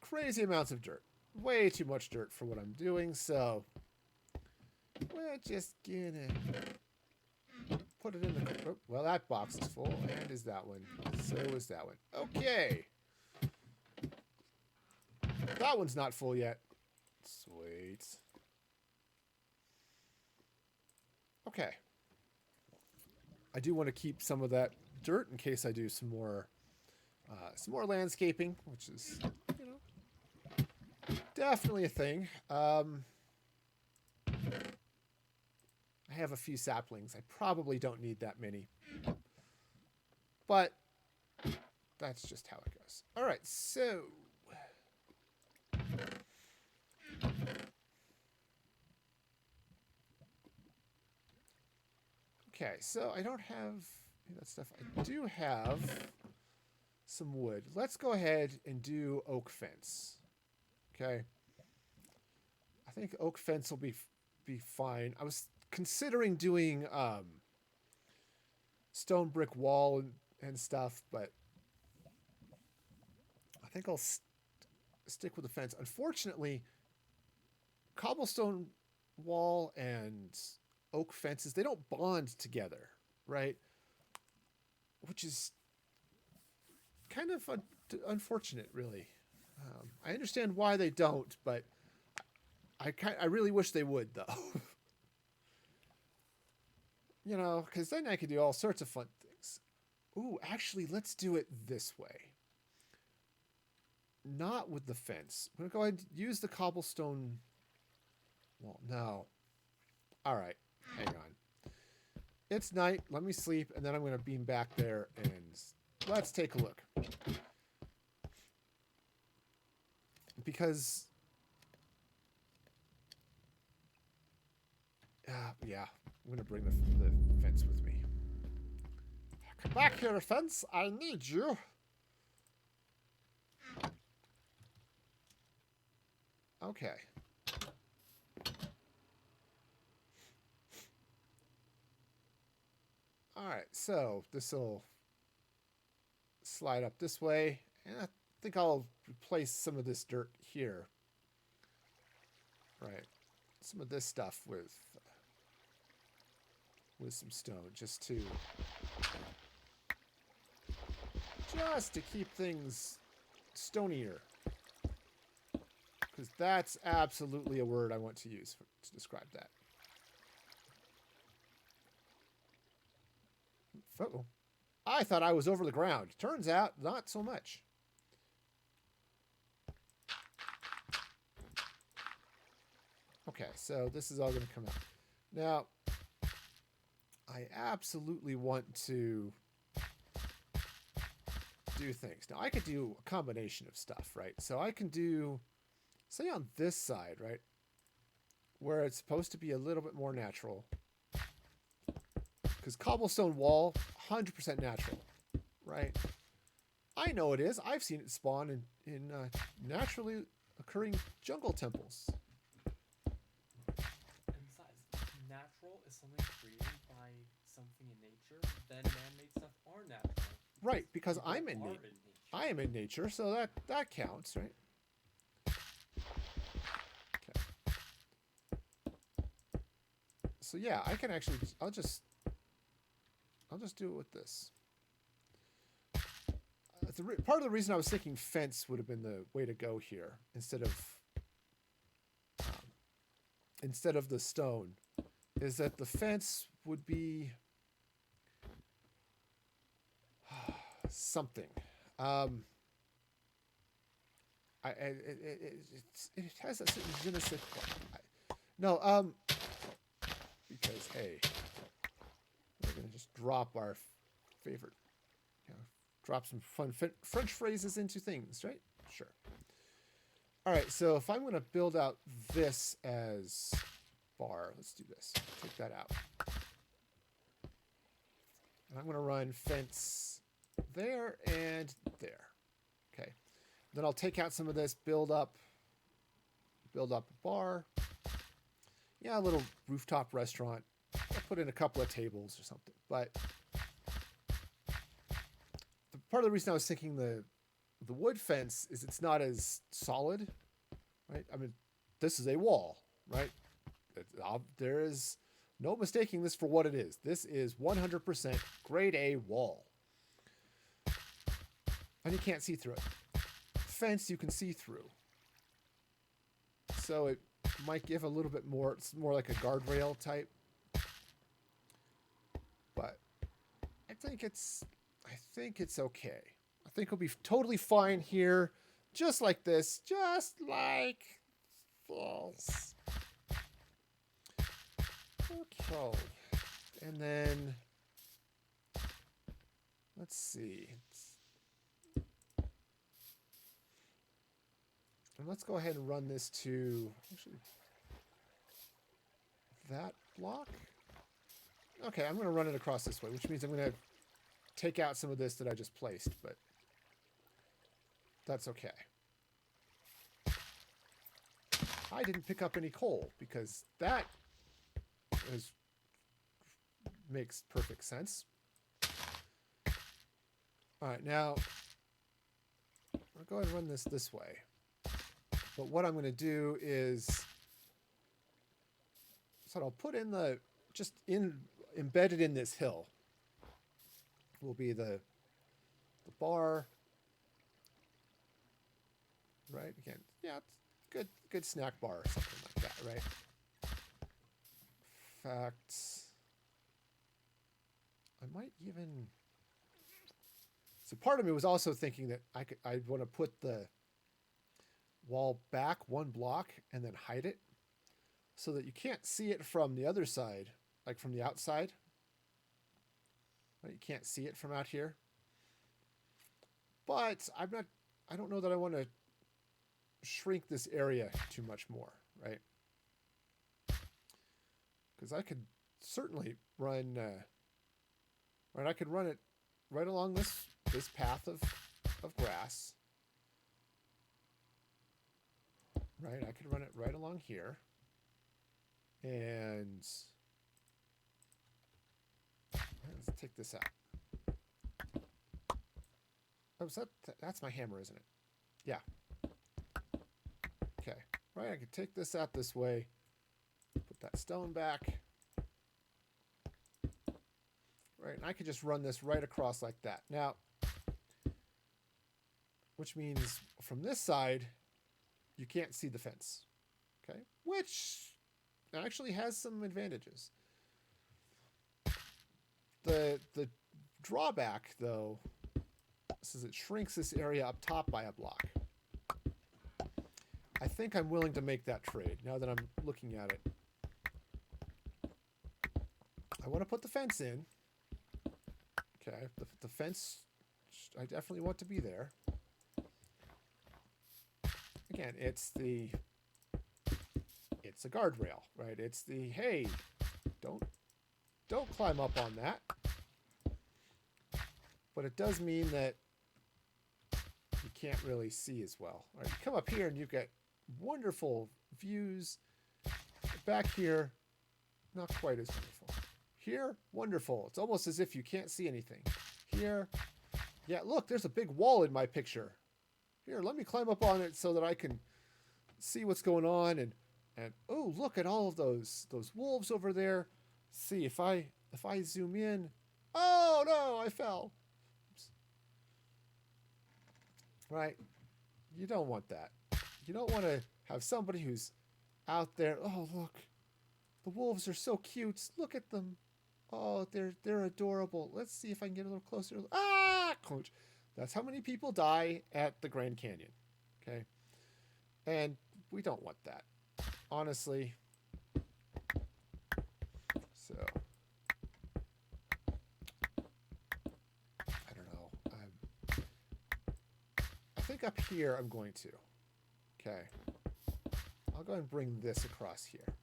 crazy amounts of dirt. Way too much dirt for what I'm doing, so we're just gonna put it in the... Oh, well, that box is full, and is that one. So is that one. Okay. That one's not full yet. Sweet. Okay. I do want to keep some of that dirt in case I do some more landscaping, which is, you know, definitely a thing. I have a few saplings. I probably don't need that many, but that's just how it goes. All right, so okay, so I don't have that stuff. I do have some wood. Let's go ahead and do oak fence. Okay. I think oak fence will be fine. I was considering doing stone brick wall and stuff, but I think I'll stick with the fence. Unfortunately, cobblestone wall and oak fences, they don't bond together, right? Which is kind of unfortunate, really. I understand why they don't, but I really wish they would, though. You know, because then I could do all sorts of fun things. Ooh, actually, let's do it this way. Not with the fence. I'm going to go ahead and use the cobblestone wall. No. All right. Hang on. It's night. Let me sleep, and then I'm going to beam back there, and let's take a look. Because... yeah, I'm going to bring the fence with me. Come back here, fence. I need you. Okay. Alright, so this will slide up this way. And I think I'll replace some of this dirt here. Right. Some of this stuff with some stone, just to keep things stonier, because that's absolutely a word I want to use to describe that. Uh-oh. I thought I was over the ground. Turns out, not so much. Okay, so this is all going to come out. Now, I absolutely want to do things. Now, I could do a combination of stuff, right? So I can do, say on this side, right? Where it's supposed to be a little bit more natural. Because cobblestone wall, 100% natural, right? I know it is. I've seen it spawn in naturally occurring jungle temples. And besides, natural is something created by something in nature, then man-made stuff are natural. Right, because People I'm in are nature. I am in nature, so that counts, right? Okay. So yeah, I can actually. I'll just do it with this. Part of the reason I was thinking fence would have been the way to go here instead of the stone is that the fence would be something. It has a certain je ne sais quoi. No, because hey, we're gonna just drop our favorite, drop some fun French phrases into things, right? Sure. All right, so if I'm gonna build out this as bar, let's do this. Take that out, and I'm gonna run fence there and there. Okay. Then I'll take out some of this, build up a bar. Yeah, a little rooftop restaurant. I'll put in a couple of tables or something. But part of the reason I was thinking the wood fence is it's not as solid, right? I mean, this is a wall, right? There is no mistaking this for what it is. This is 100% grade A wall. And you can't see through it. Fence you can see through. So it might give a little bit more, it's more like a guardrail type. But I think it's okay. I think it'll be totally fine here. Just like this. Just like this. Okay. And then let's see. And let's go ahead and run this to actually that block. Okay, I'm going to run it across this way, which means I'm going to take out some of this that I just placed, but that's okay. I didn't pick up any coal because that makes perfect sense. All right, now I'll go ahead and run this way. But what I'm going to do is, so I'll put in embedded in this hill will be the bar, right? Again, yeah, it's good snack bar or something like that, right? In fact, I might even. So part of me was also thinking that I want to put the wall back one block and then hide it so that you can't see it from the other side, like from the outside. Right? You can't see it from out here. But I don't know that I want to shrink this area too much more, right? Because I could certainly run, right? I could run it right along this path of grass. Right, I could run it right along here. And let's take this out. Oh, that's my hammer, isn't it? Yeah. Okay. Right, I could take this out this way. Put that stone back. Right, and I could just run this right across like that. Now, which means from this side, you can't see the fence, okay? Which actually has some advantages. The drawback, though, is it shrinks this area up top by a block. I think I'm willing to make that trade now that I'm looking at it. I want to put the fence in. Okay, the fence, I definitely want to be there. Again, it's a guardrail, right? It's the, hey, don't climb up on that. But it does mean that you can't really see as well. All right, you come up here and you've got wonderful views. Back here, not quite as wonderful. Here, wonderful. It's almost as if you can't see anything. Here, yeah, look, there's a big wall in my picture. Here, let me climb up on it so that I can see what's going on. And oh, look at all of those wolves over there. See, if I zoom in. Oh, no, I fell. Oops. Right? You don't want that. You don't want to have somebody who's out there. Oh, look. The wolves are so cute. Look at them. Oh, they're adorable. Let's see if I can get a little closer. Ah! Ouch. That's how many people die at the Grand Canyon. Okay. And we don't want that. Honestly. So. I don't know. I think up here I'm going to. Okay. I'll go ahead and bring this across here.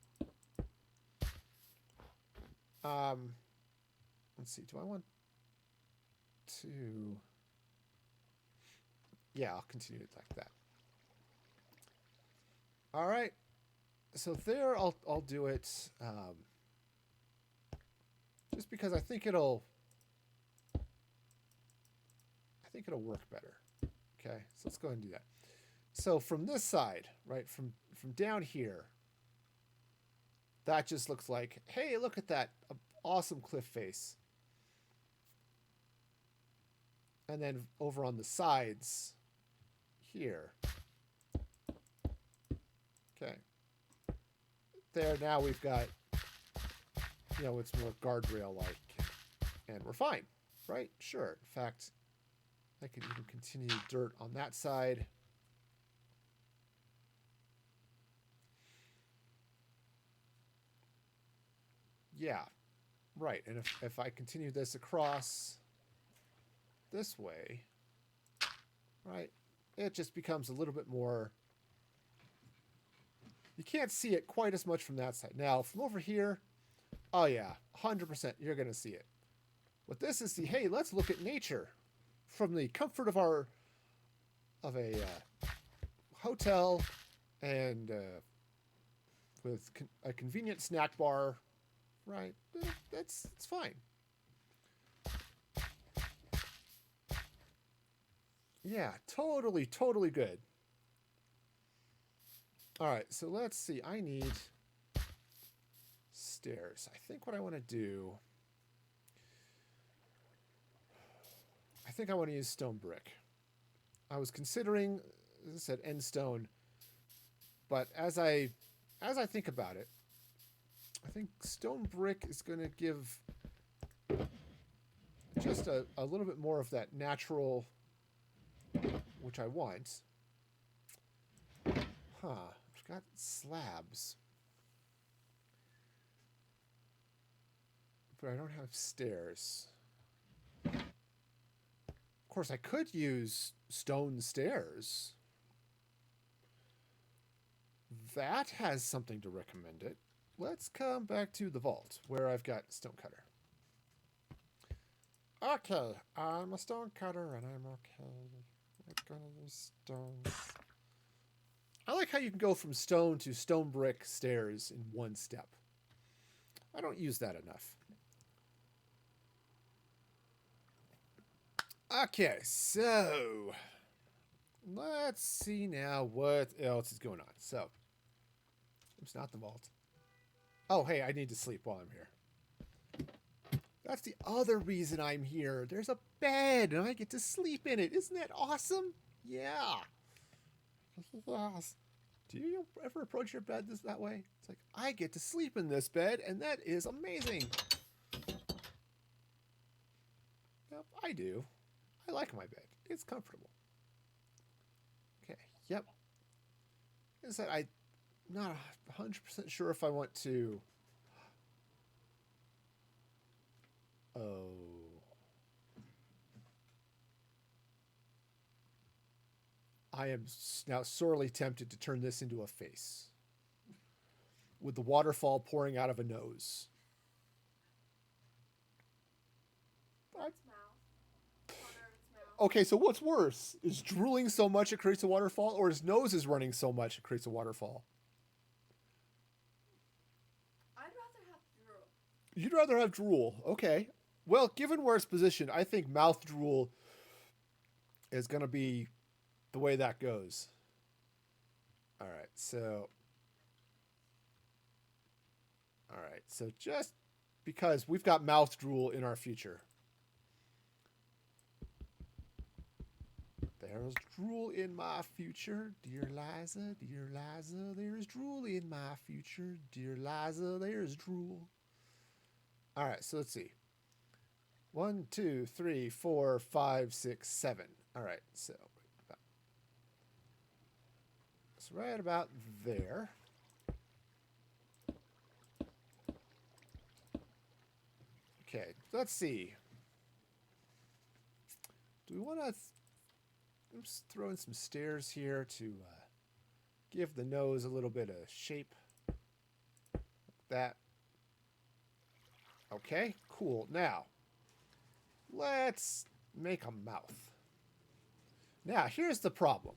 Let's see. Do I want to... Yeah, I'll continue it like that. All right. So there, I'll do it just because I think it'll work better. Okay, so let's go ahead and do that. So from this side, right, from down here, that just looks like, hey, look at that awesome cliff face. And then over on the sides here. Okay. There, now we've got, you know, it's more guardrail-like. And we're fine, right? Sure. In fact, I could even continue dirt on that side. Yeah, right. And if I continue this across this way, right, it just becomes a little bit more... You can't see it quite as much from that side. Now, from over here, oh yeah, 100% you're going to see it. What this is, hey, let's look at nature from the comfort of a hotel and with a convenient snack bar, right? It's fine. Yeah, totally good. All right, so let's see. I need stairs. I think what I want to do... I think I want to use stone brick. I was considering, as I said, end stone, but as I think about it, I think stone brick is going to give just a little bit more of that natural, which I want. Huh. I've got slabs. But I don't have stairs. Of course, I could use stone stairs. That has something to recommend it. Let's come back to the vault, where I've got a stone cutter. Okay, I'm a stone cutter, and I'm okay. I'm gonna use stones. I like how you can go from stone to stone brick stairs in one step. I don't use that enough. Okay, so let's see now what else is going on. So, it's not the vault. Oh, hey, I need to sleep while I'm here. That's the other reason I'm here. There's a bed, and I get to sleep in it. Isn't that awesome? Yeah. Yes. Do you ever approach your bed that way? It's like, I get to sleep in this bed, and that is amazing. Yep, I do. I like my bed. It's comfortable. Okay, yep. As I said, I'm not 100% sure if I want to... Oh. I am now sorely tempted to turn this into a face. With the waterfall pouring out of a nose. Okay, so what's worse? Is drooling so much it creates a waterfall, or his nose is running so much it creates a waterfall? I'd rather have drool. You'd rather have drool. Okay. Well, given where it's positioned, I think mouth drool is going to be the way that goes. All right, so just because we've got mouth drool in our future. There's drool in my future, dear Liza, there's drool in my future, dear Liza, there's drool. All right, so let's see. 1, 2, 3, 4, 5, 6, 7. All right, so it's right about there. Okay, let's see. Do we want to throw in some stairs here to give the nose a little bit of shape? Like that. Okay, cool. Now, let's make a mouth. Now, here's the problem.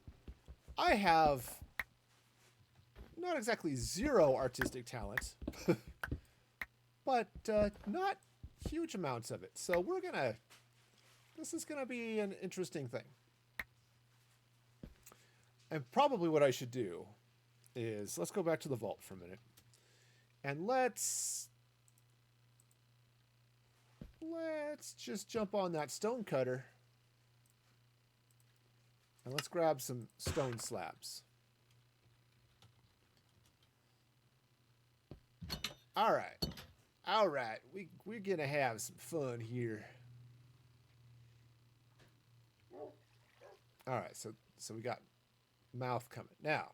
I have not exactly zero artistic talent, but not huge amounts of it. So we're going to... This is going to be an interesting thing. And probably what I should do is... Let's go back to the vault for a minute. And let's just jump on that stone cutter. And let's grab some stone slabs. All right. All right. We're going to have some fun here. All right. So we got mouth coming. Now,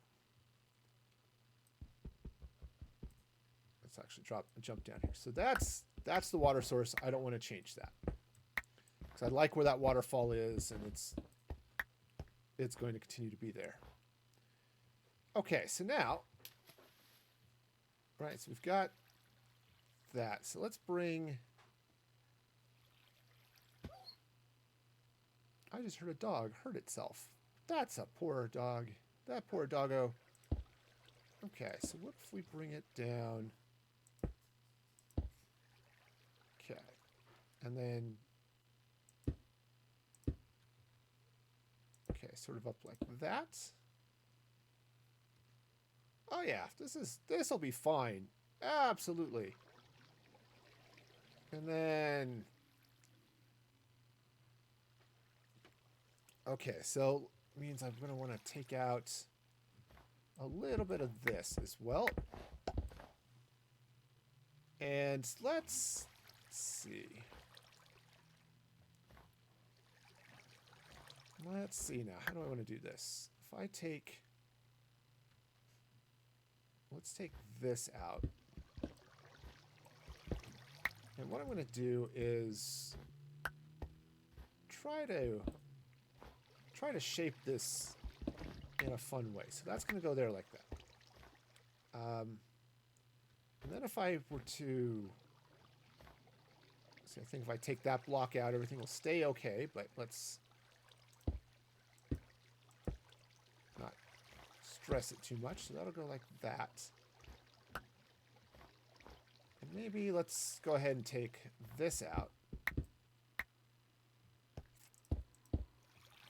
let's actually jump down here. So that's the water source. I don't want to change that. Because I like where that waterfall is, and it's going to continue to be there. Okay, so now, right, so we've got that. So let's bring... I just heard a dog hurt itself. That's a poor dog. That poor doggo. Okay, so what if we bring it down? Okay, and then... Okay, sort of up like that. Oh yeah, this'll be fine. Absolutely. And then... Okay, so means I'm going to want to take out a little bit of this as well. And let's see. Let's see now. How do I want to do this? If I take... Let's take this out. And what I'm going to do is try to shape this in a fun way. So that's going to go there like that. And then if I were to... See, I think if I take that block out, everything will stay okay, but let's not stress it too much. So that'll go like that. And maybe let's go ahead and take this out.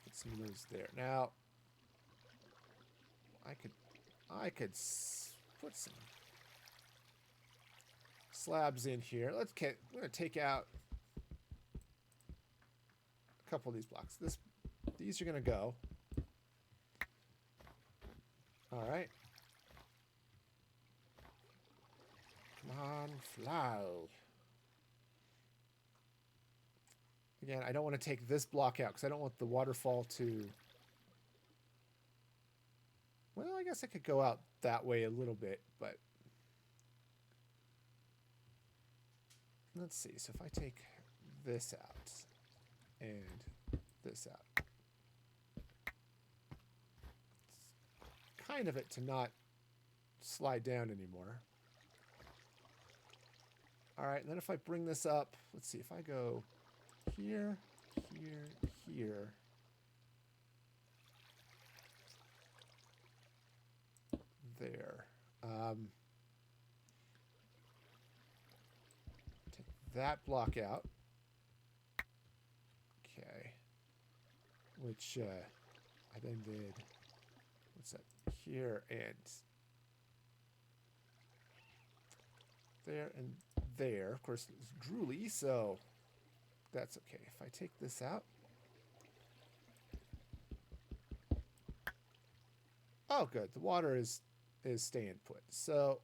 Put some of those there. Now, I could put some slabs in here. I'm going to take out a couple of these blocks. These are going to go. All right. Come on, fly. Again, I don't want to take this block out because I don't want the waterfall to... Well, I guess I could go out that way a little bit, but... Let's see. So if I take this out and this out, it's kind of it to not slide down anymore. All right, and then if I bring this up, let's see, if I go here, here, here, there. Take that block out. Okay. Which I then did, what's that, here and there and there. Of course, it's drooly, so that's okay. If I take this out. Oh, good. The water is staying put. So,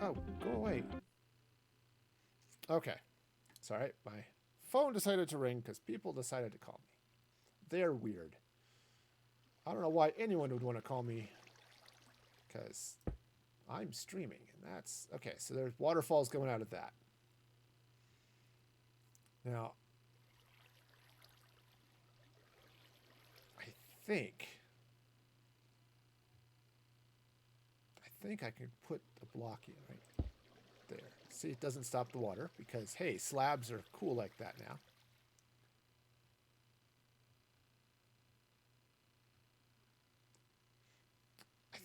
Oh, go away. Okay. Sorry, my phone decided to ring because people decided to call me. They're weird. I don't know why anyone would want to call me because I'm streaming, and that's... Okay, so there's waterfalls going out of that. Now, I think I could put the block in right there. See, it doesn't stop the water because, hey, slabs are cool like that now. I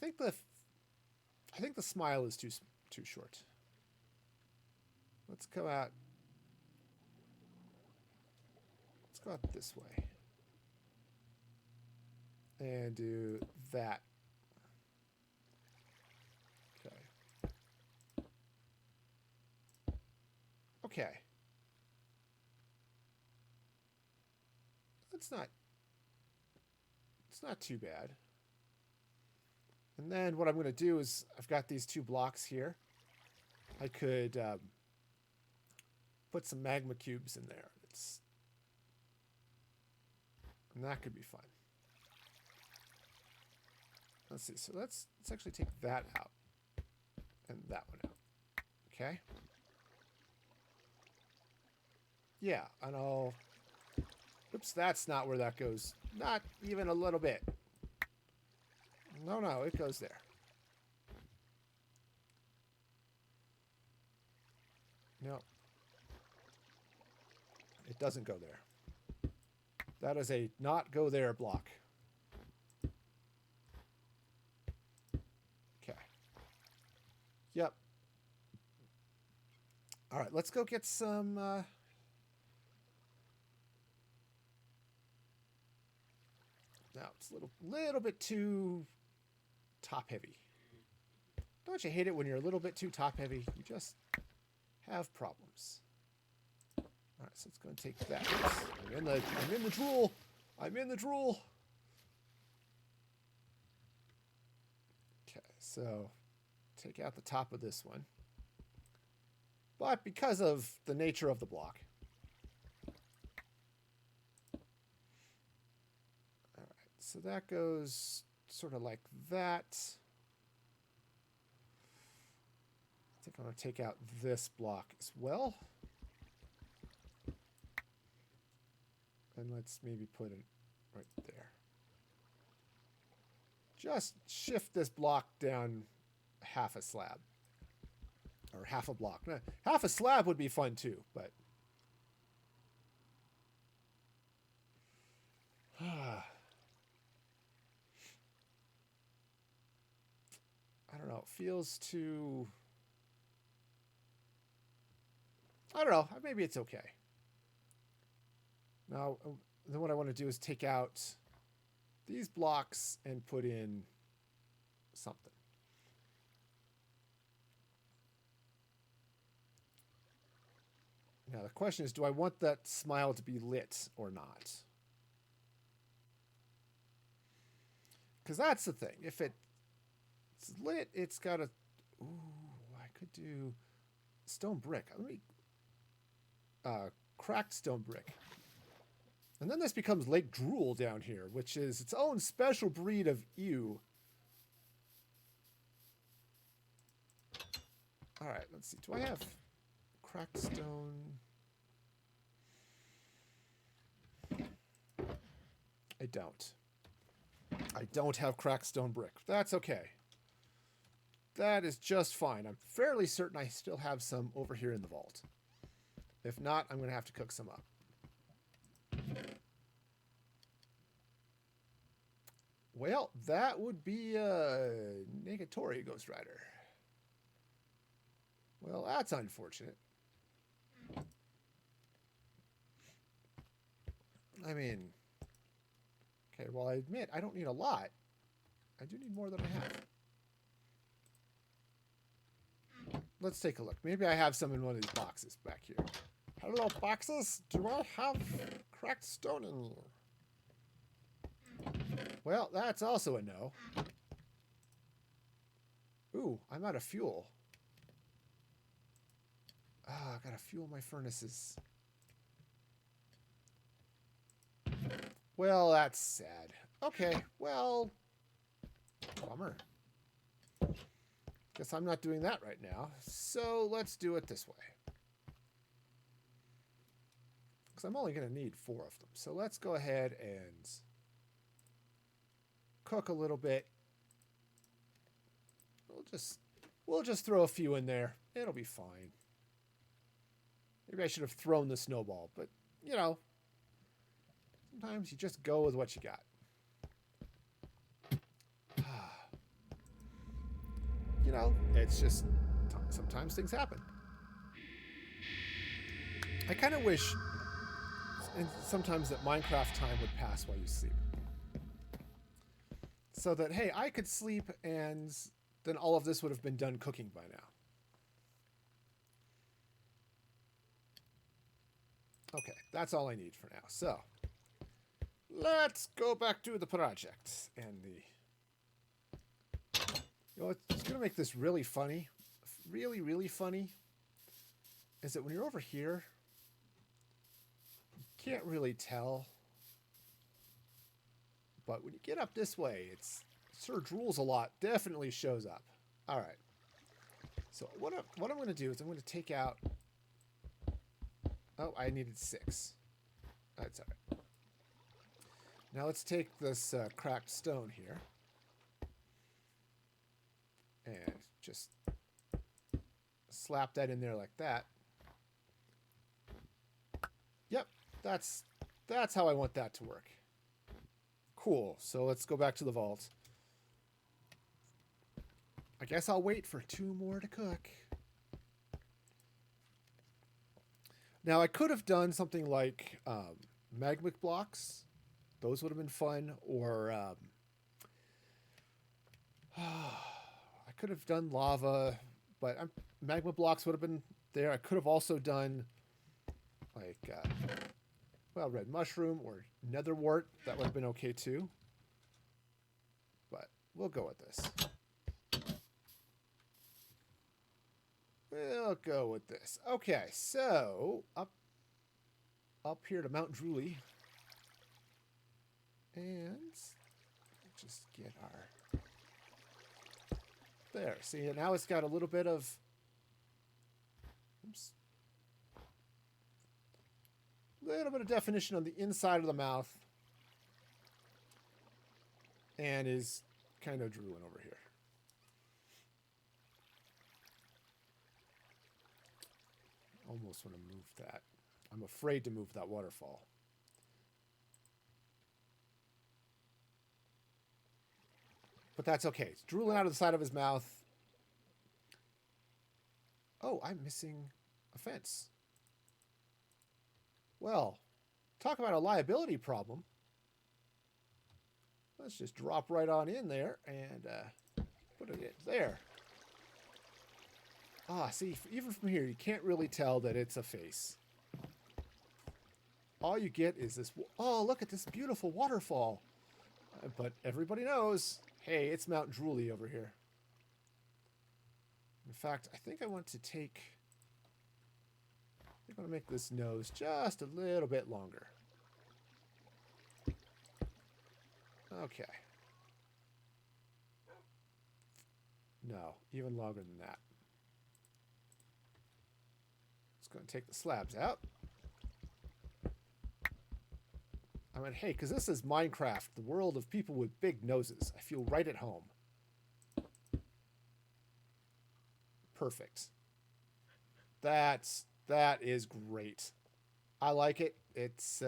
think the smile is too short. Let's go out. Let's go out this way. And do that. Okay. Okay. It's not too bad. And then what I'm going to do is I've got these two blocks here. I could put some magma cubes in there. And that could be fun. Let's see. So let's actually take that out and that one out. Okay. Yeah, and I'll... Oops, that's not where that goes. Not even a little bit. No, it goes there. No. It doesn't go there. That is a not go there block. Okay. Yep. All right, let's go get some... Now, it's a little bit too top heavy. Don't you hate it when you're a little bit too top heavy? You just have problems. All right, so let's go and take that. Oops, I'm in the drool. I'm in the drool. Okay, so take out the top of this one. But because of the nature of the block, so that goes sort of like that. I think I'm going to take out this block as well. And let's maybe put it right there. Just shift this block down half a slab. Or half a block. Half a slab would be fun too, but... I don't know. It feels too... I don't know. Maybe it's okay. Now, then what I want to do is take out these blocks and put in something. Now, the question is, do I want that smile to be lit or not? Because that's the thing. If it's lit, it's got a... Ooh, I could do stone brick. Let me... cracked stone brick. And then this becomes Lake Drool down here, which is its own special breed of ew. All right, let's see. Do I have cracked stone? I don't. I don't have cracked stone brick. That's okay. That is just fine. I'm fairly certain I still have some over here in the vault. If not, I'm going to have to cook some up. Well, that would be negatory, Ghost Rider. Well, that's unfortunate. I mean, okay, well, I admit I don't need a lot. I do need more than I have. Let's take a look. Maybe I have some in one of these boxes back here. Hello, boxes. Do I have cracked stone in you? Well, that's also a no. Ooh, I'm out of fuel. Ah, I gotta fuel my furnaces. Well, that's sad. Okay, well, bummer. Guess I'm not doing that right now. So let's do it this way. Because I'm only going to need 4 of them. So let's go ahead and cook a little bit. We'll just throw a few in there. It'll be fine. Maybe I should have thrown the snowball, but you know, sometimes you just go with what you got. You know, it's just sometimes things happen. I kind of wish sometimes that Minecraft time would pass while you sleep. So that, hey, I could sleep and then all of this would have been done cooking by now. Okay, that's all I need for now. So, let's go back to the project. And you know, it's going to make this really funny. Really, really funny. Is that when you're over here, you can't really tell. But when you get up this way, it's Sir Drools a lot definitely shows up. All right. So what I'm going to do is I'm going to take out... Oh, I needed 6. That's all right. Now let's take this cracked stone here. And just slap that in there like that. Yep, that's how I want that to work. Cool, so let's go back to the vault. I guess I'll wait for 2 more to cook. Now, I could have done something like magma blocks. Those would have been fun. Or I could have done lava, but magma blocks would have been there. I could have also done like, well, red mushroom or nether wart. That would have been okay too. But we'll go with this. We'll go with this. Okay, so up here to Mount Drooly. And just get our... There, see, now it's got a little bit of... Oops. A little bit of definition on the inside of the mouth. And is kind of drooling over here. Almost want to move that. I'm afraid to move that waterfall. But that's okay. It's drooling out of the side of his mouth. Oh, I'm missing a fence. Well, talk about a liability problem. Let's just drop right on in there and put it in there. Ah, see, even from here, you can't really tell that it's a face. All you get is this, oh, look at this beautiful waterfall. But everybody knows, hey, it's Mount Drooly over here. In fact, I think I want to make this nose just a little bit longer. Okay. No, even longer than that. Going to take the slabs out. I went, hey, because this is Minecraft, the world of people with big noses. I feel right at home. Perfect. That is great. I like it. It's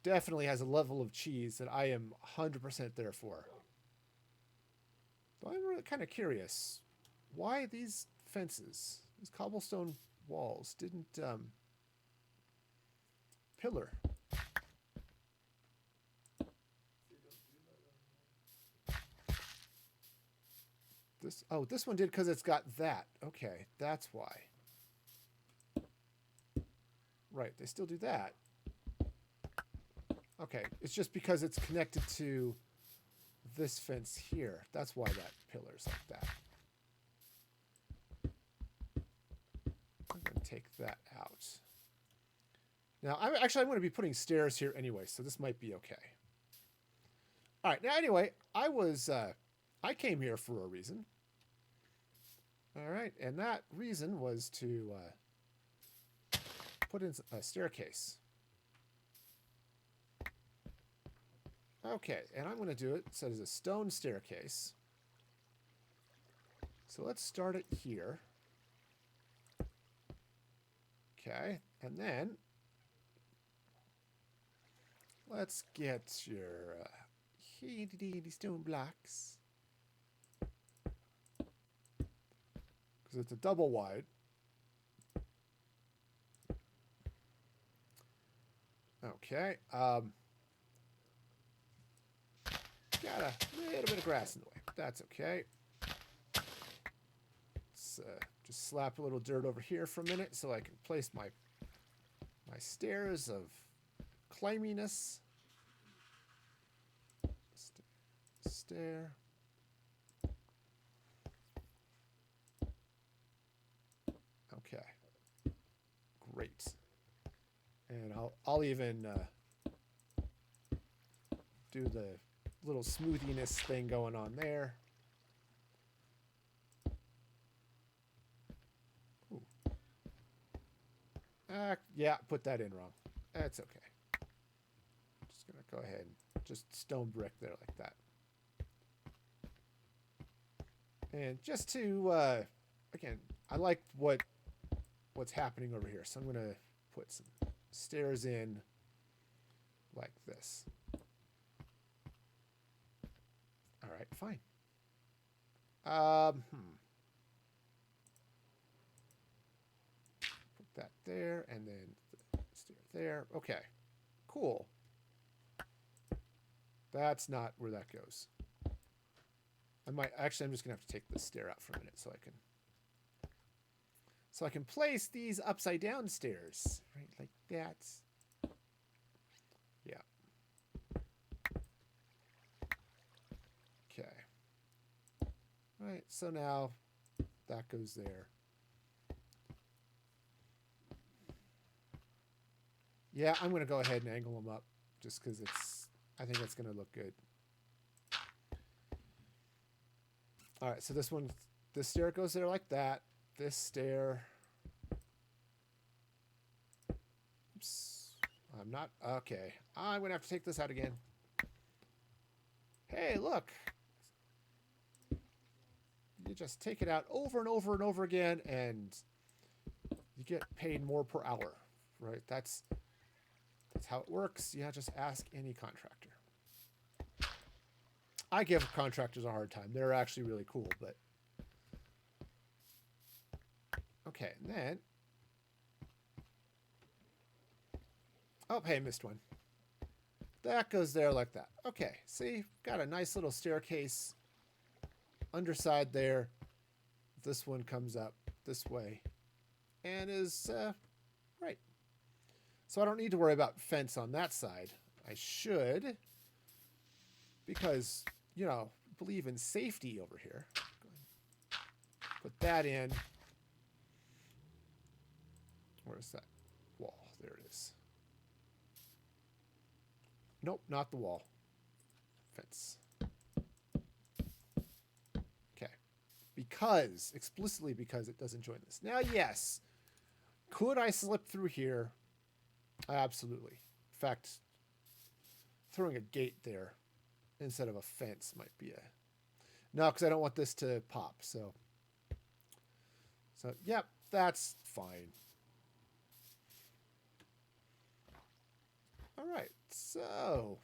definitely has a level of cheese that I am 100% there for. But I'm really kind of curious. Why these fences? These cobblestone walls didn't pillar. This one did because it's got that. Okay, that's why. Right, they still do that. Okay, it's just because it's connected to this fence here. That's why that pillar's like that. take that out. Now, I'm going to be putting stairs here anyway, so this might be okay. All right. Now, anyway, I came here for a reason. All right, and that reason was to put in a staircase. Okay, and I'm going to do it so as a stone staircase. So let's start it here. Okay, and then let's get your stone blocks. Because it's a double wide. Okay. Got a little bit of grass in the way. That's okay. Let's just slap a little dirt over here for a minute so I can place my stairs of climbiness. Stair. Okay. Great. And I'll even do the little smoothiness thing going on there. Ooh. Yeah, put that in wrong. That's okay. Just gonna go ahead and just stone brick there like that. And just to again, I like what's happening over here, so I'm gonna put some stairs in like this. All right, fine. Put that there, and then the stair there. Okay, cool. That's not where that goes. I'm just gonna have to take this stair out for a minute so I can place these upside down stairs, right, like that. Yeah. Okay. All right, so now that goes there. Yeah, I'm going to go ahead and angle them up just because I think it's going to look good. All right, so this stair goes there like that. This stair. Oops. I'm not. Okay. I'm going to have to take this out again. Hey, look. You just take it out over and over and over again, and you get paid more per hour, right? That's how it works. Yeah, just ask any contractor. I give contractors a hard time. They're actually really cool, but okay. And then, oh, hey, missed one. That goes there like that. Okay, see, got a nice little staircase underside there. This one comes up this way and is right. So I don't need to worry about fence on that side. I should, because, you know, believe in safety over here. Put that in. Where's that wall? There it is. Nope, not the wall. Fence. Okay. Explicitly because it doesn't join this. Now, yes. Could I slip through here? Absolutely. In fact, throwing a gate there instead of a fence might be a... No, because I don't want this to pop, so... yep, that's fine. All right, so...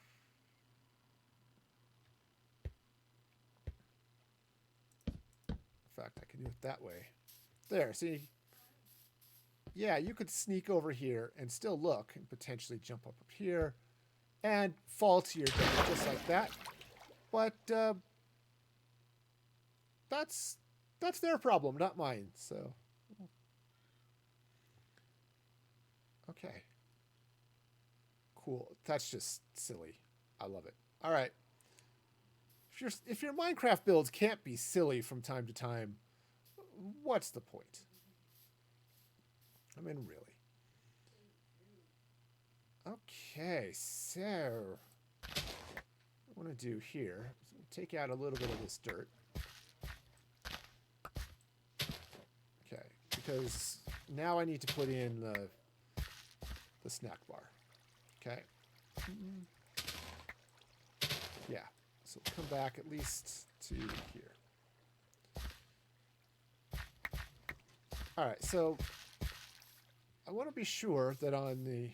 In fact, I can do it that way. There, see? Yeah, you could sneak over here and still look and potentially jump up here and fall to your death just like that. But that's their problem, not mine. So, okay. Cool. That's just silly. I love it. All right. If your Minecraft builds can't be silly from time to time, what's the point? I mean, really. Okay, so what I want to do here is take out a little bit of this dirt. Okay, because now I need to put in the snack bar. Okay. Yeah, so come back at least to here. All right, so I want to be sure that on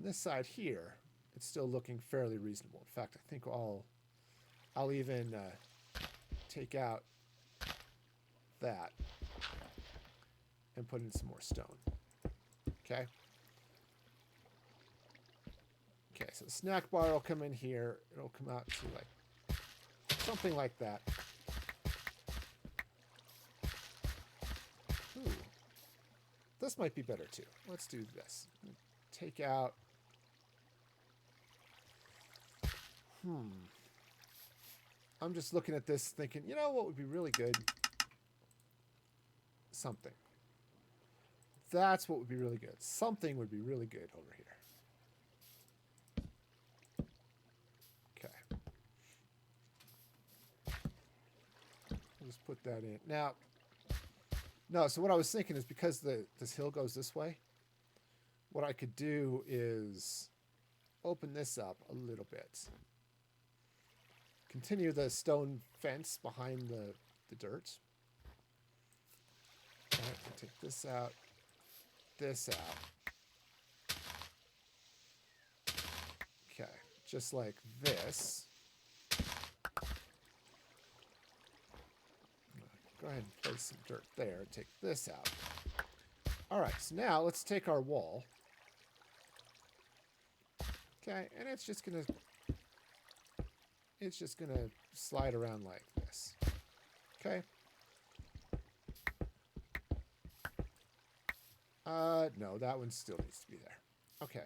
this side here, it's still looking fairly reasonable. In fact, I think I'll even take out that and put in some more stone. Okay. Okay, so the snack bar will come in here. It'll come out to like something like that. Ooh. This might be better too. Let's do this. Take out. I'm just looking at this thinking, you know what would be really good? Something. That's what would be really good. Something would be really good over here. Okay. I'll just put that in. Now, no, so what I was thinking is because this hill goes this way, what I could do is open this up a little bit. Continue the stone fence behind the dirt. All right, I'll take this out, this out. Okay, just like this. Go ahead and place some dirt there. Take this out. All right, so now let's take our wall. Okay, and it's just gonna slide around like this. Okay. No, that one still needs to be there. Okay.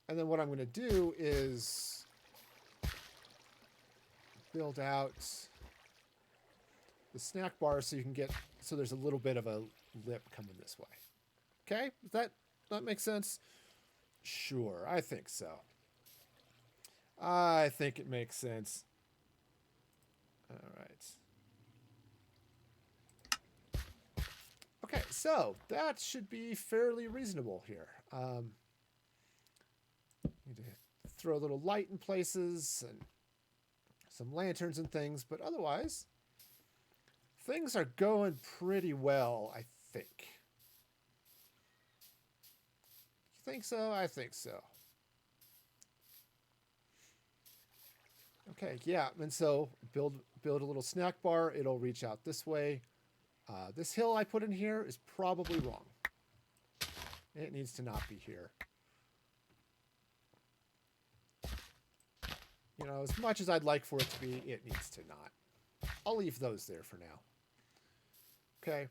And then what I'm going to do is build out the snack bar so you can get, so there's a little bit of a lip coming this way. Okay? Does that make sense? Sure, I think so. I think it makes sense. All right. Okay, so that should be fairly reasonable here. Need to throw a little light in places and some lanterns and things, but otherwise, things are going pretty well, I think. You think so? I think so. Okay, yeah, and so build a little snack bar. It'll reach out this way. This hill I put in here is probably wrong. It needs to not be here. You know, as much as I'd like for it to be, it needs to not. I'll leave those there for now. Okay,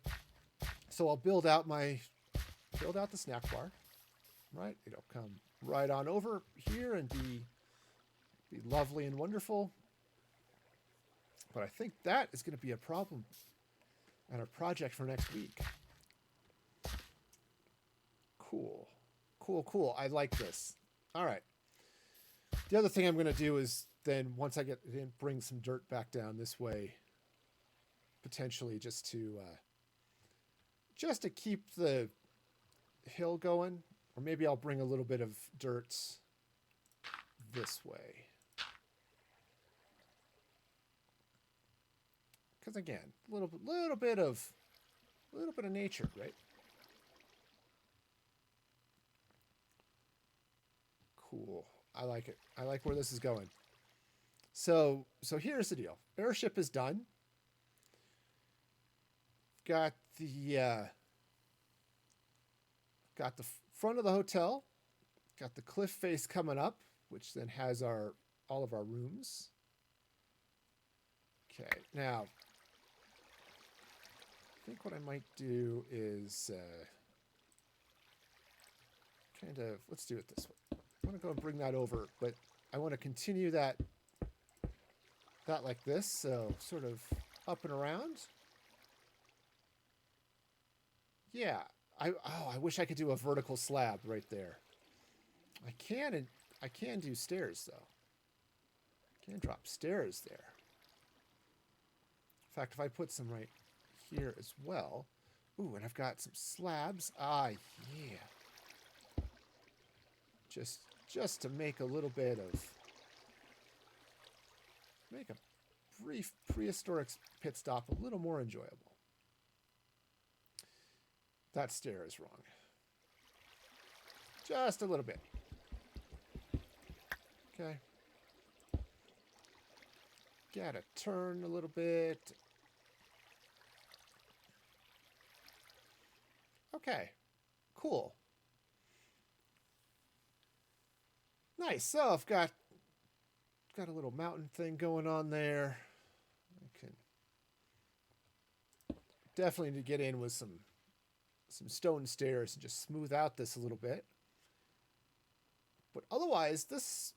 so I'll build out the snack bar. Right, it'll come right on over here and be lovely and wonderful. But I think that is going to be a problem and our project for next week. Cool. Cool. I like this. All right. The other thing I'm going to do is then once I get it in, bring some dirt back down this way, potentially just to keep the hill going, or maybe I'll bring a little bit of dirt this way. Because again, a little bit of nature, right? Cool. I like it. I like where this is going. So here's the deal. Airship is done. Got the front of the hotel. Got the cliff face coming up, which then has all of our rooms. Okay, now I think what I might do is let's do it this way. I want to go and bring that over, but I want to continue that like this, so sort of up and around. Yeah. I wish I could do a vertical slab right there. I can do stairs though. I can drop stairs there. In fact, if I put some right here as well. Ooh, and I've got some slabs. Ah, yeah. Just to make a little bit of make a brief prehistoric pit stop a little more enjoyable. That stair is wrong. Just a little bit. Okay. Gotta turn a little bit. Okay. Cool. Nice. So I've got a little mountain thing going on there. I can definitely need to get in with some stone stairs and just smooth out this a little bit. But otherwise, this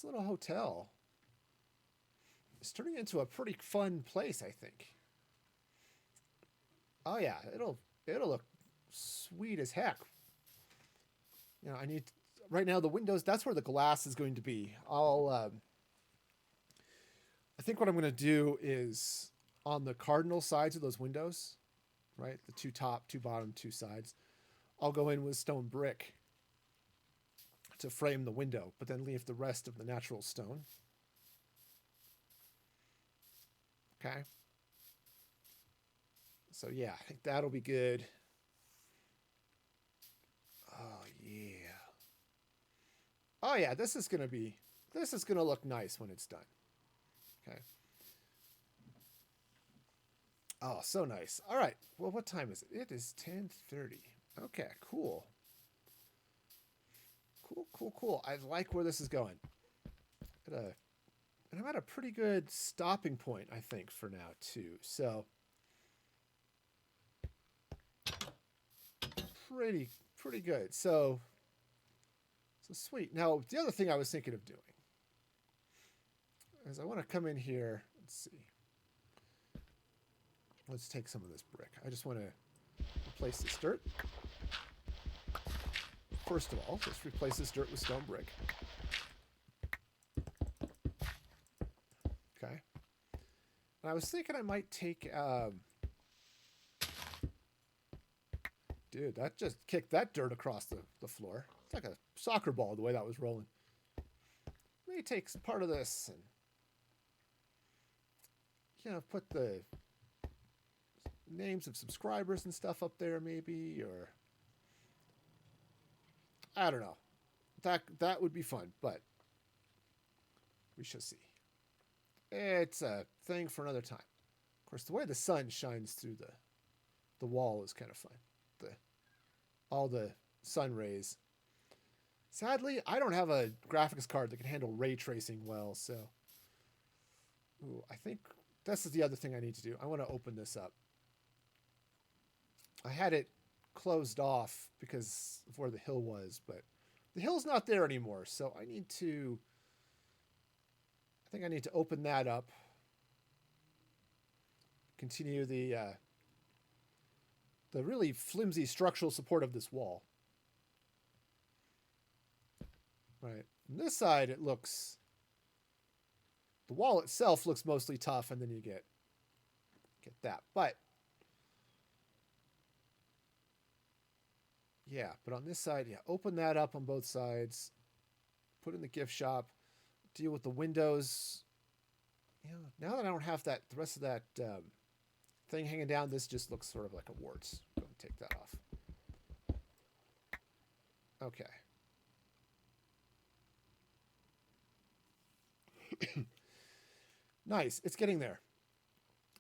little hotel is turning into a pretty fun place, I think. Oh yeah, it'll look sweet as heck. You know, I need right now the windows. That's where the glass is going to be. I think what I'm going to do is on the cardinal sides of those windows, right? The two top, two bottom, two sides. I'll go in with stone brick to frame the window, but then leave the rest of the natural stone. Okay. So yeah, I think that'll be good. Oh yeah. Oh yeah, this is gonna look nice when it's done. Okay. Oh, so nice. All right. Well, what time is it? It is 10:30. Okay, cool. Cool. I like where this is going. And I'm at a pretty good stopping point, I think, for now too. So pretty good. So sweet. Now the other thing I was thinking of doing is I want to come in here. Let's see. Let's take some of this brick. I just want to replace this dirt. First of all, let's replace this dirt with stone brick. Okay. And I was thinking I might take... Dude, that just kicked that dirt across the floor. It's like a soccer ball the way that was rolling. Let me take part of this and... You know, put the names of subscribers and stuff up there maybe, or... I don't know. That would be fun, but we shall see. It's a thing for another time. Of course, the way the sun shines through the wall is kind of fun. All the sun rays. Sadly, I don't have a graphics card that can handle ray tracing well, so ooh, I think this is the other thing I need to do. I want to open this up. I had it closed off because of where the hill was, but the hill's not there anymore, so I think I need to open that up. Continue the really flimsy structural support of this wall. Right. On this side, it looks... The wall itself looks mostly tough, and then you get that. But... Yeah, but on this side, yeah, open that up on both sides. Put in the gift shop. Deal with the windows. You know, now that I don't have the rest of that thing hanging down, this just looks sort of like a warts. Go and take that off. Okay. Nice. It's getting there.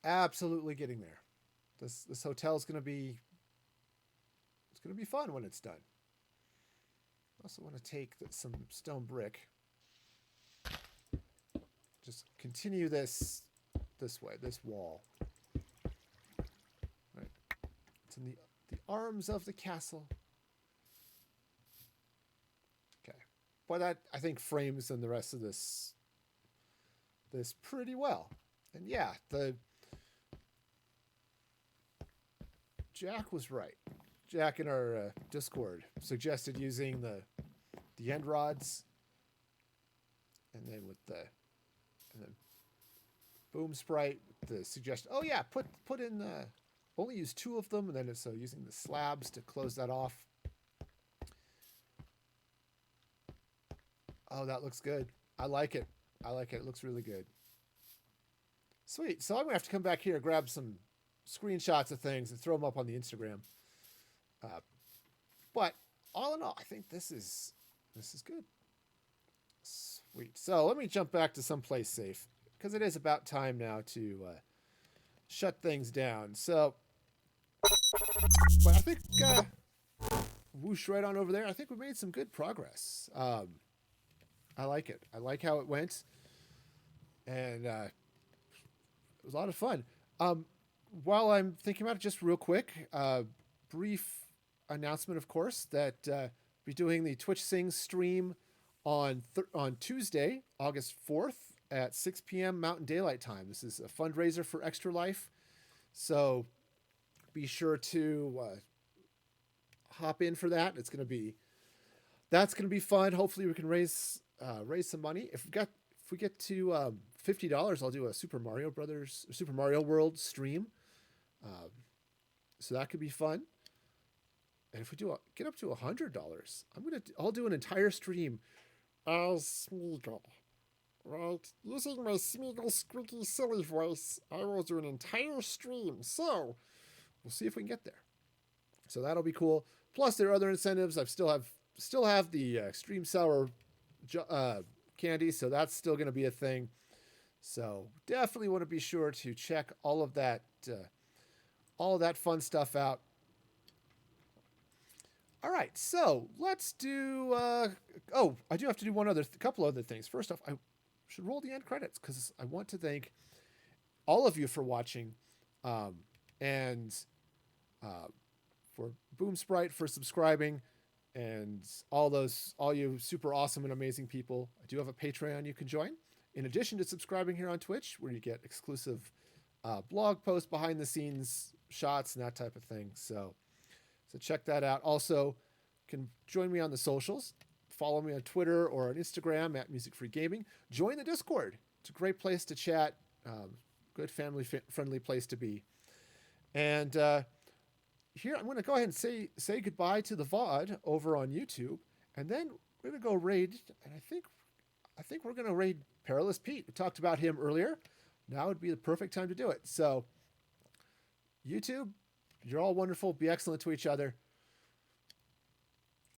Absolutely getting there. This hotel is going to be... It's going to be fun when it's done. I also want to take some stone brick. Just continue this way, this wall. Right. It's in the arms of the castle. Okay. But that, I think, frames in the rest of this pretty well. And yeah, Jack was right. Jack in our Discord suggested using the end rods, and then Boom Sprite, the suggestion. Oh yeah, put in only use 2 of them, and then so using the slabs to close that off. Oh, that looks good. I like it. It looks really good. Sweet. So I'm gonna have to come back here, grab some screenshots of things, and throw them up on the Instagram. But all in all, I think this is good. Sweet. So let me jump back to someplace safe, because it is about time now to shut things down. So, but I think whoosh right on over there. I think we made some good progress. I like it. I like how it went, and it was a lot of fun. While I'm thinking about it, just real quick, brief announcement, of course, that be doing the Twitch Sings stream on Tuesday, August 4th at 6 p.m. Mountain Daylight Time. This is a fundraiser for Extra Life, so be sure to hop in for that. That's gonna be fun. Hopefully, we can raise some money. If we get to $50, I'll do a Super Mario World stream. So that could be fun. And if we get up to $100, I'll do an entire stream as Smeagol. Right? Using my Smeagol squeaky silly voice, I will do an entire stream. So we'll see if we can get there. So that'll be cool. Plus, there are other incentives. I still have the extreme sour candy, so that's still going to be a thing. So definitely want to be sure to check all of that fun stuff out. All right, so let's do. I do have to do couple other things. First off, I should roll the end credits because I want to thank all of you for watching, and for Boom Sprite for subscribing, and all you super awesome and amazing people. I do have a Patreon you can join, in addition to subscribing here on Twitch, where you get exclusive blog posts, behind the scenes shots, and that type of thing. So check that out. Also, you can join me on the socials. Follow me on Twitter or on Instagram at Music Free Gaming. Join the Discord. It's a great place to chat. Good family-friendly place to be. And here I'm going to go ahead and say goodbye to the VOD over on YouTube, and then we're going to go raid. And I think we're going to raid Perilous Pete. We talked about him earlier. Now would be the perfect time to do it. So, YouTube, you're all wonderful. Be excellent to each other.